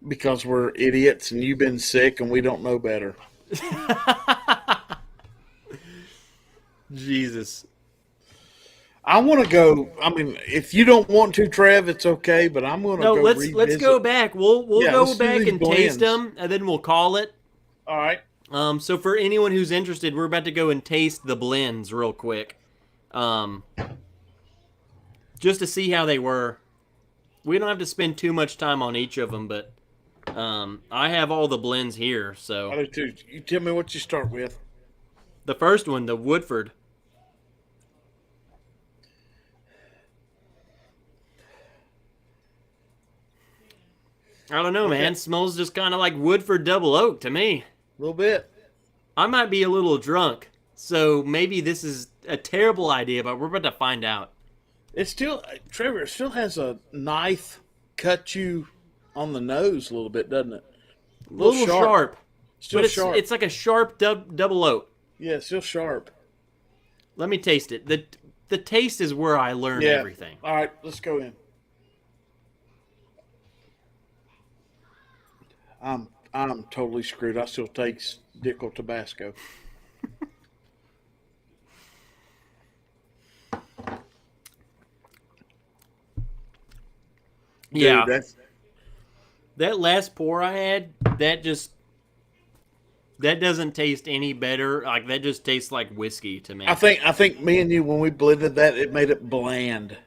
Because we're idiots, and you've been sick, and we don't know better. Jesus. I want to go. I mean, if you don't want to, Trev, it's okay. But I'm going to No, go. let's revisit. go back. We'll Yeah, go let's do back these and taste blends. them, and then we'll call it. All right. So for anyone who's interested, we're about to go and taste the blends real quick, um, just to see how they were. We don't have to spend too much time on each of them, but I have all the blends here. I So do too. You tell me what you start with. the first one, the Woodford. I don't know, Okay. man. Smells just kind of like Woodford Double Oak to me. A little bit. I might be a little drunk, so maybe this is a terrible idea, but we're about to find out. It still, Trevor, it still has a knife cut you on the nose a little bit, doesn't it? A little sharp, Still but sharp. it's like a sharp double oak. Yeah, still sharp. Let me taste it. The taste is where I learn Yeah. everything. All right, let's go in. I'm totally screwed. I still taste Dickel Tabasco. Yeah, Dude, that last pour I had, that doesn't taste any better. Like that just tastes like whiskey to me. I think me and you when we blended that, it made it bland,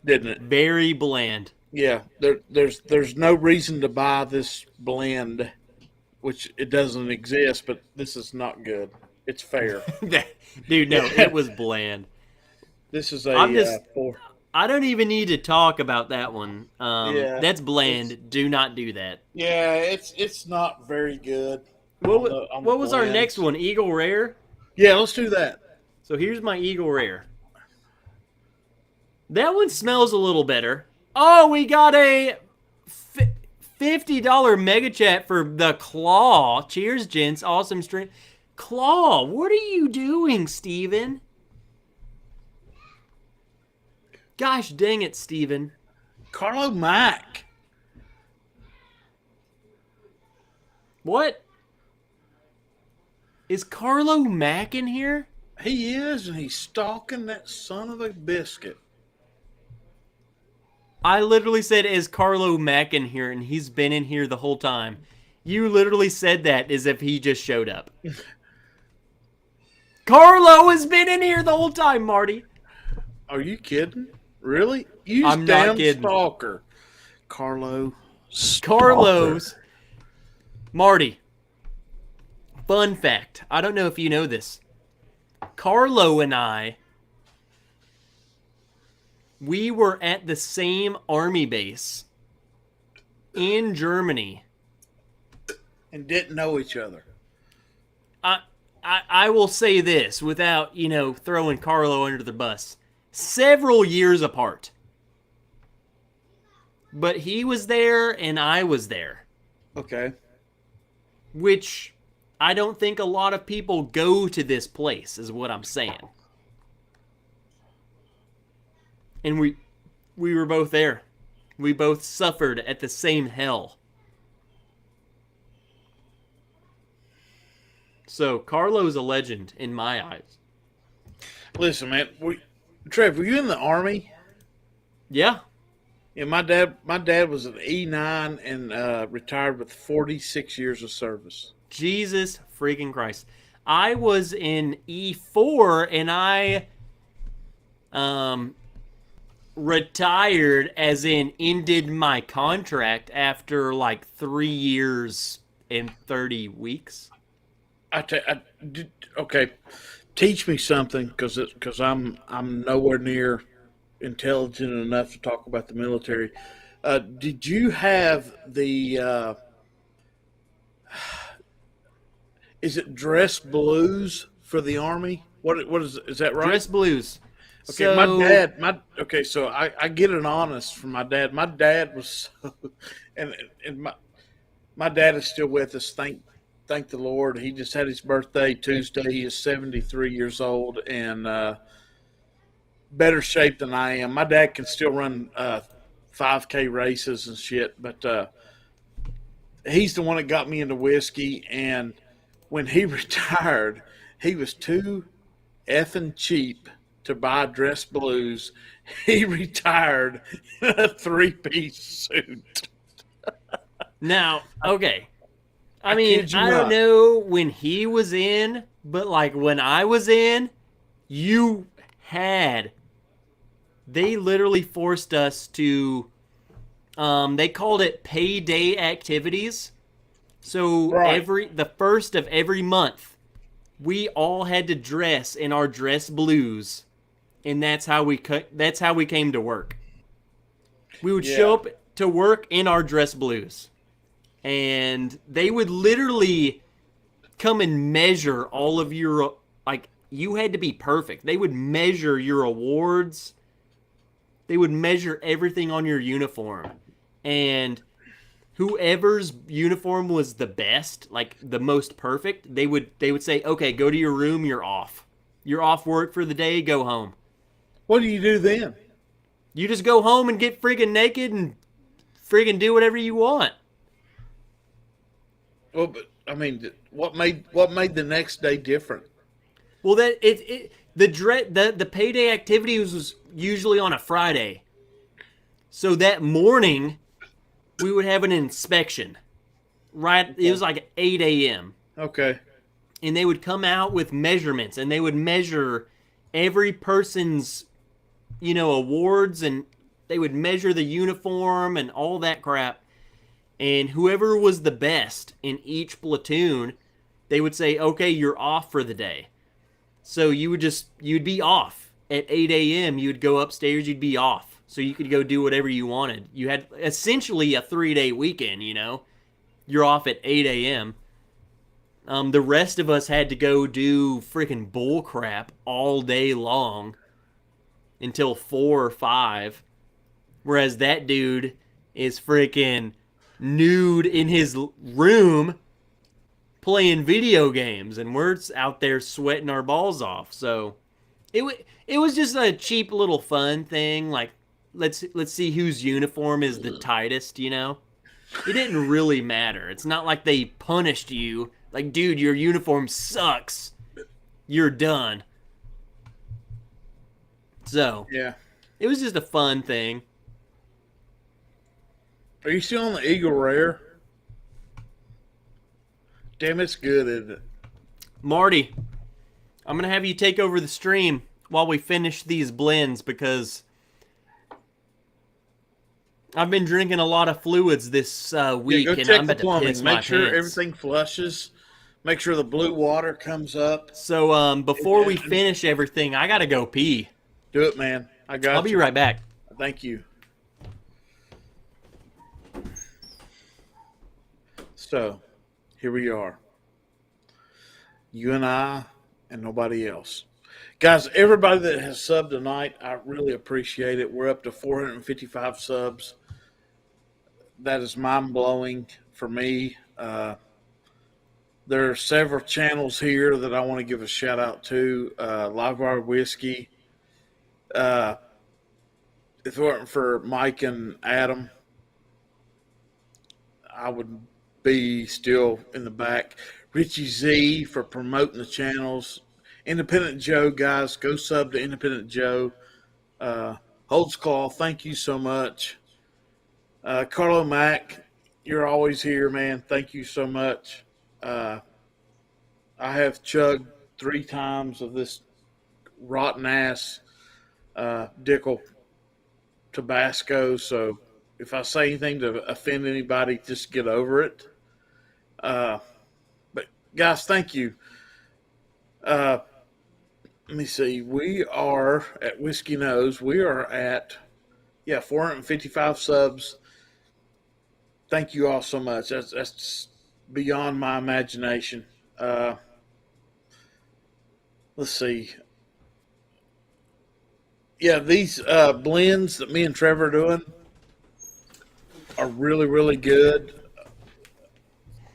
didn't it? Very bland. Yeah. There's no reason to buy this blend, which it doesn't exist. But this is not good. It's fair. Dude, no, it was bland. This is a I'm just- four. I don't even need to talk about that one. Yeah, That's bland. Do not do that. Yeah, it's not very good. What was our next one? Eagle Rare? Yeah, let's do that. So here's my Eagle Rare. That one smells a little better. Oh, we got a $50 mega chat for the Claw. Cheers, gents. Awesome stream. Claw, what are you doing, Steven? Gosh dang it, Steven. Carlo Mack. What? Is Carlo Mack in here? He is, and he's stalking that son of a biscuit. I literally said, is Carlo Mack in here? And he's been in here the whole time. You literally said that as if he just showed up. Carlo has been in here the whole time, Marty. Are you kidding? Really? You I'm not damn kidding. stalker. Carlo. Carlos. Marty. Fun fact. I don't know if you know this. Carlo and I, we were at the same army base in Germany. And didn't know each other. I will say this without, throwing Carlo under the bus. Several years apart. But he was there and I was there. Okay. Which I don't think a lot of people go to this place, is what I'm saying. And we were both there. We both suffered at the same hell. So Carlo's a legend in my eyes. Listen, man. Trev, were you in the Army? Yeah. Yeah, my dad was an E9 and retired with 46 years of service. Jesus freaking Christ. I was in E4 and I retired, as in ended my contract after like 3 years and 30 weeks. Okay, teach me something because I'm nowhere near intelligent enough to talk about the military. Did you have the is it dress blues for the Army? What is that right? Dress blues. Okay, So, okay, so I get it honest from my dad. My dad was so, and my dad is still with us. Thank the Lord. He just had his birthday Tuesday. He is 73 years old and better shape than I am. My dad can still run 5K races and shit, but he's the one that got me into whiskey. And when he retired, he was too effing cheap to buy dress blues. He retired in a 3-piece suit. now, okay. I I mean, kid you I don't not. know when he was in, but like when I was in, you had. They literally forced us to. They called it payday activities. So Right. the first of every month, we all had to dress in our dress blues, and that's how we came to work. We would show Yeah. up to work in our dress blues, and they would literally come and measure all of your, like, you had to be perfect. They would measure your awards. They would measure everything on your uniform, and whoever's uniform was the best, like the most perfect, they would say, "Okay, go to your room. You're off. You're off work for the day. Go home." What do you do then? You just go home and get friggin' naked and friggin' do whatever you want. Well, but I mean, what made the next day different? Well, the payday activity was usually on a Friday, so that morning we would have an inspection. Right, it was Okay. like 8 a.m. Okay. and they would come out with measurements and they would measure every person's awards, and they would measure the uniform and all that crap, and whoever was the best in each platoon, they would say, okay, you're off for the day. So you'd be off at 8 a.m. You'd go upstairs, you'd be off, so you could go do whatever you wanted. You had essentially a 3-day weekend. You're off at 8 a.m. The rest of us had to go do freaking bull crap all day long until 4 or 5. Whereas that dude is freaking nude in his room playing video games, and we're out there sweating our balls off. So it was just a cheap little fun thing. Like, let's see whose uniform is the tightest. It didn't really matter. It's not like they punished you. Like, dude, your uniform sucks. You're done. So Yeah. it was just a fun thing. Are you still on the Eagle Rare? Damn, it's good, isn't it? Marty, I'm gonna have you take over the stream while we finish these blends, because I've been drinking a lot of fluids this Yeah, go week, and I'm check the about to piss plumbing. my Make sure pants. everything flushes. Make sure the blue water comes up. So before we And finish everything, I gotta go pee. do it, man. I I'll got be you. right back. Thank you. So, here we are. You and I, and nobody else. Guys, everybody that has subbed tonight, I really appreciate it. We're up to 455 subs. That is mind blowing for me. There are several channels here that I want to give a shout out to. Live Wire Whiskey. Uh, if it weren't for Mike and Adam, I would be still in the back. Richie Z for promoting the channels. Independent Joe, guys, go sub to Independent Joe. Holds Call, thank you so much. Carlo Mack, you're always here, man. Thank you so much. Uh, I have chugged 3 times of this rotten ass Dickel Tabasco, so if I say anything to offend anybody, just get over it. But guys, thank you. Uh, let me see. We are at Whiskey Nose. We are at 455 subs. Thank you all so much. That's beyond my imagination. Let's see. Yeah, these blends that me and Trevor are doing are really, really good.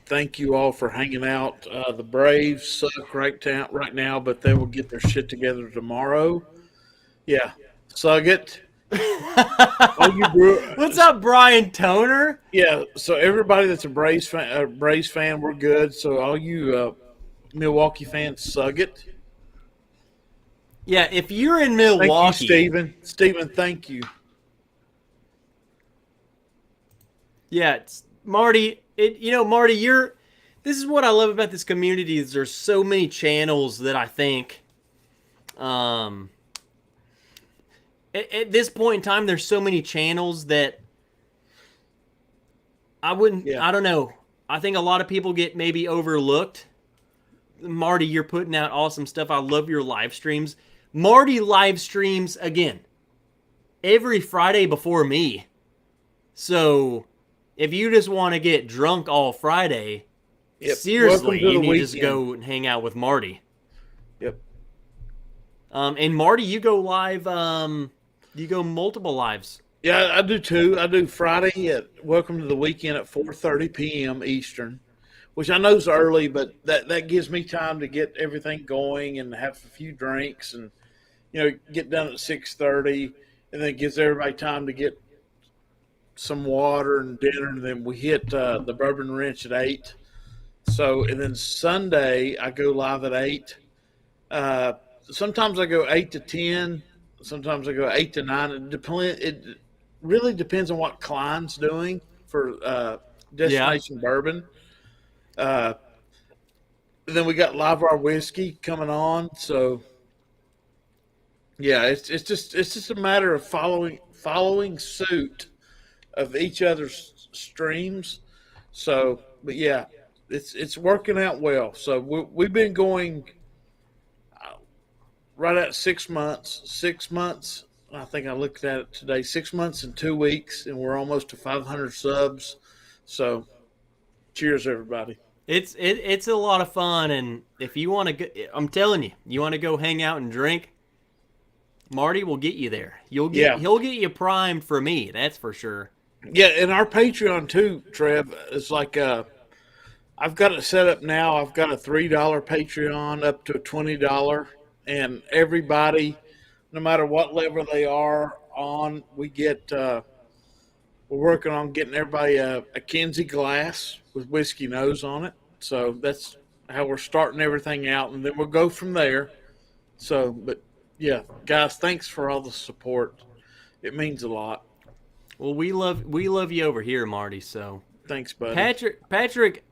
Thank you all for hanging out. The Braves suck right now, but they will get their shit together tomorrow. Yeah, suck it. All you What's up, Brian Toner? yeah. So everybody that's a Braves fan, we're good. So all you Milwaukee fans, suck it. Yeah, if you're in Thank you, Milwaukee, Steven. Steven, thank you. yeah, Marty. Marty, this is what I love about this community is there's so many channels that I think um at this point in time there's so many channels that Yeah. I don't know. I think a lot of people get maybe overlooked. Marty, you're putting out awesome stuff. I love your live streams. Marty live streams again every Friday before me. So if you just want to get drunk all Friday, Yep. seriously, Welcome to you the need to just weekend. go and hang out with Marty. Yep. And Marty, you go live. You go multiple lives. Yeah, I do too. I do Friday at Welcome to the Weekend at 4:30 p.m. Eastern, which I know is early, but that gives me time to get everything going and have a few drinks and get done at 6:30, and then it gives everybody time to get some water and dinner, and then we hit the Bourbon Ranch at 8. So, and then Sunday I go live at 8. Uh, Sometimes I go 8 to 10. Sometimes I go 8 to 9. It really depends on what Klein's doing for Yeah. Destination Bourbon. Uh, then we got Live Bar Whiskey coming on. So yeah, it's just a matter of following suit of each other's streams. So, but yeah, it's working out well. So we've been going right at 6 months. 6 months. I think I looked at it today. 6 months and 2 weeks, and we're almost to 500 subs. So, cheers, everybody. It's a lot of fun, and if you want to, I'm telling you, you want to go hang out and drink. Marty will get you there. Yeah, He'll get you primed for me. That's for sure. yeah, and our Patreon too, Trev. Is like I've got it set up now. I've got a $3 Patreon up to a $20, and everybody, no matter what level they are on, we get. We're working on getting everybody a Kinsey glass with whiskey nose on it. So that's how we're starting everything out, and then we'll go from there. So, but yeah, guys, thanks for all the support. It means a lot. Well, we love you over here, Marty. So Thanks, buddy. Patrick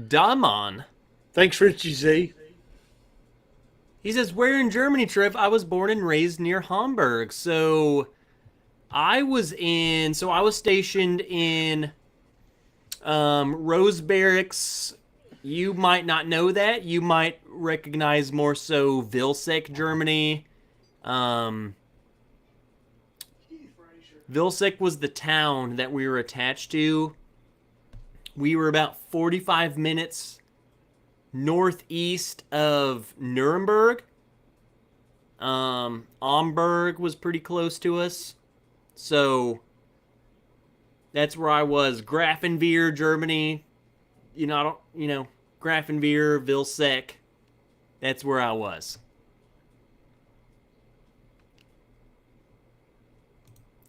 Damon. Thanks, Richie Z. He says, "Where in Germany, Trev? I was born and raised near Hamburg. So I was stationed in Rose Barracks. You might not know that. You might recognize more so Vilseck, Germany. Um, Vilseck was the town that we were attached to. We were about 45 minutes northeast of Nuremberg. Amberg was pretty close to us. So that's where I was. Grafenwehr, Germany. Grafenwehr, Vilseck. That's where I was.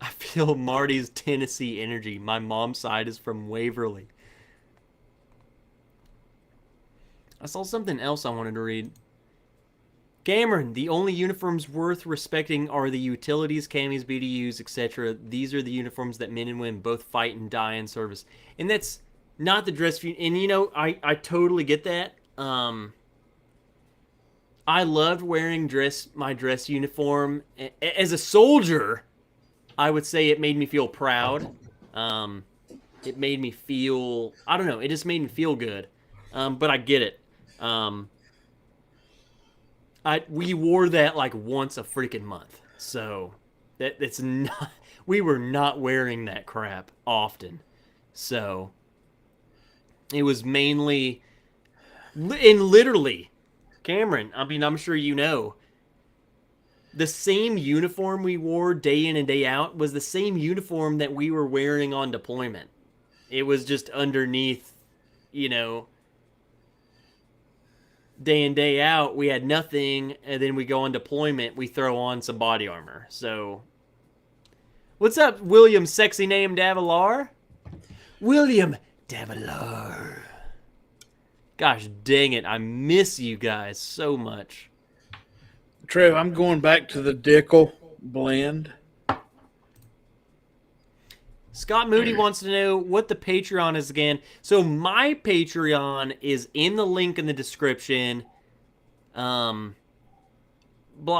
I feel Marty's Tennessee energy. My mom's side is from Waverly. I saw something else I wanted to read. Cameron, the only uniforms worth respecting are the utilities, camis, BDUs, etc. These are the uniforms that men and women both fight and die in service. And that's not the dress. And I totally get that. I loved wearing my dress uniform. As a soldier, I would say it made me feel proud. It made me feel, I don't know, it just made me feel good. But I get it. We wore that like once a freaking month. So it's not, we were not wearing that crap often. So it was mainly, and literally, Cameron, I mean, I'm sure you know, the same uniform we wore day in and day out was the same uniform that we were wearing on deployment. It was just underneath, day in, day out, we had nothing, and then we go on deployment, we throw on some body armor. So, what's up, William Sexy Name Davilar? William Davilar. Gosh dang it, I miss you guys so much. Trev, I'm going back to the Dickel blend. Scott Moody wants to know what the Patreon is again. So my Patreon is in the link in the description. Blah,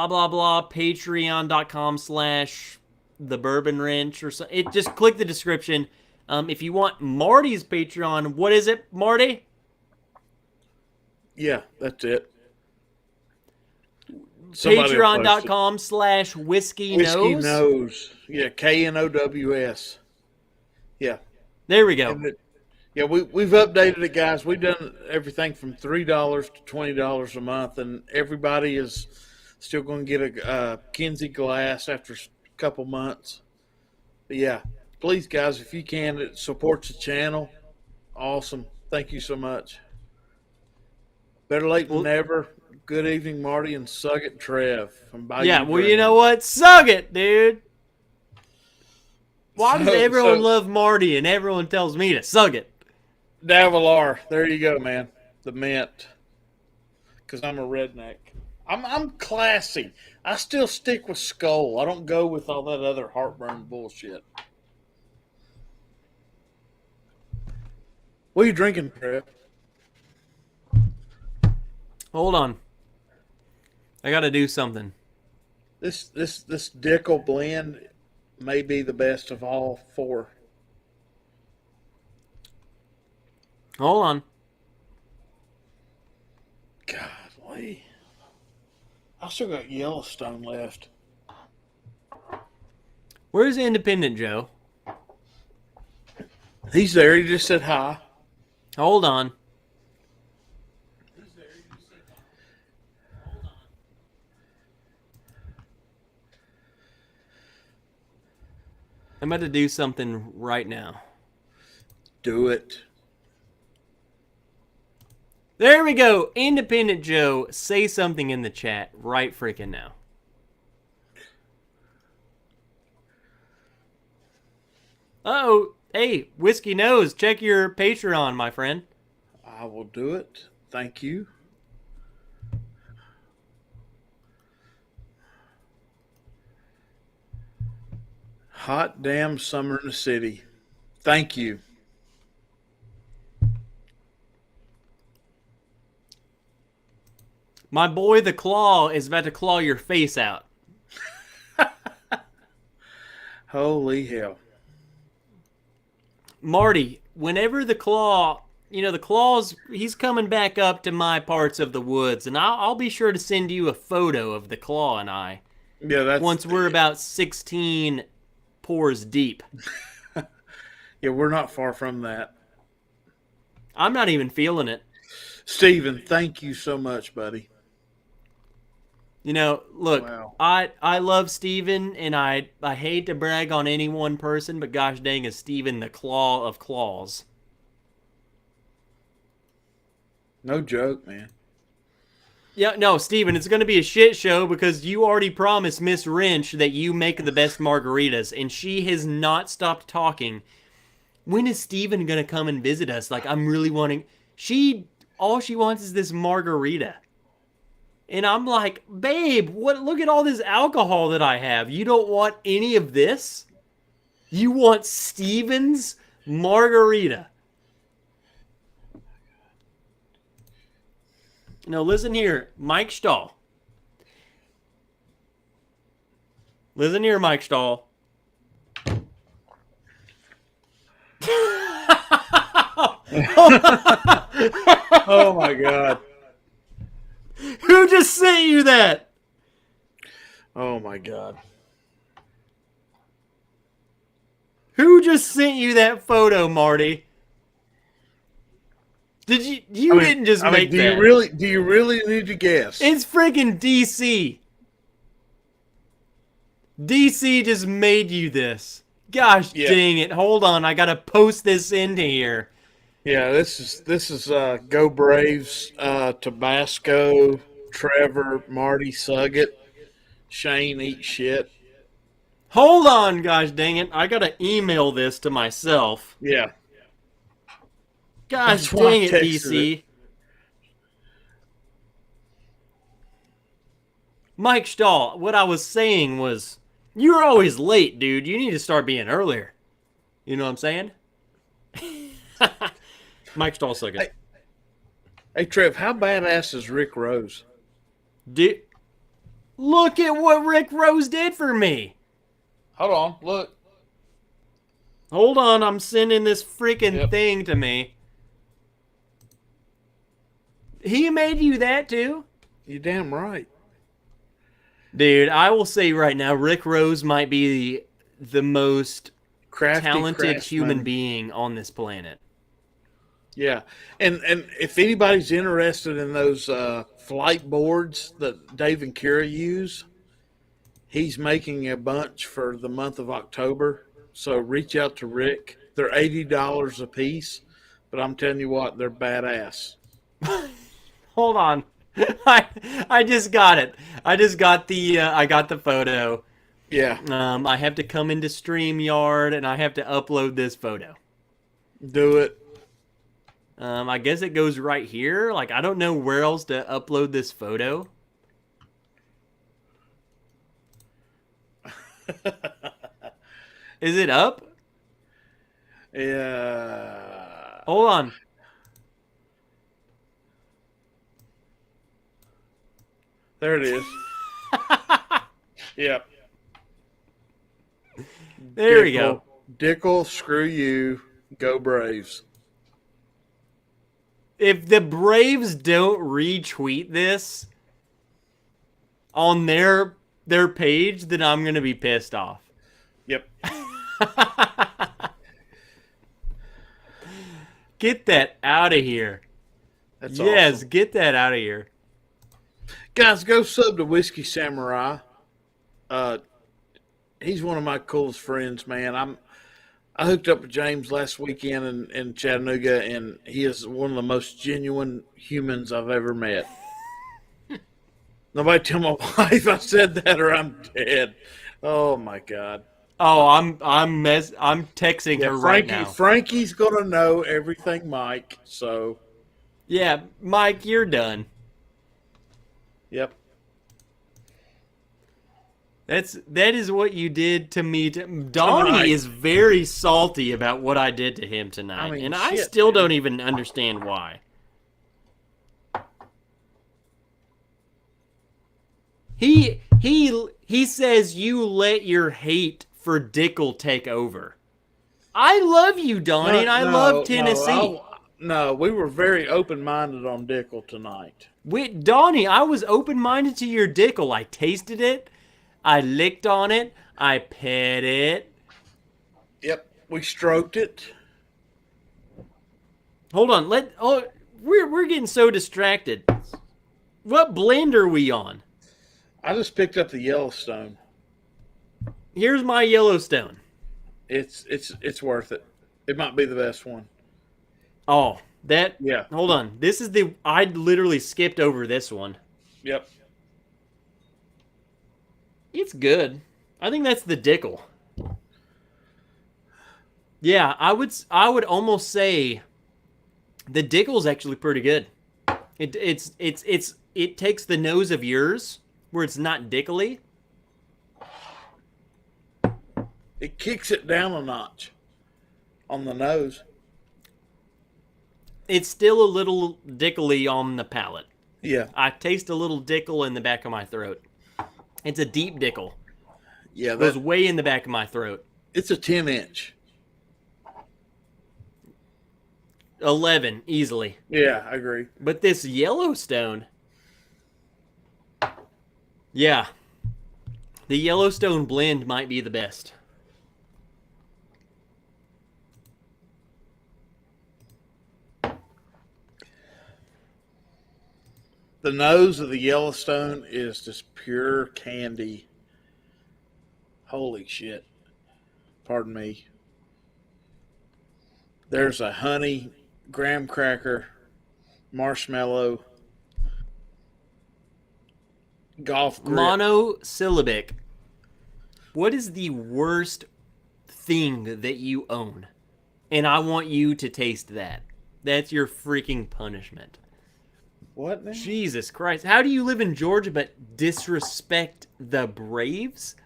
blah, blah, patreon.com/the Bourbon Wrench or so. Just click the description. If you want Marty's Patreon, what is it, Marty? Yeah, that's it. Patreon.com/Whiskey Whiskey Nose. Nose. Yeah, KNOWS. Yeah. There we go. Yeah, we've updated it, guys. We've done everything from $3 to $20 a month, and everybody is still going to get a Kinsey glass after a couple months. But yeah, please, guys, if you can, it supports the channel. Awesome. Thank you so much. Better late than never. Good evening, Marty and Sug It Trev from Bayou Yeah, well, Dream. you know what? Suck it, dude. Why does everyone love Marty and everyone tells me to suck it? Davalar, there you go, man. The mint. Because I'm a redneck. I'm classy. I still stick with Skull. I don't go with all that other heartburn bullshit. What are you drinking, Trev? Hold on. I got to do something. This Dickel blend may be the best of all four. Hold on. Golly. I still got Yellowstone left. Where's Independent Joe? He's there. He just said hi. Hold on. I'm about to do something right now. Do it. There we go. Independent Joe, say something in the chat right freaking now. Uh-oh. Hey, Whiskey Nose, check your Patreon, my friend. I will do it. Thank you. Hot damn summer in the city. Thank you. My boy the Claw is about to claw your face out. Holy hell. Marty, whenever the Claw, the Claw's, he's coming back up to my parts of the woods, and I'll be sure to send you a photo of the Claw and I. Yeah, that's... Once we're about 16 pours deep. Yeah, we're not far from that. I'm not even feeling it. Steven, thank you so much, buddy. Look, Wow. I love Steven, and I hate to brag on any one person, but gosh dang is Steven the Claw of Claws. No joke, man. Yeah, no, Steven, it's going to be a shit show because you already promised Miss Wrench that you make the best margaritas, and she has not stopped talking. When is Steven going to come and visit us? Like, I'm really wanting... All she wants is this margarita. And I'm like, babe, look at all this alcohol that I have. You don't want any of this? You want Steven's margarita. Now listen here, Mike Stahl. Listen here, Mike Stahl. Oh my God. Who just sent you that? Oh my God. Who just sent you that photo, Marty? Didn't just make that? Do you really need to guess? It's freaking DC. DC just made you this. Gosh dang it. Hold on, I gotta post this into here. Yeah, this is Go Braves, Tabasco, Trevor, Marty Suggett, Shane Eat Shit. Hold on, gosh dang it. I gotta email this to myself. Yeah. Gosh dang it, DC. Mike Stahl, what I was saying was, you're always late, dude. You need to start being earlier. You know what I'm saying? Mike Stahl second. Hey, Trev, how badass is Rick Rose? Look at what Rick Rose did for me. Hold on, look. Hold on, I'm sending this freaking Yep. thing to me. He made you that too? You damn right. Dude, I will say right now, Rick Rose might be the most Crafty talented craftsman. human being on this planet. Yeah, and if anybody's interested in those flight boards that Dave and Kira use, he's making a bunch for the month of October. So reach out to Rick. They're $80 a piece, but I'm telling you what, they're badass. Hold on. I just got it. I just got the photo. Yeah, I have to come into StreamYard and I have to upload this photo. do it. I guess it goes right here. Like, I don't know where else to upload this photo. Is it up? Yeah. Hold on. There it is. Yep. There we go. Dickel, screw you. Go Braves. If the Braves don't retweet this on their page, then I'm going to be pissed off. Yep. Get that out of here. That's yes, awesome. get that out of here. Guys, go sub to Whiskey Samurai. He's one of my coolest friends, man. I hooked up with James last weekend in Chattanooga, and he is one of the most genuine humans I've ever met. Nobody tell my wife I said that, or I'm dead. Oh my God. Oh, I'm texting her right now. Frankie's gonna know everything, Mike. So, Yeah, Mike, you're done. yep. That is what you did to me. Tonight. Donnie is very salty about what I did to him tonight, I mean, and I shit, still man. don't even understand why. He says you let your hate for Dickel take over. I love you, Donnie, and I love Tennessee. No, we were very open-minded on Dickel tonight. Donnie, I was open-minded to your Dickel. I tasted it. I licked on it. I pet it. Yep, we stroked it. Hold on. We're getting so distracted. What blend are we on? I just picked up the Yellowstone. Here's my Yellowstone. It's worth it. It might be the best one. Oh, that. Yeah. Hold on. This is I literally skipped over this one. Yep. It's good. I think that's the Dickel. Yeah, I would almost say the Dickel's actually pretty good. It takes the nose of yours where it's not Dickely. It kicks it down a notch on the nose. It's still a little Dickely on the palate. Yeah. I taste a little Dickel in the back of my throat. It's a deep Dickel. Yeah, It goes way in the back of my throat. it's a 10-inch. 11, easily. Yeah, I agree. But this Yellowstone... Yeah. The Yellowstone blend might be the best. The nose of the Yellowstone is just pure candy. Holy shit. Pardon me. There's a honey, graham cracker, marshmallow, golf grip. Monosyllabic. What is the worst thing that you own? And I want you to taste that. That's your freaking punishment. What now? Jesus Christ. How do you live in Georgia but disrespect the Braves?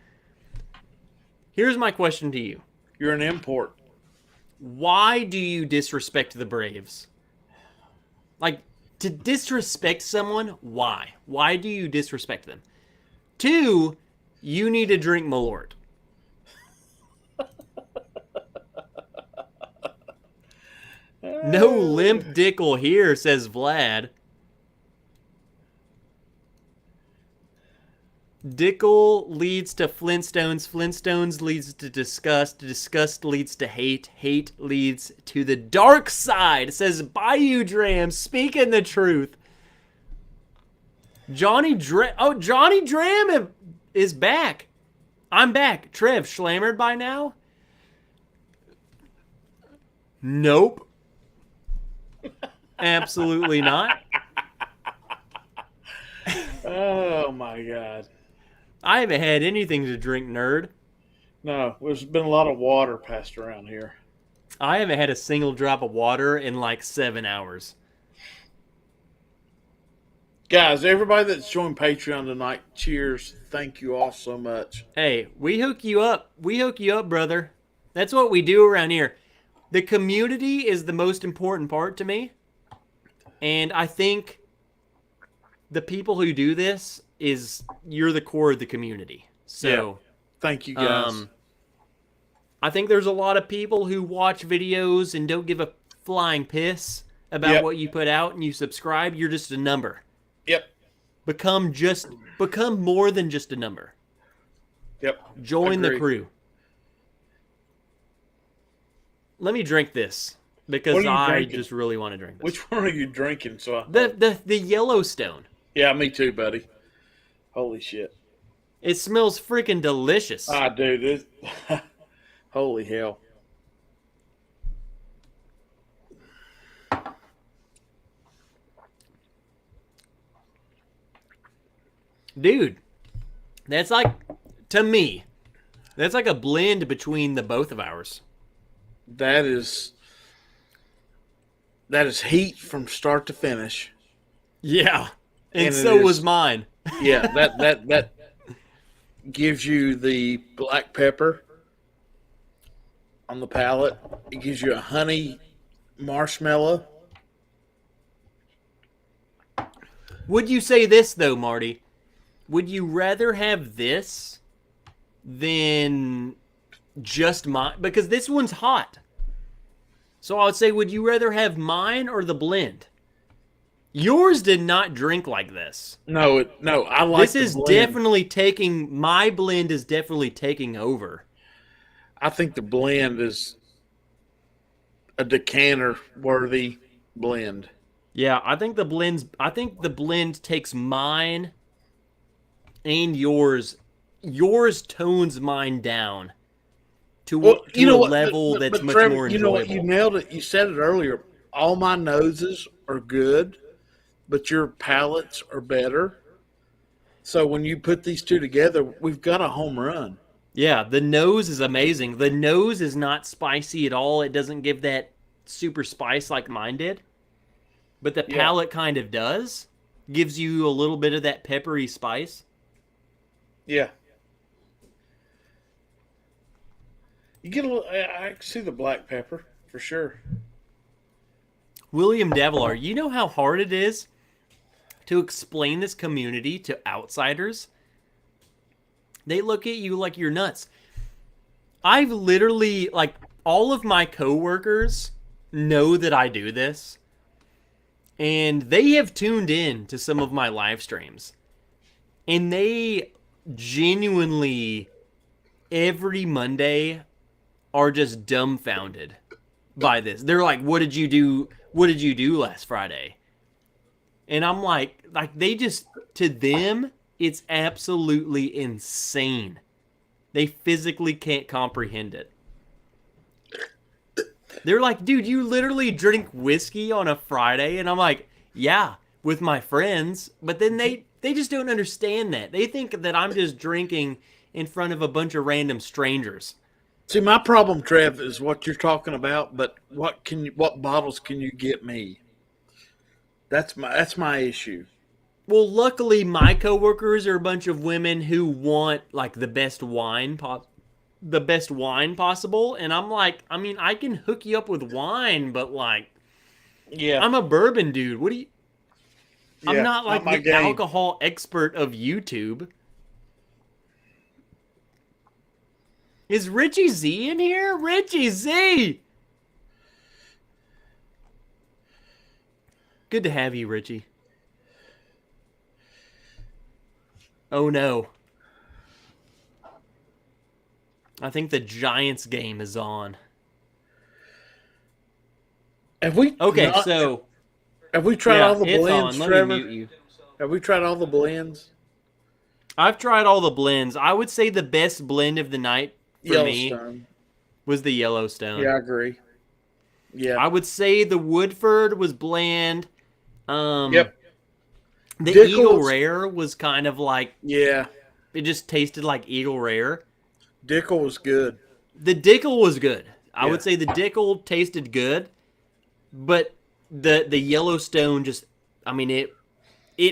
Here's my question to you. You're an import. Why do you disrespect the Braves? Like, to disrespect someone, why? Why do you disrespect them? 2, you need to drink Malort. No limp Dickel here, says Vlad. Dickel leads to Flintstones. Flintstones leads to disgust. Disgust leads to hate. Hate leads to the dark side, says Bayou Dram, speaking the truth. Johnny Dram is back. I'm back. Trev, schlammered by now? Nope. Absolutely not. Oh my God. I haven't had anything to drink, nerd. No, there's been a lot of water passed around here. I haven't had a single drop of water in like 7 hours. Guys, everybody that's joined Patreon tonight, cheers. Thank you all so much. Hey, we hook you up. We hook you up, brother. That's what we do around here. The community is the most important part to me. And I think the people who do this you're the core of the community. So, yeah. Thank you, guys. I think there's a lot of people who watch videos and don't give a flying piss about what you put out, and you subscribe. You're just a number. Yep. Become more than just a number. Yep. Join the crew. Let me drink this because I just really want to drink this. Which one are you drinking? The Yellowstone. Yeah, me too, buddy. Holy shit. It smells freaking delicious. Ah, dude. Holy hell. Dude, that's like, to me, that's like a blend between the both of ours. That is heat from start to finish. Yeah. And so was mine. Yeah, that gives you the black pepper on the palate. It gives you a honey marshmallow. Would you say this, though, Marty? Would you rather have this than just mine? Because this one's hot. So I would say, would you rather have mine or the blend? Yours did not drink like this. No, I like this is definitely taking, my blend is definitely taking over. I think the blend is a decanter worthy blend. Yeah, I think the blend takes mine and yours. Yours tones mine down to a level that's much Trevor, more enjoyable. You know what? You nailed it. You said it earlier. All my noses are good, but your palates are better. So when you put these two together, we've got a home run. Yeah, the nose is amazing. The nose is not spicy at all. It doesn't give that super spice like mine did. But the palate kind of does. Gives you a little bit of that peppery spice. Yeah. You get a little, I can see the black pepper for sure. William Devilar, you know how hard it is to explain this community to outsiders? They look at you like you're nuts. I've literally, like, all of my coworkers know that I do this. And they have tuned in to some of my live streams. And they genuinely, every Monday, are just dumbfounded by this. They're like, what did you do? What did you do last Friday? And I'm like they just, to them, it's absolutely insane. They physically can't comprehend it. They're like, dude, you literally drink whiskey on a Friday? And I'm like, yeah, with my friends. But then they just don't understand that. They think that I'm just drinking in front of a bunch of random strangers. See, my problem, Trev, is what you're talking about, but what bottles can you get me? That's my issue. Well, luckily, my coworkers are a bunch of women who want, like, the best wine the best wine possible, and I'm like, I mean, I can hook you up with wine, but like, Yeah, I'm a bourbon dude. What do you? I'm yeah, not not like my the game. alcohol expert of YouTube. Is Richie Z in here? Richie Z! Good to have you, Richie. Oh no. I think the Giants game is on. Have we Okay, not? so Have we tried all yeah, the it's blends, on. Let me Trevor? mute you. Have we tried all the blends? I've tried all the blends. I would say the best blend of the night for me Yellowstone. was the Yeah, Yellowstone. I agree. Yeah. I would say the Woodford was bland. Um, Yep. the Eagle Dickel's. Rare was kind of like Yeah. it just tasted like Eagle Rare. Dickel was good. The Dickel was good. I Yeah. would say the Dickel tasted good, but the Yellowstone just, I mean, it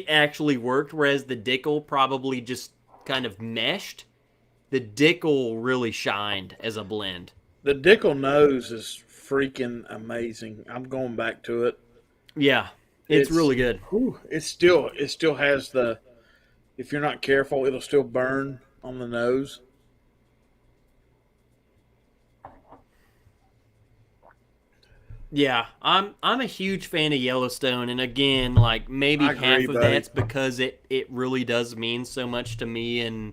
actually worked, whereas the Dickel probably just kind of meshed. The Dickel really shined as a blend. The Dickel nose is freaking amazing. I'm going back to it. Yeah, it's It's really good. whew, it still has the, if you're not careful, it'll still burn on the nose. Yeah, I'm a huge fan of Yellowstone, and again, like maybe I agree, half of buddy. that's because it really does mean so much to me and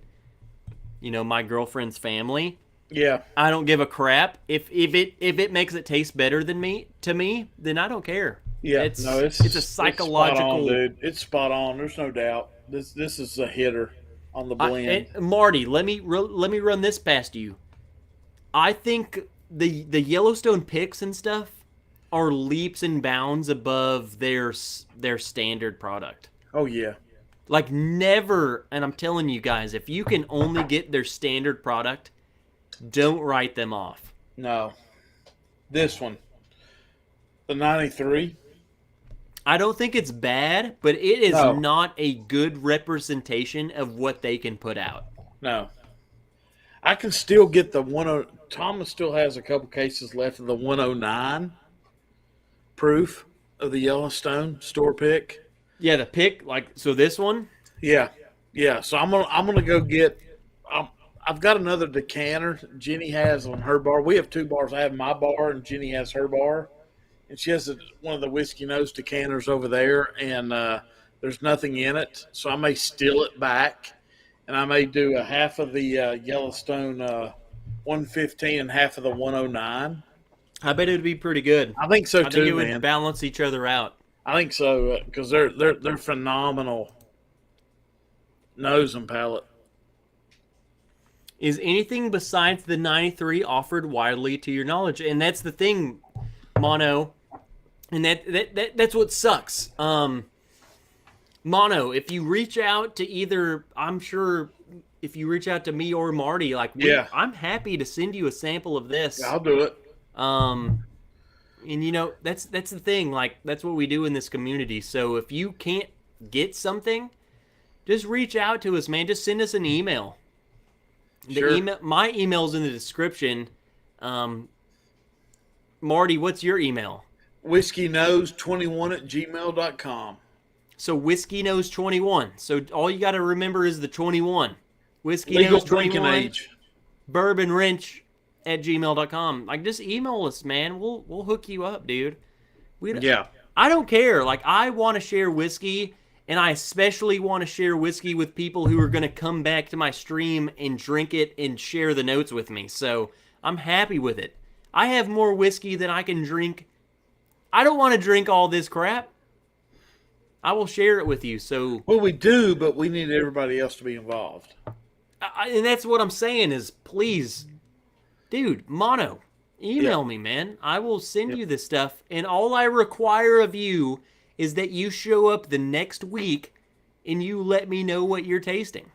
my girlfriend's family. Yeah. I don't give a crap if it makes it taste better than me to me, then I don't care. Yeah. No, It's a it's spot on, psychological. dude. It's spot on. There's no doubt. This is a hitter on the blend. Marty, let me run this past you. I think the Yellowstone picks and stuff are leaps and bounds above their standard product. Oh yeah. Like never, and I'm telling you guys, if you can only get their standard product, don't write them off. No. This one. The 93. I don't think it's bad, but it is No. not a good representation of what they can put out. No. I can still get the 10. Thomas still has a couple cases left of the 109 proof of the Yellowstone store pick. Yeah, the pick, like, so this one, Yeah, yeah. So I'm gonna go get. I've got another decanter Jenny has on her bar. We have two bars. I have my bar and Jenny has her bar, and she has one of the whiskey nose decanters over there, and there's nothing in it. So I may steal it back, and I may do a half of the Yellowstone 115 and half of the 109. I bet it would be pretty good. I think so I think too, it would man. balance each other out. I think so because they're phenomenal nose and palate. Is anything besides the 93 offered widely to your knowledge? And that's the thing, Mono. And that's what sucks. Mono, if you reach out to either, I'm sure if you reach out to me or Marty, like, Yeah. I'm happy to send you a sample of this. Yeah, I'll do it. And that's the thing. Like, that's what we do in this community. So if you can't get something, just reach out to us, man. Just send us an email. Sure. My email's in the description. Marty, what's your email? WhiskeyNose21@gmail.com. So Whiskey Nose 21. So all you got to remember is the 21. Whiskey Legal Nose drinking 21. age. Bourbon Wrench at gmail.com. Like, just email us, man. We'll hook you up, dude. Yeah. I don't care. Like, I want to share whiskey, and I especially want to share whiskey with people who are going to come back to my stream and drink it and share the notes with me. So I'm happy with it. I have more whiskey than I can drink. I don't want to drink all this crap. I will share it with you. So, Well, we do, but we need everybody else to be involved. and that's what I'm saying is, please, dude, Mono, email me, man. I will send you this stuff, and all I require of you is that you show up the next week and you let me know what you're tasting.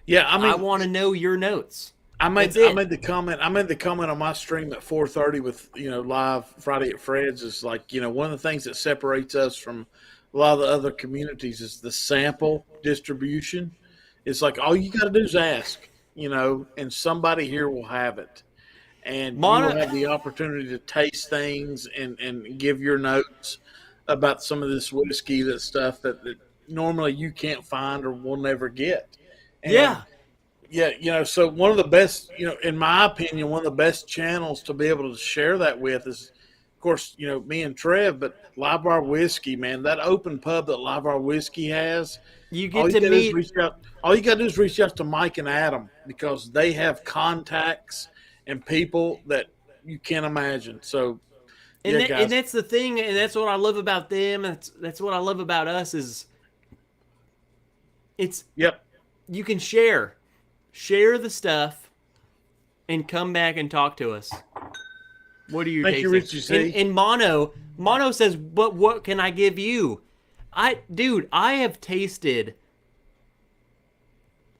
Yeah, I I mean, want to know your notes. I made That's it. I made the comment. I made the comment on my stream at 4:30 with live Friday at Fred's is like one of the things that separates us from a lot of the other communities is the sample distribution. It's like all you got to do is ask. and somebody here will have it. And you will Mono, have the opportunity to taste things and give your notes about some of this whiskey, that stuff that normally you can't find or will never get. And yeah, yeah, so one of the best, in my opinion, one of the best channels to be able to share that with is, of course, me and Trev, but Live Bar Whiskey, man, that open pub that Live Bar Whiskey has, you all get you to got to do is meet, reach out. All you got to do is reach out to Mike and Adam, because they have contacts and people that you can't imagine. So, and yeah, and guys. that's the thing, and that's what I love about them. That's what I love about us is it's Yep. you can share the stuff and come back and talk to us. What are you Thank you, tasting? Richie And C. Mono says, "But what can I give you?" I have tasted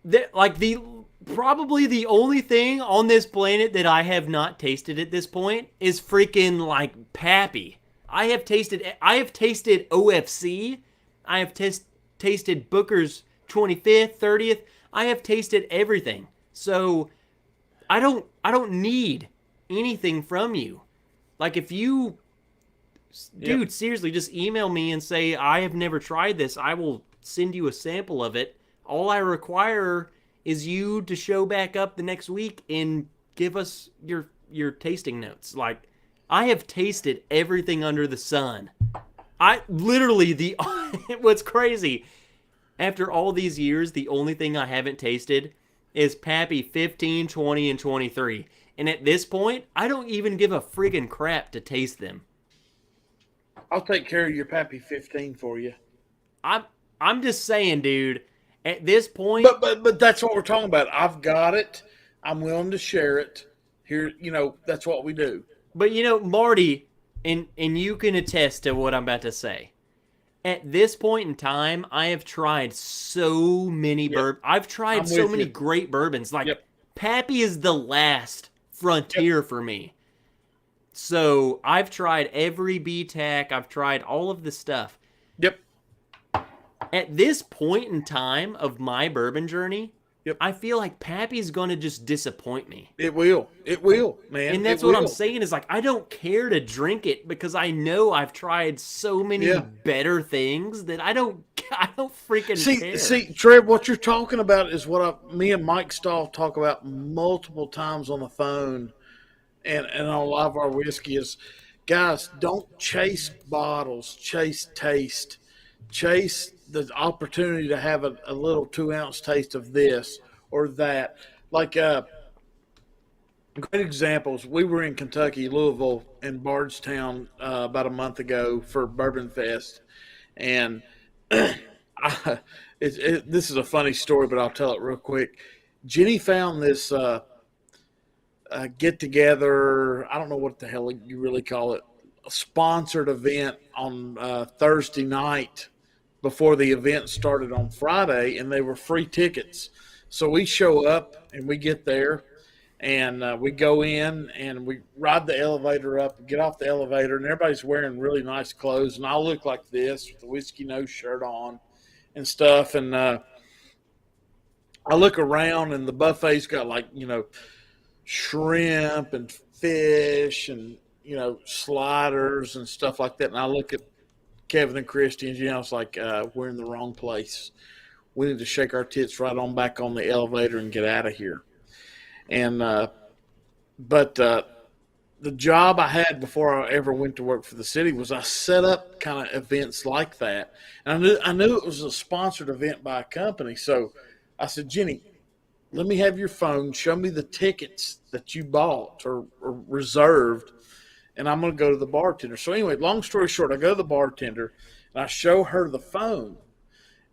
that like the probably the only thing on this planet that I have not tasted at this point is freaking like Pappy. I have tasted OFC. I have tasted Booker's 25th, 30th. I have tasted everything. So I don't need anything from you. Like if you Yep. dude, seriously, just email me and say I have never tried this. I will send you a sample of it. All I require is you to show back up the next week and give us your tasting notes. Like I have tasted everything under the sun. I literally the what's crazy after all these years, the only thing I haven't tasted is Pappy 15, 20, and 23. And at this point, I don't even give a friggin' crap to taste them. I'll take care of your Pappy 15 for you. I'm I'm just saying, dude. At this point, But that's what we're talking about. I've got it. I'm willing to share it. Here, that's what we do. but Marty, and you can attest to what I'm about to say. At this point in time, I have tried so many Yep. I've tried I'm so with many you. great bourbons. Like Yep. Pappy is the last Yep. frontier for me. So I've tried every BTAC. I've tried all of the stuff. Yep. At this point in time of my bourbon journey, Yep. I feel like Pappy's gonna just disappoint me. It will. It will, man. And It that's what I'm will. saying is like I don't care to drink it because I know I've tried so many Yeah. better things that I don't I don't freaking care. See, Trev, what you're talking about is what me and Mike Stahl talk about multiple times on the phone and on a lot of our whiskey is, guys, don't chase bottles, chase taste. Chase the opportunity to have a little 2 ounce taste of this or that. Like, great examples. We were in Kentucky, Louisville, and Bardstown about a month ago for Bourbon Fest, and this is a funny story, but I'll tell it real quick. Jenny found this get together. I don't know what the hell you really call it. A sponsored event on Thursday night before the event started on Friday, and they were free tickets. So we show up and we get there, and we go in and we ride the elevator up, get off the elevator, and everybody's wearing really nice clothes, and I look like this with the whiskey nose shirt on and stuff, and I look around and the buffet's got like shrimp and fish and sliders and stuff like that, and I look at Kevin and Christy, and I was like, we're in the wrong place. We need to shake our tits right on back on the elevator and get out of here. And but the job I had before I ever went to work for the city was I set up kind of events like that, and I knew it was a sponsored event by a company. So I said, Jenny, let me have your phone. Show me the tickets that you bought or reserved, and I'm going to go to the bartender. So anyway, long story short, I go to the bartender and I show her the phone.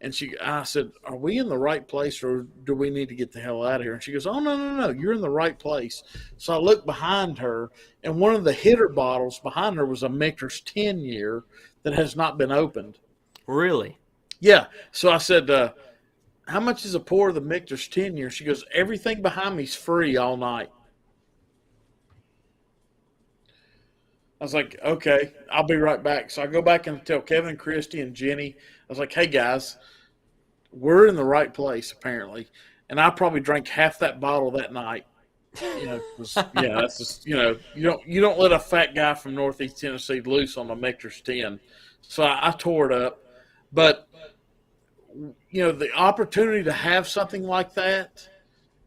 And I said, are we in the right place or do we need to get the hell out of here? And she goes, oh, no, no, no, you're in the right place. So I looked behind her, and one of the hitter bottles behind her was a Michter's 10-year that has not been opened. Really? Yeah. So I said, how much is a pour of the Michter's 10-year? She goes, everything behind me is free all night. I was like, okay, I'll be right back. So I go back and tell Kevin, Christy, and Jenny, I was like, hey, guys, we're in the right place, apparently. and I probably drank half that bottle that night. That's just you don't let a fat guy from Northeast Tennessee loose on a Michter's 10. So I tore it up, but the opportunity to have something like that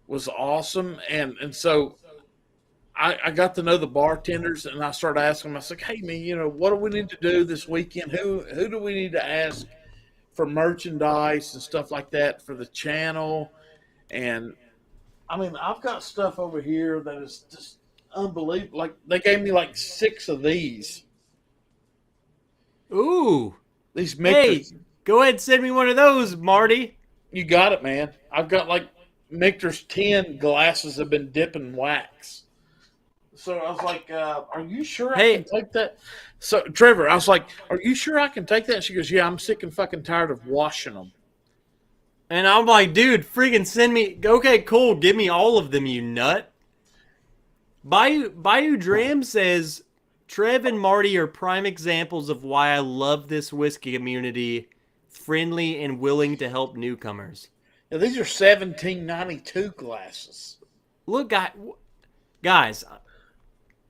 was awesome, and so I got to know the bartenders, and I started asking them. I was like, "Hey, man, what do we need to do this weekend? Who do we need to ask for merchandise and stuff like that for the channel?" And I mean, I've got stuff over here that is just unbelievable. Like they gave me like 6 of these Ooh. Hey, Michter's. go ahead and send me one of those, Marty. You got it, man. I've got like Michter's 10 glasses have been dipping wax. So I was like, "Are you sure I can take that?" So Trevor, I was like, "Are you sure I can take that?" And she goes, "Yeah, I'm sick and fucking tired of washing them." And I'm like, dude, freaking send me. Okay, cool. Give me all of them, you nut. Bayou Dram says, Trev and Marty are prime examples of why I love this whiskey community. Friendly and willing to help newcomers. Now, these are 1792 glasses. Look, guys,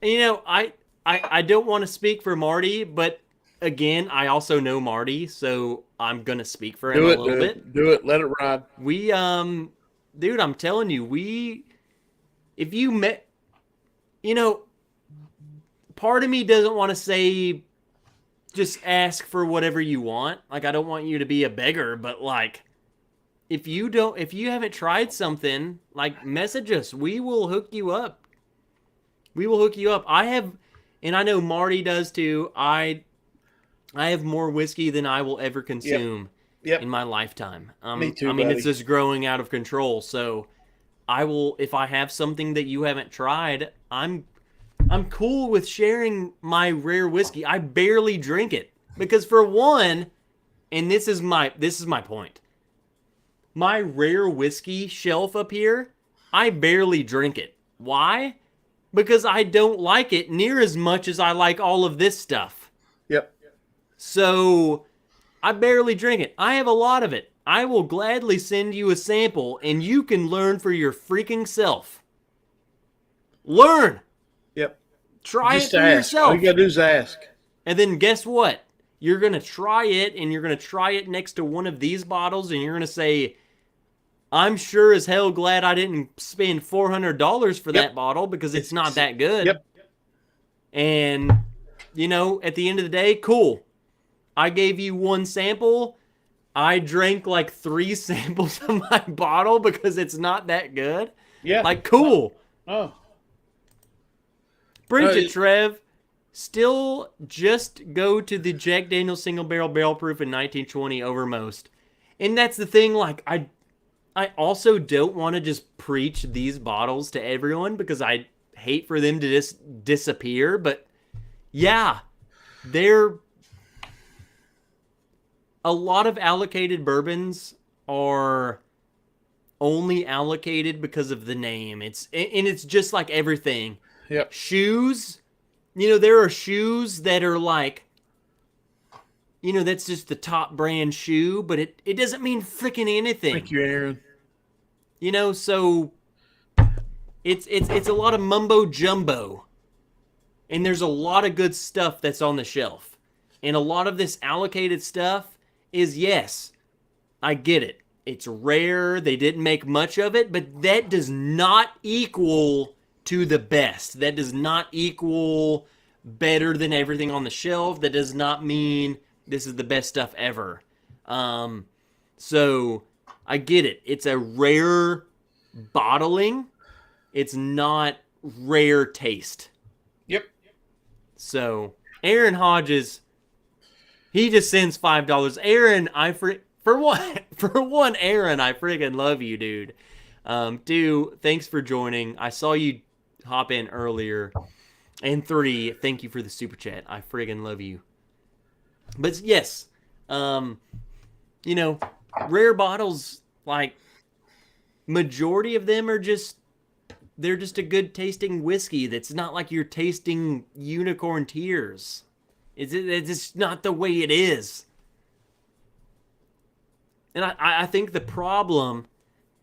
I don't want to speak for Marty, but again, I also know Marty, so I'm gonna speak for him a little bit. Do it. Let it ride. We dude, I'm telling you, if you met, part of me doesn't want to say just ask for whatever you want. Like, I don't want you to be a beggar, but like, if you haven't tried something, like, message us. We will hook you up. I have, and I know Marty does too. I have more whiskey than I will ever consume in my lifetime. Me too, I mean, buddy. it's just growing out of control. So I will, if I have something that you haven't tried, I'm cool with sharing my rare whiskey. I barely drink it because, for one, and this is my point. My rare whiskey shelf up here, I barely drink it. Why? Because I don't like it near as much as I like all of this stuff. Yep. So I barely drink it. I have a lot of it. I will gladly send you a sample, and you can learn for your freaking self. Learn. Yep. Try Just it for ask. yourself. All you gotta do is ask. And then guess what? You're going to try it, and you're going to try it next to one of these bottles, and you're going to say, I'm sure as hell glad I didn't spend $400 for that bottle because it's not that good. Yep. And, at the end of the day, cool. I gave you one sample. I drank like 3 samples of my bottle because it's not that good. Yeah. Like, cool. Oh. Bridget Trev, still just go to the Jack Daniel's Single Barrel Proof in 1920 over most. And that's the thing, like, I also don't want to just preach these bottles to everyone because I hate for them to just disappear. But yeah, they're a lot of allocated bourbons are only allocated because of the name. It's just like everything. Yep. Shoes, there are shoes that are like, that's just the top brand shoe, but it doesn't mean freaking anything. Thank you, Aaron. So it's a lot of mumbo jumbo. And there's a lot of good stuff that's on the shelf. And a lot of this allocated stuff is, yes, I get it. It's rare. They didn't make much of it, but that does not equal to the best. That does not equal better than everything on the shelf. That does not mean this is the best stuff ever. So I get it. It's a rare bottling. It's not rare taste. Yep. So Aaron Hodges, he just sends $5. Aaron, for one, Aaron, I friggin' love you, dude. 2, thanks for joining. I saw you hop in earlier. And 3, thank you for the super chat. I friggin' love you. But yes, rare bottles, like, majority of them are they're just a good tasting whiskey. That's not like you're tasting unicorn tears. It's just not the way it is. And I think the problem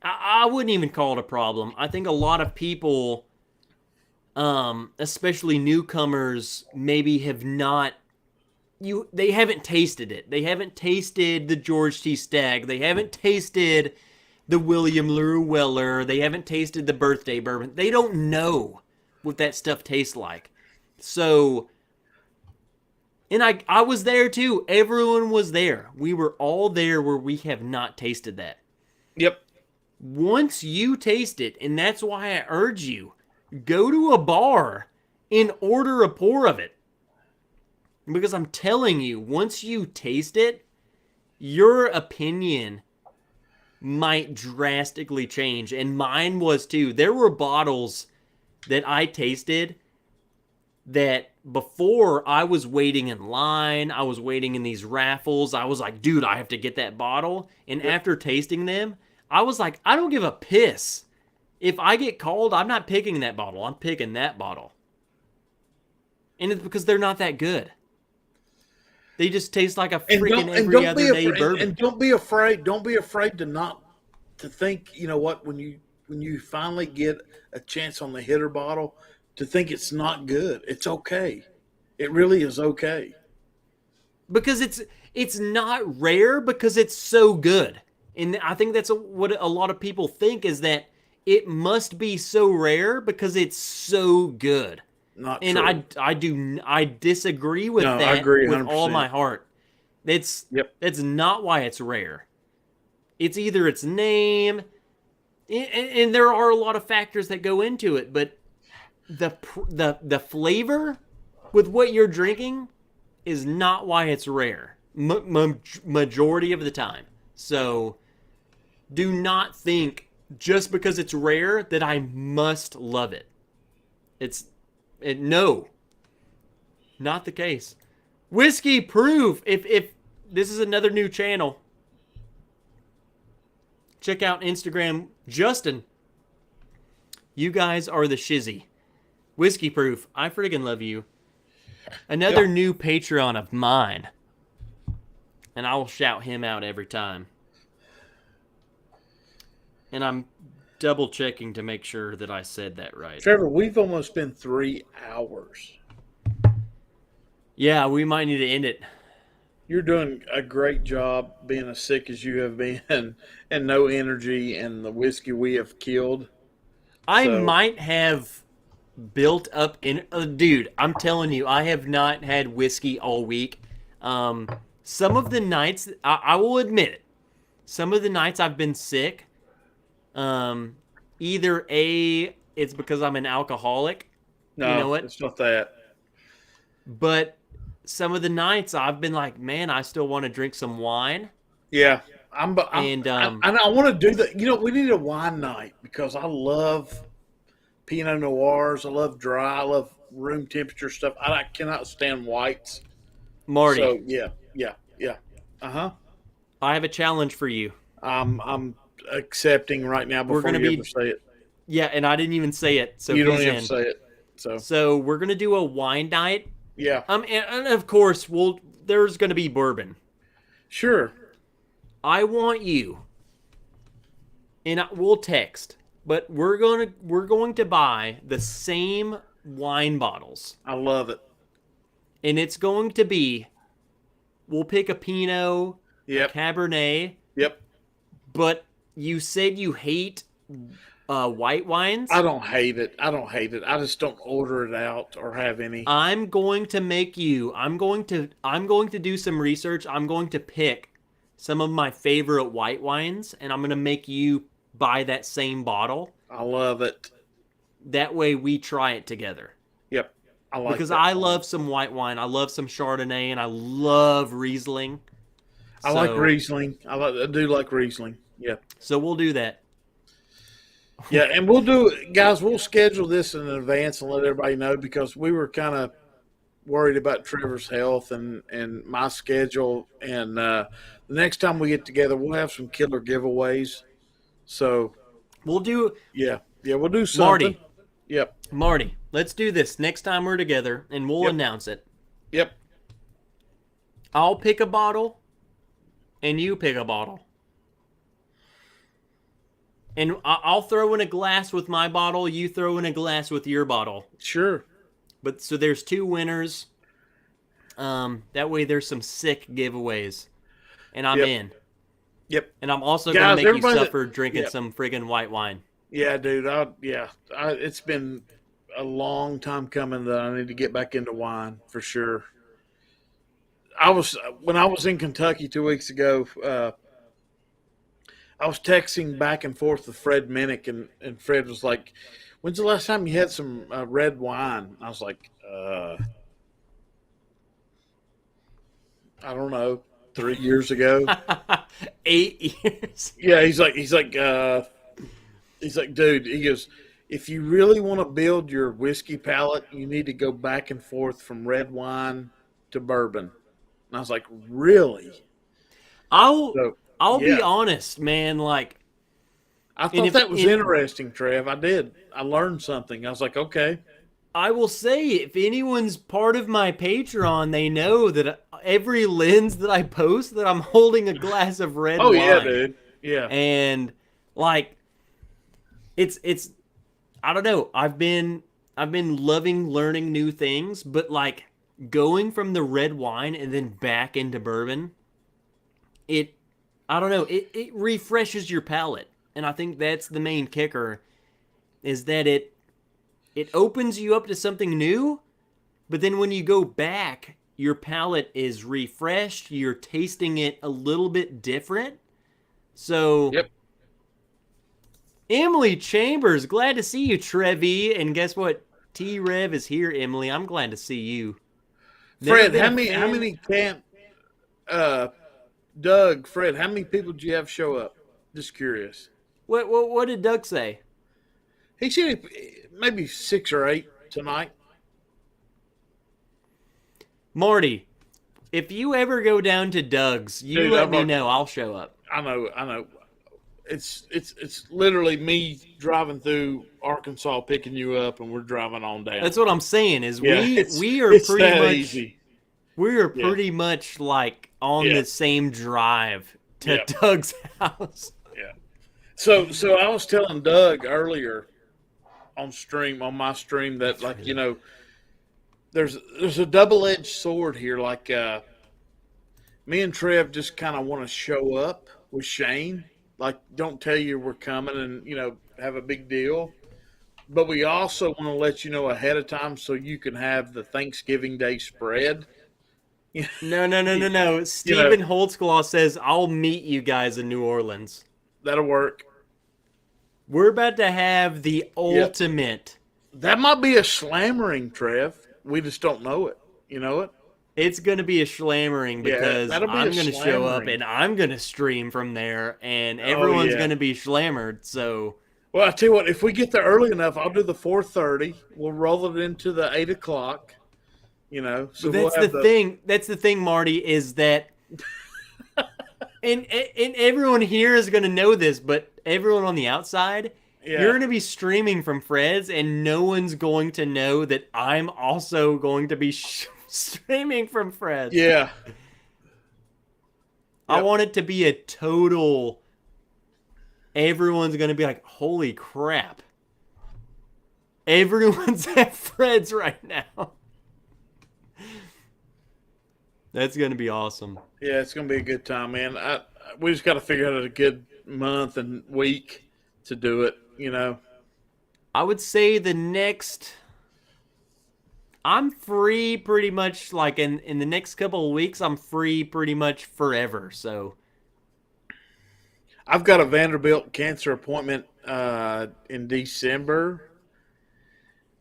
I wouldn't even call it a problem. I think a lot of people, especially newcomers, maybe have not they haven't tasted it. They haven't tasted the George T. Stagg. They haven't tasted the William LaRue Weller. They haven't tasted the birthday bourbon. They don't know what that stuff tastes like. So, and I was there too. Everyone was there. We were all there where we have not tasted that. Yep. Once you taste it, and that's why I urge you, go to a bar and order a pour of it. Because I'm telling you, once you taste it, your opinion might drastically change. And mine was too. There were bottles that I tasted that before I was waiting in line, I was waiting in these raffles. I was like, dude, I have to get that bottle. And after tasting them, I was like, I don't give a piss. If I get called, I'm not picking that bottle. I'm picking that bottle. And it's because they're not that good. They just taste like a freaking every other day bourbon. And don't be afraid. Don't be afraid to think. You know what? When you finally get a chance on the hitter bottle, to think it's not good. It's okay. It really is okay. Because it's not rare because it's so good. And I think that's what a lot of people think is that it must be so rare because it's so good. Not and true. I disagree with that. I agree 100%. With all my heart. That's not why it's rare. It's either its name, and there are a lot of factors that go into it, but the flavor with what you're drinking is not why it's rare. Majority of the time. So do not think just because it's rare that I must love it. No, not the case. Whiskey Proof. If this is another new channel, check out Instagram. Justin, you guys are the shizzy. Whiskey Proof. I friggin' love you. Another new Patreon of mine, and I will shout him out every time. And I'm double checking to make sure that I said that right. Trevor, we've almost been 3 hours. Yeah, we might need to end it. You're doing a great job being as sick as you have been and no energy and the whiskey we have killed. I might have built up in dude, I'm telling you, I have not had whiskey all week. Some of the nights, I will admit it, some of the nights I've been sick, either it's because I'm an alcoholic. No, you know what? It's not that. But some of the nights I've been like, man, I still want to drink some wine. Yeah, I want to do that. You know, we need a wine night because I love Pinot Noirs. I love dry. I love room temperature stuff. I cannot stand whites. Marty. So yeah. I have a challenge for you. I'm accepting right now before you ever say it. Yeah, and I didn't even say it. So you don't even say it. So we're gonna do a wine night. Yeah. And of course, there's gonna be bourbon. Sure. I want you, and we'll text, but we're going to buy the same wine bottles. I love it. And it's going to be, we'll pick a Pinot, a Cabernet. Yep. But you said you hate white wines. I don't hate it. I just don't order it out or have any. I'm going to do some research. I'm going to pick some of my favorite white wines, and I'm going to make you buy that same bottle. I love it. That way we try it together. Yep. I like because that. I love some white wine. I love some Chardonnay, and I love Riesling. I like Riesling. I do like Riesling. Yeah. So we'll do that. Yeah, and we'll schedule this in advance and let everybody know because we were kind of worried about Trevor's health and my schedule. And the next time we get together, we'll have some killer giveaways. So we'll do. Yeah, we'll do something. Marty. Yep. Marty, let's do this next time we're together, and we'll announce it. Yep. I'll pick a bottle, and you pick a bottle. And I'll throw in a glass with my bottle. You throw in a glass with your bottle. Sure. But so there's two winners. That way there's some sick giveaways, and I'm Yep. in. Yep. And I'm also gonna Guys, make you everybody that, suffer drinking yeah, some friggin' white wine. yeah, dude. It's been a long time coming that I need to get back into wine for sure. When I was in Kentucky 2 weeks ago. I was texting back and forth with Fred Minnick, and Fred was like, "When's the last time you had some red wine?" I was like, "I don't know, 3 years ago." 8 years. Yeah, he's like, dude. He goes, "If you really want to build your whiskey palate, you need to go back and forth from red wine to bourbon." And I was like, "Really?" I'll So, I'll be yeah, honest, man. Like, I and thought if that was in interesting, Trev. I did. I learned something. I was like, "Okay." I will say, if anyone's part of my Patreon, they know that every lens that I post, that I'm holding a glass of red Oh yeah, wine, dude. Yeah. and like, it's I don't know. I've been loving learning new things, but like going from the red wine and then back into bourbon, it I don't know, it refreshes your palate. And I think that's the main kicker, is that it opens you up to something new, but then when you go back, your palate is refreshed, you're tasting it a little bit different. So Yep. Emily Chambers, glad to see you, Trevi. And guess what? T Rev is here, Emily. I'm glad to see you. Never Fred, been how a many how fan. many camp uh Doug, Fred, how many people did you have show up? Just curious. What did Doug say? He said maybe 6 or 8 tonight. Marty, if you ever go down to Doug's, you Dude, let me know. I'll show up. I know. It's literally me driving through Arkansas picking you up and we're driving on down. That's what I'm saying. Is Yeah, we it's we are it's pretty that much easy. we are Yeah. pretty much like on Yeah. the same drive to Yeah. Doug's house. Yeah. So I was telling Doug earlier on my stream that, like, there's a double edged sword here. Like, me and Trev just kind of want to show up with Shane. Like, don't tell you we're coming and have a big deal. But we also want to let you know ahead of time so you can have the Thanksgiving Day spread. you No, no, no, no, no. know Stephen Holtzclaw says I'll meet you guys in New Orleans. that'll work. We're about to have the Yeah, ultimate. that might be a slammering, Trev. We just don't know it. You know it? It's going to be a schlammering Yeah, because that'll be a I'm going to show up slammering. and I'm going to stream from there, and Oh everyone's yeah. going to be schlammered. So Well, I tell you what, if we get there early enough, I'll do the 4:30. We'll roll it into the 8 o'clock. but So we'll that's the have the thing. That's the thing, Marty, is that and everyone here is going to know this, but everyone on the outside, you're yeah, going to be streaming from Fred's, and no one's going to know that I'm also going to be streaming from Fred's. yeah, I yep. want it to be a total. Everyone's going to be like, holy crap. Everyone's at Fred's right now. That's going to be awesome. Yeah, it's gonna be a good time, man. We just got to figure out a good month and week to do it. I would say the next. I'm free pretty much like in the next couple of weeks. I'm free pretty much forever. So I've got a Vanderbilt cancer appointment in December,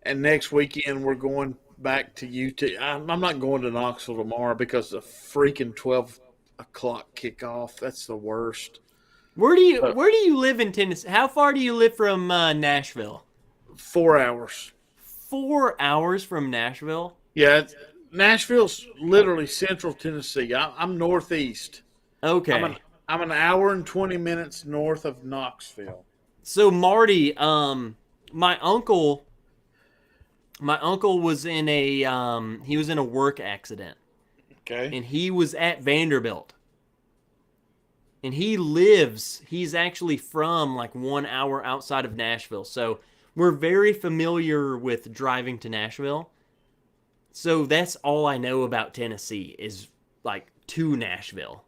and next weekend we're going back to UT. I'm not going to Knoxville tomorrow because the freaking 12 o'clock kickoff. That's the worst. So, where do you live in Tennessee? How far do you live from Nashville? 4 hours. 4 hours from Nashville. Yeah, Nashville's literally central Tennessee. I'm northeast. I'm an Okay. I'm an hour and 20 minutes north of Knoxville. So Marty, my uncle, my uncle was in a he was in a work accident, Okay. and he was at Vanderbilt. and he's actually from like 1 hour outside of Nashville. So we're very familiar with driving to Nashville. So that's all I know about Tennessee is like to Nashville.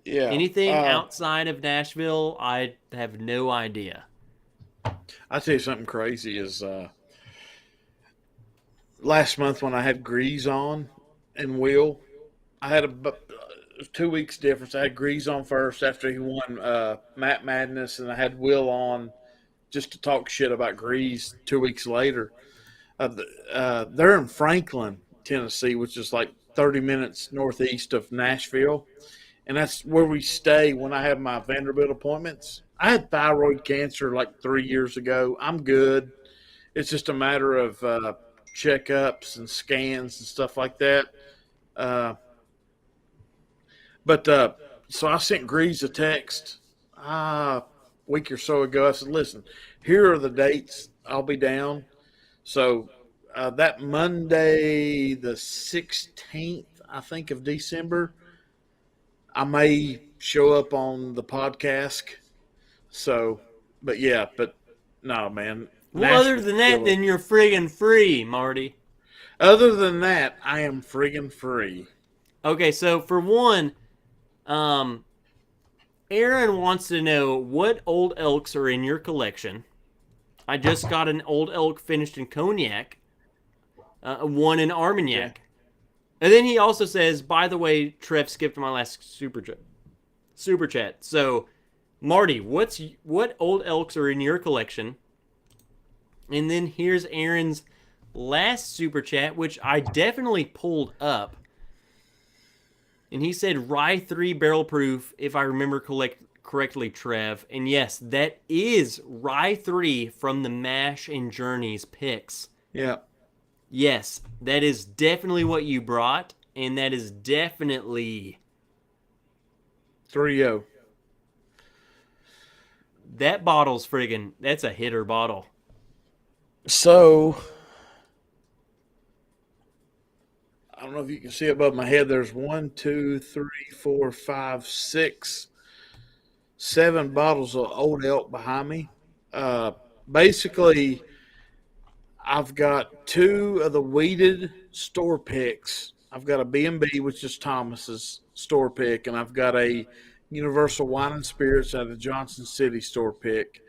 Yeah. Anything outside of Nashville, I have no idea. I'll tell you something crazy is last month when I had Grease on and Will, I had 2 weeks difference. I had Grease on first after he won Matt Madness, and I had Will on just to talk shit about Grease 2 weeks later. They're in Franklin, Tennessee, which is like 30 minutes northeast of Nashville. And that's where we stay when I have my Vanderbilt appointments. I had thyroid cancer like 3 years ago. I'm good. It's just a matter of checkups and scans and stuff like that. Uh, but so I sent Grease a text a week or so ago. I said, listen, here are the dates I'll be down. So that Monday, the 16th, I think, of December, I may show up on the podcast. So, but no, man. Well, other Nashville's than that, killer. then you're friggin' free, Marty. Other than that, I am friggin' free. Okay, so for one, um, Aaron wants to know what old elks are in your collection. I just got an old elk finished in cognac, one in Armagnac. Okay. And then he also says, by the way, Trev skipped my last super chat. So, Marty, what old elks are in your collection? And then here's Aaron's last super chat, which I definitely pulled up. And he said rye 3 barrel proof, if I remember correctly, Trev. And yes, that is rye 3 from the Mash and Journeys picks. Yeah. Yes, that is definitely what you brought, and that is definitely 3-0. that bottle's friggin' that's a hitter bottle. So, I don't know if you can see above my head. There's 1, 2, 3, 4, 5, 6, 7 bottles of Old Elk behind me. Basically, I've got 2 of the weeded store picks. I've got a B&B, which is Thomas's store pick, and I've got a Universal Wine and Spirits out of Johnson City store pick.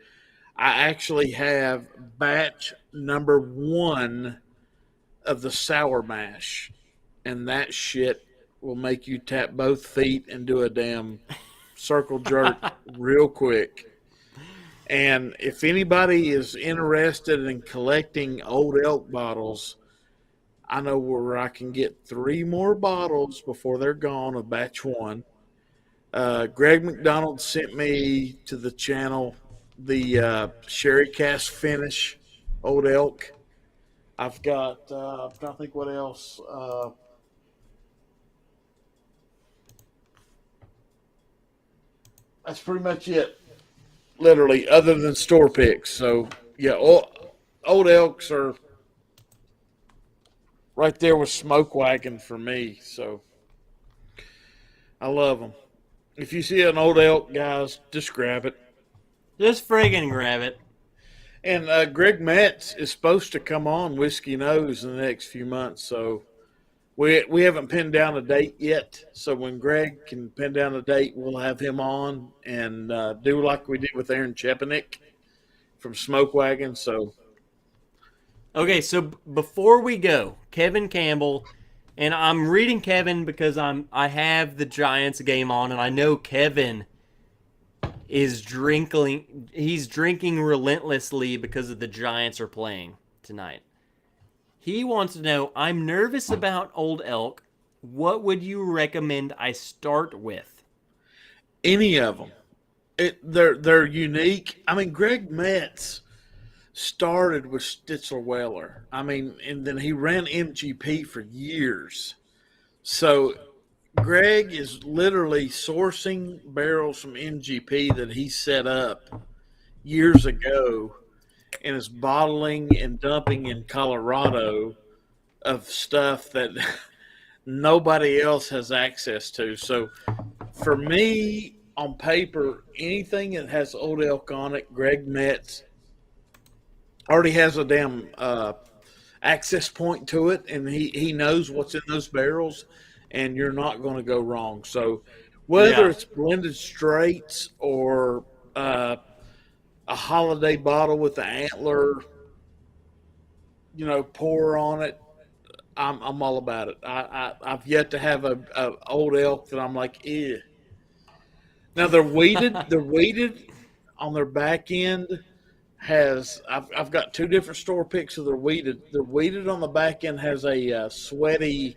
I actually have batch number 1 of the Sour Mash, and that shit will make you tap both feet and do a damn circle jerk real quick. And if anybody is interested in collecting Old Elk bottles, I know where I can get 3 more bottles before they're gone of batch 1. Greg McDonald sent me to the channel the Sherry Cask Finish Old Elk. I've got, I'm trying to think what else. That's pretty much it. Literally, other than store picks. So, yeah, Old Elks are right there with Smoke Wagon for me. So, I love them. If you see an Old Elk, guys, just grab it. Just friggin' grab it. And Greg Metz is supposed to come on Whiskey Nose in the next few months. So, we haven't pinned down a date yet. So, when Greg can pin down a date, we'll have him on and do like we did with Aaron Chepanik from Smoke Wagon. So, Okay, so before we go, Kevin Campbell, and I'm reading Kevin because I have the Giants game on, and I know Kevin is drinking. He's drinking relentlessly because of the Giants are playing tonight. He wants to know, I'm nervous about Old Elk. What would you recommend I start with? any of them, they're unique. I mean, Greg Metz started with Stitzel Weller. I mean, and then he ran MGP for years. So Greg is literally sourcing barrels from MGP that he set up years ago and is bottling and dumping in Colorado of stuff that nobody else has access to. So for me, on paper, anything that has Old Elk on it, Greg Metz already has a damn access point to it, and he knows what's in those barrels, and you're not going to go wrong. So whether Yeah. it's blended straights or a holiday bottle with the antler, pour on it, I'm all about it. I've yet to have a old elk that I'm like, eh. Now they're weighted. They're weighted on their back end. I've got two different store picks of their weighted. They're weighted on the back end has a sweaty,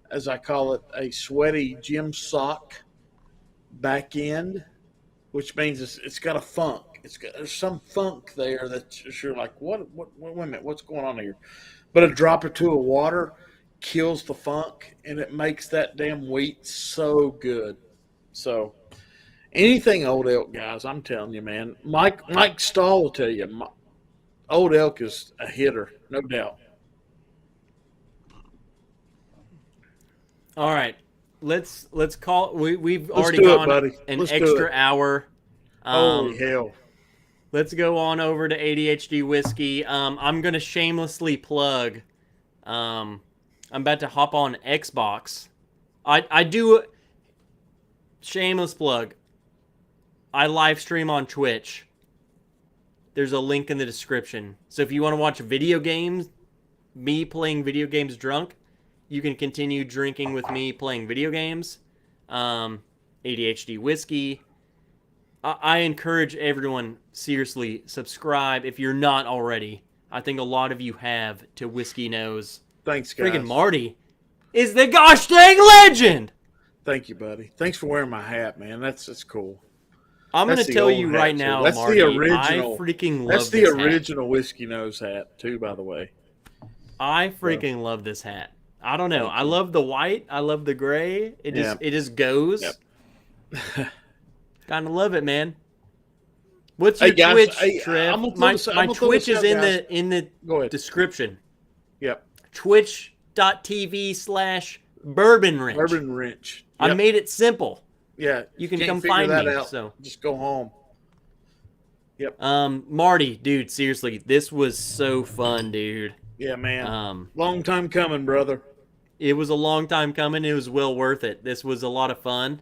as I call it, a sweaty gym sock back end, which means it's got a funk. There's some funk there that you're like, what, wait a minute, what's going on here? But a drop or two of water kills the funk, and it makes that damn wheat so good. So anything Old Elk, guys, I'm telling you, man. Mike Stahl will tell you, Old Elk is a hitter, no doubt. All right. Let's call. We've Let's already do it, gone buddy. an Let's do extra it. hour. Holy hell. Let's go on over to ADHD whiskey. I'm gonna shamelessly plug. I'm about to hop on Xbox. I do shameless plug. I live stream on Twitch. There's a link in the description. So if you want to watch video games, me playing video games drunk, you can continue drinking with me playing video games. ADHD whiskey. I encourage everyone, seriously, subscribe if you're not already. I think a lot of you have to Whiskey Nose. Thanks, guys. Friggin' Marty is the gosh dang legend! Thank you, buddy. Thanks for wearing my hat, man. That's cool. I'm going That's to the tell old you hat, right too. now, That's Marty, the original. I freaking love That's the this hat. original Whiskey Nose hat, too, by the way. I freaking love this hat. I don't know. I love the white. I love the gray. It just goes. Yep. Kind of love it, man. What's Hey, your guys, Twitch, Trev? I'm gonna My throw this Twitch is out, in guys. the Go ahead. description. Yep. Twitch.tv/Bourbon Wrench. Bourbon Wrench. I Yep. made it simple. Yeah. You can Can't come figure find that me. out. So, just go home. Yep. Marty, dude, seriously, this was so fun, dude. Yeah, man. Um, Long time coming, brother. It was a long time coming. It was well worth it. This was a lot of fun.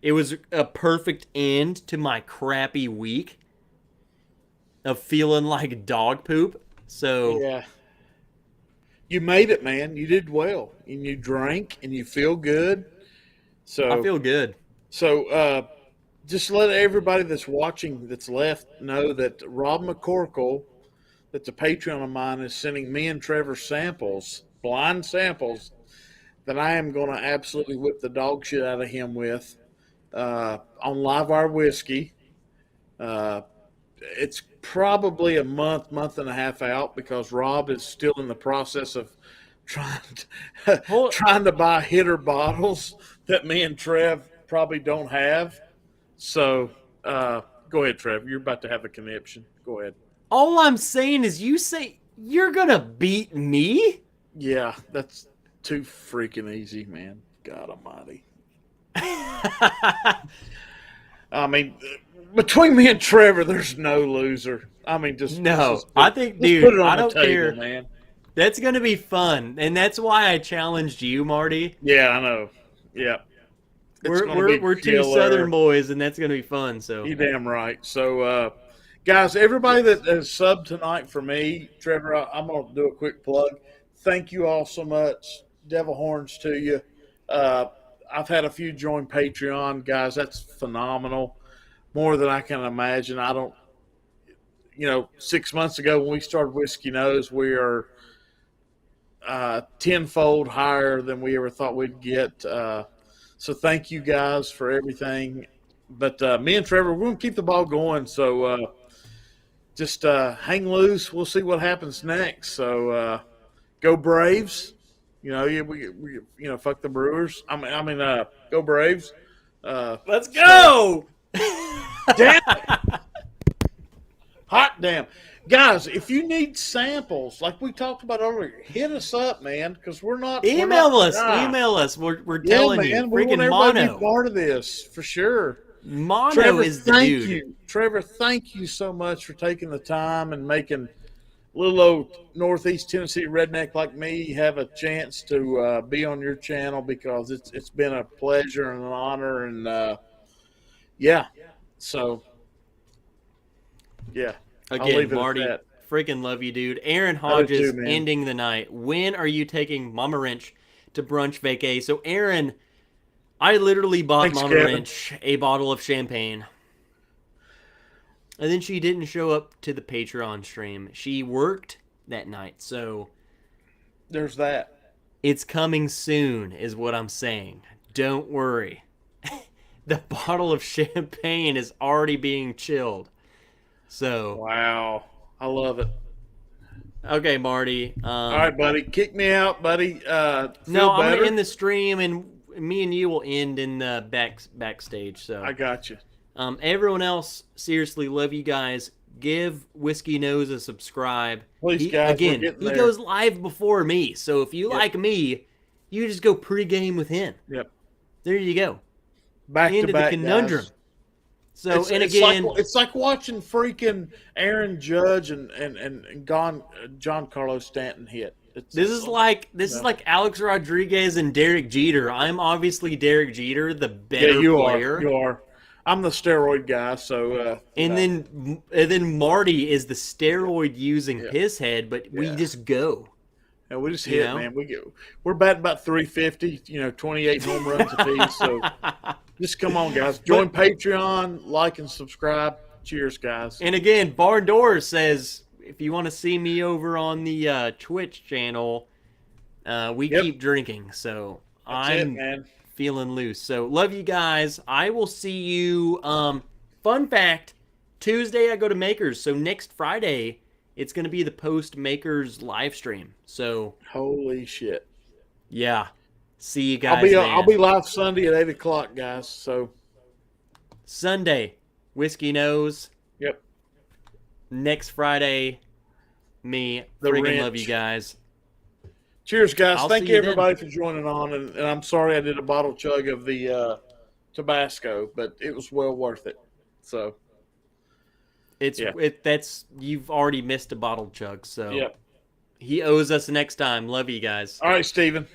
It was a perfect end to my crappy week of feeling like dog poop. So Yeah. You made it, man. You did well. And you drank and you feel good. So I feel good. So just let everybody that's watching that's left know that Rob McCorkle, that's a Patreon of mine, is sending me and Trevor samples, blind samples, that I am going to absolutely whip the dog shit out of him with on Live Wire Whiskey. It's probably a month and a half out because Rob is still in the process of trying to buy hitter bottles that me and Trev probably don't have. So go ahead, Trev. You're about to have a conniption. Go ahead. All I'm saying is you say you're going to beat me? Yeah, that's too freaking easy, man. God almighty. I mean, between me and Trevor, there's no loser. I mean, I think, dude, put it on I the don't table, care. man. That's going to be fun. And that's why I challenged you, Marty. Yeah, I know. Yeah. We're two Southern boys, and that's going to be fun. So you're damn right. So, guys, everybody that has subbed tonight for me, Trevor, I'm going to do a quick plug. Thank you all so much. Devil horns to you. I've had a few join Patreon, guys. That's phenomenal. More than I can imagine. I don't, 6 months ago when we started Whiskey Nose, we are tenfold higher than we ever thought we'd get. So thank you guys for everything. But me and Trevor, we're going to keep the ball going. So just hang loose. We'll see what happens next. So go Braves. We fuck the Brewers. I mean, go Braves. let's go. Damn it. Hot damn. Guys, if you need samples, like we talked about earlier, hit us up, man, because we're not. Email we're us. not, Email us. We're Yeah, telling you. man, we want Freaking everybody to be Mono. part of this for sure. Mono Trevor, is the thank dude. you. Trevor, thank you so much for taking the time and making little old Northeast Tennessee redneck like me have a chance to be on your channel, because it's been a pleasure and an honor, and yeah, so yeah, I'll Again, leave it Marty, at that. freaking love you, dude. Aaron I do Hodges too, man. ending the night. When are you taking Mama Wrench to brunch vacay? So, Aaron, I literally bought Thanks, Mama Kevin. Wrench a bottle of champagne. And then she didn't show up to the Patreon stream. She worked that night. So, There's that. it's coming soon, is what I'm saying. Don't worry. The bottle of champagne is already being chilled. So, Wow, I love it. okay, Marty. All right, buddy, kick me out, buddy. Feel No, I'm better? gonna end the stream, and me and you will end in the backstage. So, I got you. everyone else, seriously, love you guys. Give Whiskey Nose a subscribe. Please, He- guys, we're again, getting he there. goes live before me. So if you like me, you just go pregame with him. Yep. There you go. Back Into to back, the conundrum. guys. So It's, and it's again, like, it's like watching freaking Aaron Judge and John Carlos Stanton hit. this is like Alex Rodriguez and Derek Jeter. I'm obviously Derek Jeter, the better you player. are. You are. I'm the steroid guy, so. And then Marty is the steroid using piss head, but we Yeah. just go. Yeah, we just You hit, know? man. We're batting about 350. 28 home runs apiece. So just come on, guys. Join Patreon, like and subscribe. Cheers, guys. And again, Barn Doors says if you want to see me over on the Twitch channel, we keep drinking. So That's I'm it, man. feeling loose. So love you guys. I will see you. Fun fact: Tuesday I go to Makers. So next Friday it's going to be the post Makers live stream. So Holy shit. yeah, see you guys. I'll be live Sunday at 8:00, guys. So Sunday, Whiskey Nose. yep. Next Friday, me. The Freaking Wrench. love you guys. Cheers, guys. I'll Thank see you, you then. everybody, for joining on. And I'm sorry I did a bottle chug of the Tabasco, but it was well worth it. So, That's you've already missed a bottle chug, so yep. he owes us next time. Love you guys. All right, Steven.